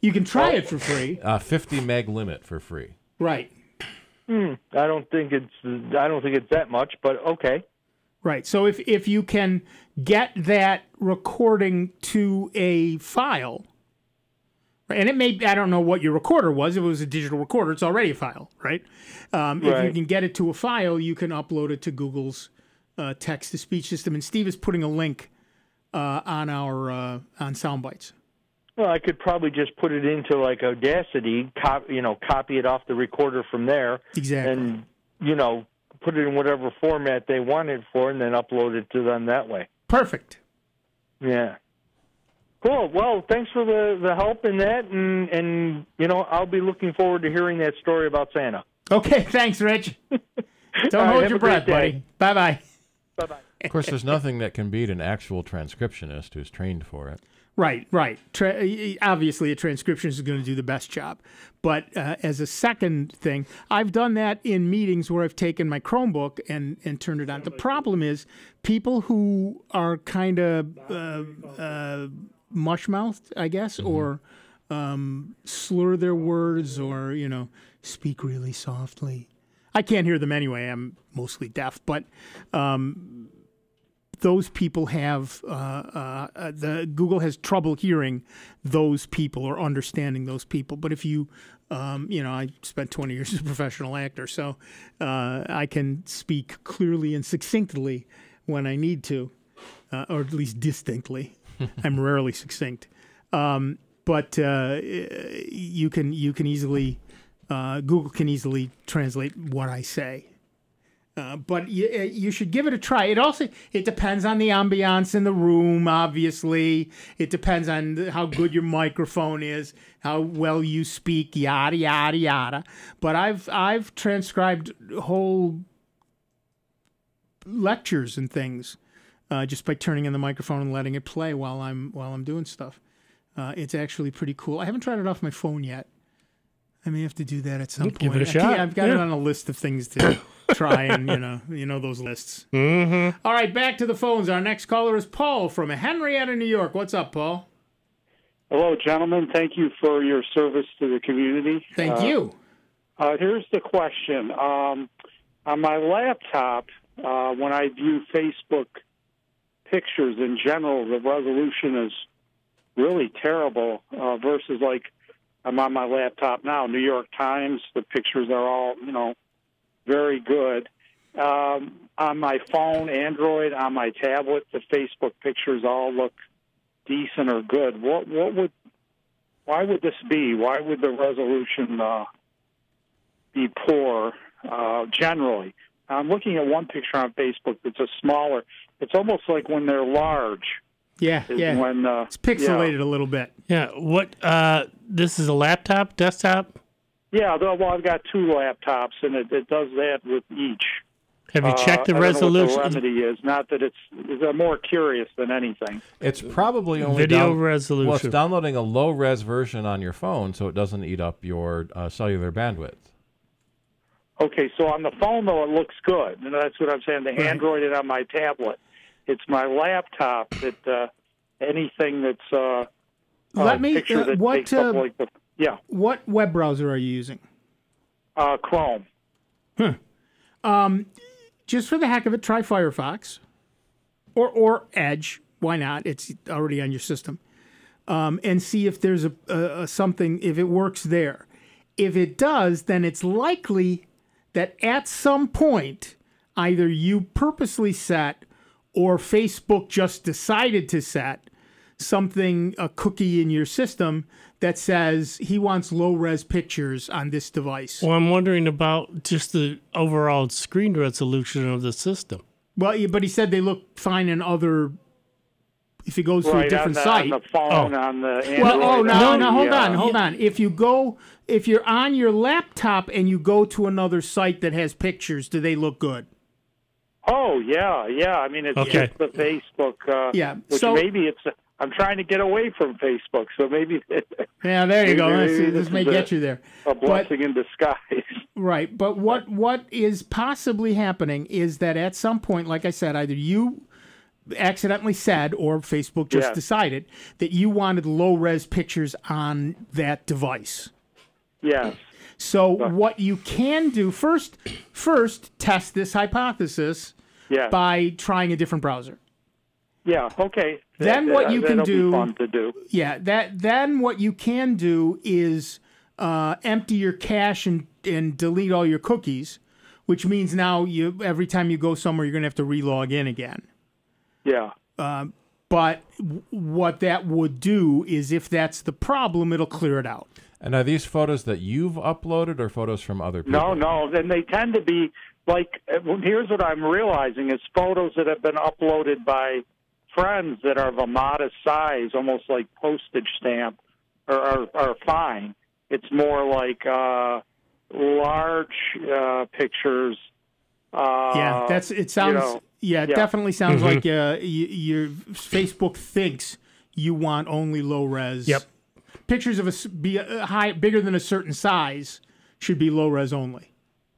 [SPEAKER 7] You can try it for free.
[SPEAKER 8] 50 meg limit for free.
[SPEAKER 7] Right.
[SPEAKER 26] I don't think it's that much, but okay.
[SPEAKER 7] Right. So if you can get that recording to a file, and it may, I don't know what your recorder was. If it was a digital recorder, it's already a file, right? If you can get it to a file, you can upload it to Google's text-to-speech system. And Steve is putting a link on our on Soundbytes.
[SPEAKER 26] Well, I could probably just put it into like Audacity, copy it off the recorder from there.
[SPEAKER 7] Exactly.
[SPEAKER 26] And, put it in whatever format they want it for and then upload it to them that way.
[SPEAKER 7] Perfect.
[SPEAKER 26] Yeah. Cool. Well, thanks for the help in that. And I'll be looking forward to hearing that story about Santa.
[SPEAKER 7] Okay. Thanks, Rich. Don't hold your breath, buddy. Bye-bye.
[SPEAKER 26] Bye-bye.
[SPEAKER 8] Of course, there's nothing that can beat an actual transcriptionist who's trained for it.
[SPEAKER 7] Right. Obviously, a transcriptionist is going to do the best job. But as a second thing, I've done that in meetings where I've taken my Chromebook and turned it on. The problem is people who are kind of mush-mouthed, I guess, or slur their words or, speak really softly. I can't hear them anyway. I'm mostly deaf. But those people have Google has trouble hearing those people or understanding those people. But if you, I spent 20 years as a professional actor, so I can speak clearly and succinctly when I need to, or at least distinctly. I'm rarely succinct, but you can easily Google can easily translate what I say. But you should give it a try. It depends on the ambiance in the room, obviously. It depends on how good your microphone is, how well you speak, yada, yada, yada. But I've transcribed whole lectures and things just by turning on the microphone and letting it play while I'm doing stuff. It's actually pretty cool. I haven't tried it off my phone yet. I may have to do that at some point.
[SPEAKER 9] Give it a shot.
[SPEAKER 7] I've got it on a list of things to try, and you know those lists.
[SPEAKER 9] Mm-hmm.
[SPEAKER 7] All right, back to the phones. Our next caller is Paul from Henrietta, New York. What's up, Paul?
[SPEAKER 5] Hello, gentlemen. Thank you for your service to the community.
[SPEAKER 7] Thank you.
[SPEAKER 5] Here's the question. On my laptop, when I view Facebook pictures in general, the resolution is really terrible versus like I'm on my laptop now, New York Times, the pictures are all, very good. On my phone, Android, on my tablet, the Facebook pictures all look decent or good. Why would this be? Why would the resolution be poor generally? I'm looking at one picture on Facebook that's a smaller. It's almost like when they're large.
[SPEAKER 7] Yeah.
[SPEAKER 5] When,
[SPEAKER 7] it's pixelated a little bit.
[SPEAKER 9] Yeah. What? This is a laptop, desktop?
[SPEAKER 5] Yeah. Well, I've got two laptops, and it does that with each.
[SPEAKER 9] Have you checked the
[SPEAKER 5] I don't know
[SPEAKER 9] resolution?
[SPEAKER 5] what the remedy is. Not that I'm more curious than anything.
[SPEAKER 8] It's probably only
[SPEAKER 9] video resolution.
[SPEAKER 8] Well, it's downloading a low-res version on your phone, so it doesn't eat up your cellular bandwidth.
[SPEAKER 5] Okay, so on the phone, though, it looks good. And that's what I'm saying. The Android and on my tablet. It's my laptop that anything that's
[SPEAKER 7] Let me.
[SPEAKER 5] picture that takes up like the
[SPEAKER 7] What web browser are you using?
[SPEAKER 5] Chrome.
[SPEAKER 7] Just for the heck of it, try Firefox or Edge. Why not? It's already on your system. And see if there's a something, if it works there. If it does, then it's likely that at some point, either you purposely set or Facebook just decided to set something, a cookie in your system that says he wants low-res pictures on this device.
[SPEAKER 9] Well, I'm wondering about just the overall screen resolution of the system.
[SPEAKER 7] Well, but he said they look fine in other. If it goes to a different site,
[SPEAKER 5] on the phone, on the Android.
[SPEAKER 7] Well, hold on. If you're on your laptop and you go to another site that has pictures, do they look good?
[SPEAKER 5] Oh yeah. I mean, it's just the Facebook. Which
[SPEAKER 7] so
[SPEAKER 5] maybe it's. I'm trying to get away from Facebook, so maybe.
[SPEAKER 7] Yeah, there you go. This may get you there.
[SPEAKER 5] A blessing in disguise.
[SPEAKER 7] Right, but what is possibly happening is that at some point, like I said, either you accidentally said or Facebook just decided that you wanted low-res pictures on that device.
[SPEAKER 5] Yes.
[SPEAKER 7] So what you can do first test this hypothesis by trying a different browser.
[SPEAKER 5] Yeah. Okay.
[SPEAKER 7] Then what you can do?
[SPEAKER 5] Be fun to do.
[SPEAKER 7] Yeah. Then what you can do is empty your cache and delete all your cookies, which means now every time you go somewhere you're going to have to re-log in again.
[SPEAKER 5] Yeah.
[SPEAKER 7] But what that would do is, if that's the problem, it'll clear it out.
[SPEAKER 8] And are these photos that you've uploaded or photos from other people?
[SPEAKER 5] No. And they tend to be like. Here's what I'm realizing: is photos that have been uploaded by friends that are of a modest size, almost like postage stamp, are fine. It's more like large pictures.
[SPEAKER 7] It sounds. It definitely sounds like your Facebook thinks you want only low res.
[SPEAKER 9] Yep.
[SPEAKER 7] Pictures of bigger than a certain size should be low res only.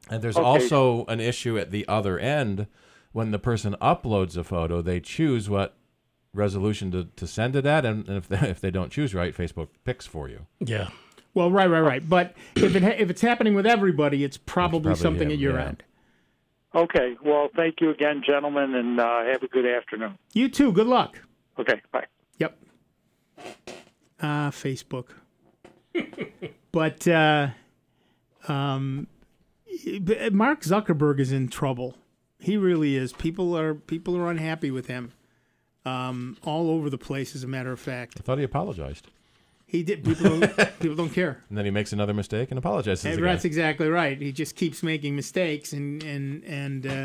[SPEAKER 8] And there's also an issue at the other end when the person uploads a photo. They choose what resolution to send it at, and if they don't choose right, Facebook picks for you.
[SPEAKER 9] Yeah.
[SPEAKER 7] Well, right. But if it's happening with everybody, it's probably something at your end.
[SPEAKER 5] Okay. Well, thank you again, gentlemen, and have a good afternoon.
[SPEAKER 7] You too. Good luck.
[SPEAKER 5] Okay. Bye.
[SPEAKER 7] Yep. Facebook. But Mark Zuckerberg is in trouble. He really is. People are unhappy with him. All over the place, as a matter of fact.
[SPEAKER 8] I thought he apologized.
[SPEAKER 7] He did. People don't care.
[SPEAKER 8] And then he makes another mistake and apologizes again.
[SPEAKER 7] That's exactly right. He just keeps making mistakes, and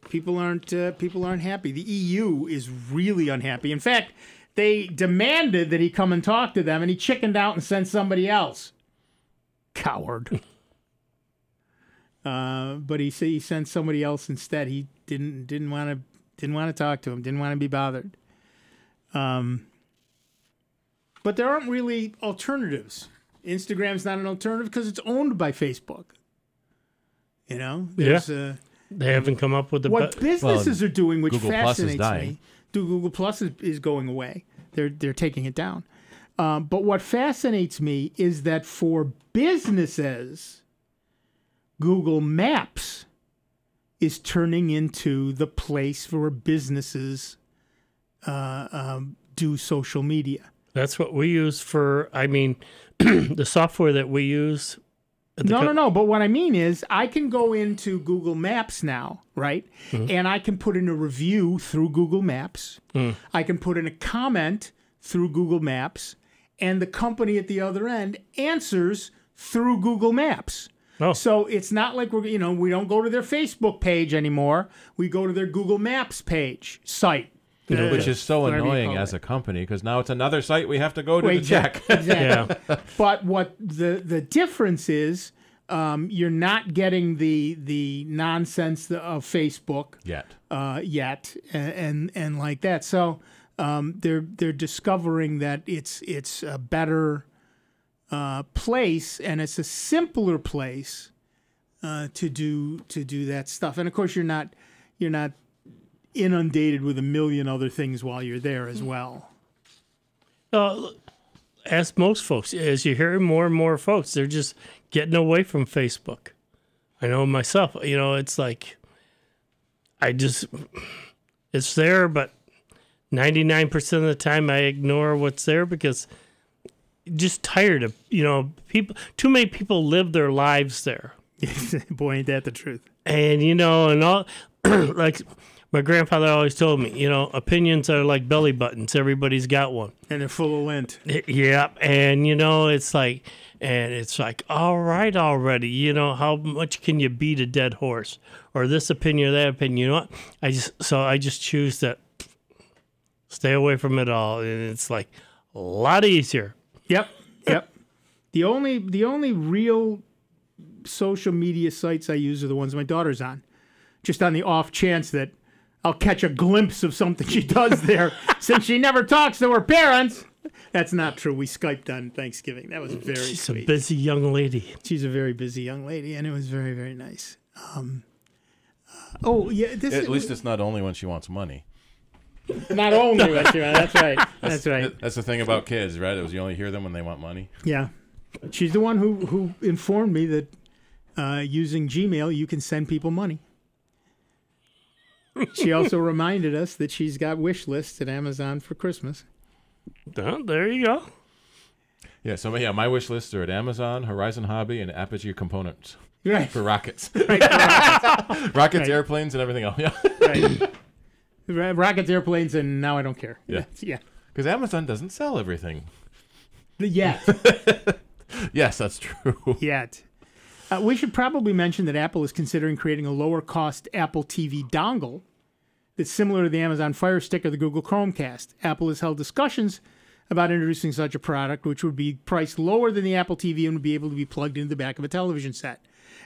[SPEAKER 7] people aren't happy. The EU is really unhappy. In fact, they demanded that he come and talk to them, and he chickened out and sent somebody else. Coward. But he sent somebody else instead. He didn't want to talk to him. Didn't want to be bothered. But there aren't really alternatives. Instagram's not an alternative because it's owned by Facebook. You know,
[SPEAKER 9] they haven't come up with the
[SPEAKER 7] what businesses are doing, which
[SPEAKER 8] Google
[SPEAKER 7] fascinates
[SPEAKER 8] Plus is dying.
[SPEAKER 7] me. Google Plus is going away. They're taking it down. But what fascinates me is that for businesses, Google Maps is turning into the place where businesses do social media.
[SPEAKER 9] That's what we use for, the software that we use.
[SPEAKER 7] No. But what I mean is I can go into Google Maps now, right?
[SPEAKER 9] Mm-hmm.
[SPEAKER 7] And I can put in a review through Google Maps. I can put in a comment through Google Maps. And the company at the other end answers through Google Maps.
[SPEAKER 9] Oh.
[SPEAKER 7] So it's not like we don't go to their Facebook page anymore. We go to their Google Maps site.
[SPEAKER 8] Which is so annoying as a company, because now it's another site we have to go to check.
[SPEAKER 7] Exactly. Yeah. But what the difference is, you're not getting the nonsense of Facebook
[SPEAKER 8] yet,
[SPEAKER 7] and like that. So they're discovering that it's a better place, and it's a simpler place to do that stuff. And of course, you're not inundated with a million other things while you're there as well.
[SPEAKER 9] As most folks, as you hear more and more folks, they're just getting away from Facebook. I know myself, it's like, it's there, but 99% of the time I ignore what's there because I'm just tired of, people, too many people live their lives there.
[SPEAKER 7] Boy, ain't that the truth.
[SPEAKER 9] And, and all, like, my grandfather always told me, opinions are like belly buttons. Everybody's got one.
[SPEAKER 7] And they're full of lint.
[SPEAKER 9] Yeah. And, it's like, all right already. How much can you beat a dead horse? Or this opinion or that opinion. You know what? I just choose to stay away from it all. And it's like a lot easier.
[SPEAKER 7] Yep. The only real social media sites I use are the ones my daughter's on. Just on the off chance that I'll catch a glimpse of something she does there, since she never talks to her parents. That's not true. We Skyped on Thanksgiving. That was very sweet.
[SPEAKER 9] She's a busy young lady.
[SPEAKER 7] She's a very busy young lady, and it was very, very nice. At
[SPEAKER 8] least it's not only when she wants money.
[SPEAKER 7] Not only when she wants. That's right. That's right.
[SPEAKER 8] That's the thing about kids, right? It was you only hear them when they want money.
[SPEAKER 7] Yeah. She's the one who informed me that using Gmail, you can send people money. She also reminded us that she's got wish lists at Amazon for Christmas.
[SPEAKER 9] Oh, there you go.
[SPEAKER 8] Yeah, so my wish lists are at Amazon, Horizon Hobby, and Apogee Components.
[SPEAKER 7] Right.
[SPEAKER 8] For rockets.
[SPEAKER 7] Right, for rockets.
[SPEAKER 8] Rockets,
[SPEAKER 7] right.
[SPEAKER 8] Airplanes, and everything else. Yeah.
[SPEAKER 7] Right. Rockets, airplanes, and now I don't care.
[SPEAKER 8] Yeah.
[SPEAKER 7] Yeah.
[SPEAKER 8] Because Amazon doesn't sell everything.
[SPEAKER 7] Yet.
[SPEAKER 8] Yes, that's true.
[SPEAKER 7] Yet. We should probably mention that Apple is considering creating a lower-cost Apple TV dongle that's similar to the Amazon Fire Stick or the Google Chromecast. Apple has held discussions about introducing such a product, which would be priced lower than the Apple TV and would be able to be plugged into the back of a television set.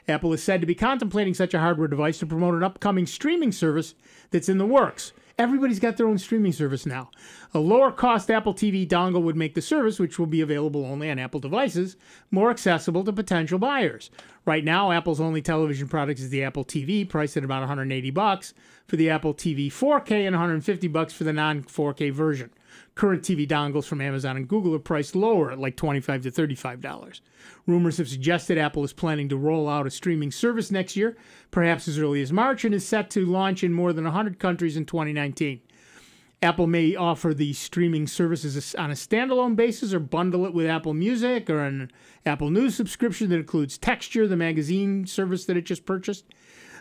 [SPEAKER 7] Apple is said to be contemplating such a hardware device to promote an upcoming streaming service that's in the works. Everybody's got their own streaming service now. A lower-cost Apple TV dongle would make the service, which will be available only on Apple devices, more accessible to potential buyers. Right now, Apple's only television product is the Apple TV, priced at about $180 for the Apple TV 4K and $150 for the non-4K version. Current TV dongles from Amazon and Google are priced lower at like $25 to $35. Rumors have suggested Apple is planning to roll out a streaming service next year, perhaps as early as March, and is set to launch in more than 100 countries in 2019. Apple may offer the streaming services on a standalone basis or bundle it with Apple Music or an Apple News subscription that includes Texture, the magazine service that it just purchased.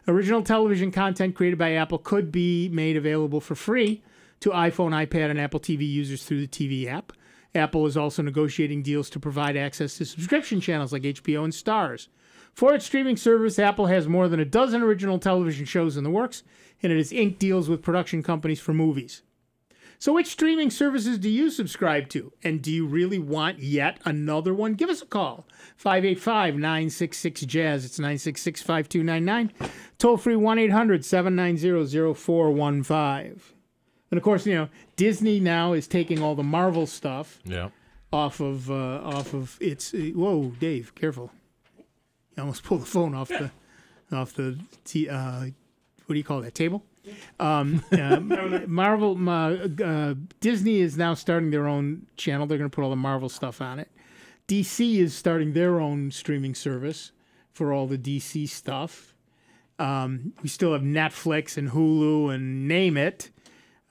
[SPEAKER 7] Original television content created by Apple could be made available for free to iPhone, iPad, and Apple TV users through the TV app. Apple is also negotiating deals to provide access to subscription channels like HBO and Starz. For its streaming service, Apple has more than a dozen original television shows in the works, and it has inked deals with production companies for movies. So which streaming services do you subscribe to? And do you really want yet another one? Give us a call. 585-966-JAZZ. It's 966-5299. Toll free 1-800-790-0415. And of course, Disney now is taking all the Marvel stuff off of its. Whoa, Dave, careful! You almost pulled the phone off the what do you call that, table? Disney is now starting their own channel. They're going to put all the Marvel stuff on it. DC is starting their own streaming service for all the DC stuff. We still have Netflix and Hulu and name it,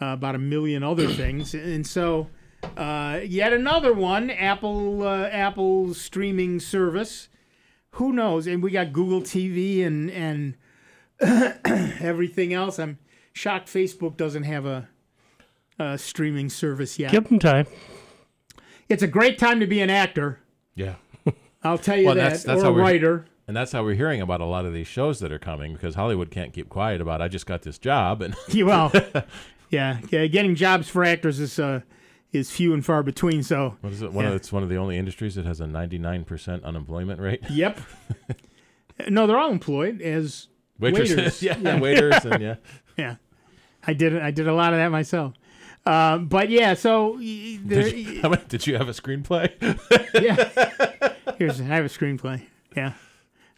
[SPEAKER 7] about a million other things. And so yet another one, Apple streaming service. Who knows? And we got Google TV and everything else. I'm shocked Facebook doesn't have a streaming service yet.
[SPEAKER 9] Give them time.
[SPEAKER 7] It's a great time to be an actor.
[SPEAKER 8] Yeah.
[SPEAKER 7] I'll tell you that. Or a writer.
[SPEAKER 8] And that's how we're hearing about a lot of these shows that are coming, because Hollywood can't keep quiet about, I just got this job. And
[SPEAKER 7] well, yeah, getting jobs for actors is few and far between. So
[SPEAKER 8] what is it? It's one of the only industries that has a 99% unemployment rate.
[SPEAKER 7] Yep. No, they're all employed as waiters.
[SPEAKER 8] yeah, waiters and yeah.
[SPEAKER 7] Yeah, I did a lot of that myself. But yeah, so
[SPEAKER 8] did you have a screenplay?
[SPEAKER 7] Yeah. I have a screenplay. Yeah.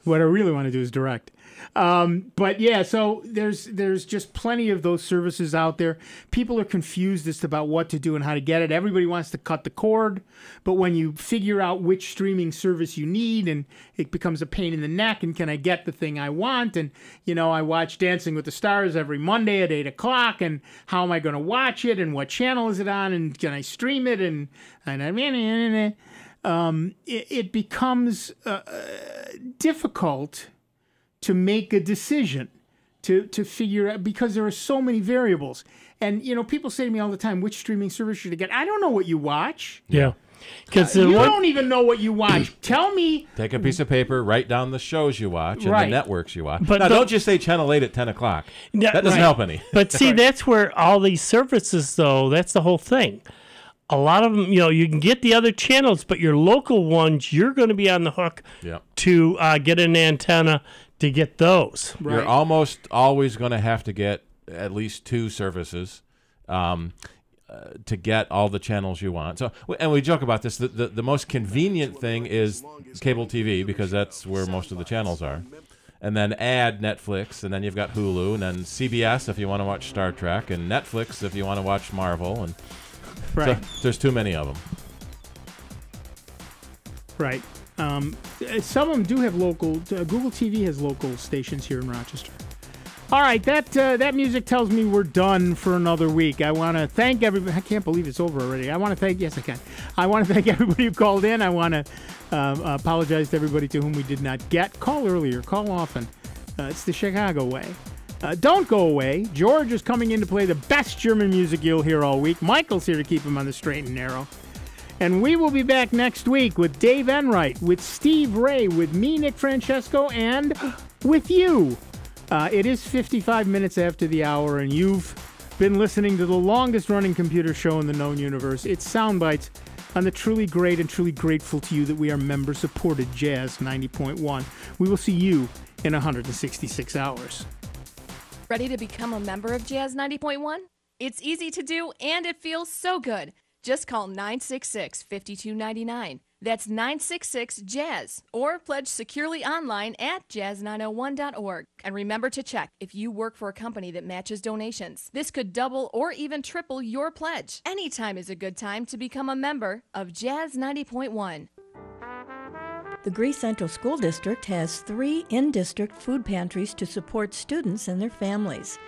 [SPEAKER 7] What I really want to do is direct. But yeah, so there's just plenty of those services out there. People are confused as to about what to do and how to get it. Everybody wants to cut the cord, but when you figure out which streaming service you need, and it becomes a pain in the neck, and can I get the thing I want? And, I watch Dancing with the Stars every Monday at 8 o'clock, and how am I going to watch it, and what channel is it on, and can I stream it? And it becomes difficult to make a decision, to figure out, because there are so many variables. And, people say to me all the time, which streaming service should I get? I don't know what you watch.
[SPEAKER 9] Yeah. Because
[SPEAKER 7] you don't even know what you watch. Tell me.
[SPEAKER 8] Take a piece of paper, write down the shows you watch and
[SPEAKER 7] Right.
[SPEAKER 8] the networks you watch.
[SPEAKER 9] But
[SPEAKER 8] now, don't just say Channel 8 at 10 o'clock. That doesn't help any.
[SPEAKER 9] But see, that's where all these services, though, that's the whole thing. A lot of them, you can get the other channels, but your local ones, you're going to be on the hook to get an antenna to get those.
[SPEAKER 8] Right. You're almost always going to have to get at least two services to get all the channels you want. So, and we joke about this. The most convenient thing is cable TV, because that's where most of the channels are. And then add Netflix, and then you've got Hulu, and then CBS if you want to watch Star Trek, and Netflix if you want to watch Marvel, and
[SPEAKER 7] Right.
[SPEAKER 8] so there's too many of them.
[SPEAKER 7] Right. Some of them do have local. Google TV has local stations here in Rochester. All right, that music tells me we're done for another week. I want to thank everybody. I can't believe it's over already. I want to thank. Yes, I can. I want to thank everybody who called in. I want to apologize to everybody to whom we did not get. Call earlier. Call often. It's the Chicago way. Don't go away. George is coming in to play the best German music you'll hear all week. Michael's here to keep him on the straight and narrow. And we will be back next week with Dave Enright, with Steve Ray, with me, Nick Francesco, and with you. It is 55 minutes after the hour, and you've been listening to the longest-running computer show in the known universe. It's Soundbites on the truly great and truly grateful to you that we are member-supported Jazz 90.1. We will see you in 166 hours.
[SPEAKER 11] Ready to become a member of Jazz 90.1? It's easy to do, and it feels so good. Just call 966-5299. That's 966-JAZZ. Or pledge securely online at jazz901.org. And remember to check if you work for a company that matches donations. This could double or even triple your pledge. Anytime is a good time to become a member of Jazz 90.1.
[SPEAKER 10] The Greece Central School District has 3 in-district food pantries to support students and their families.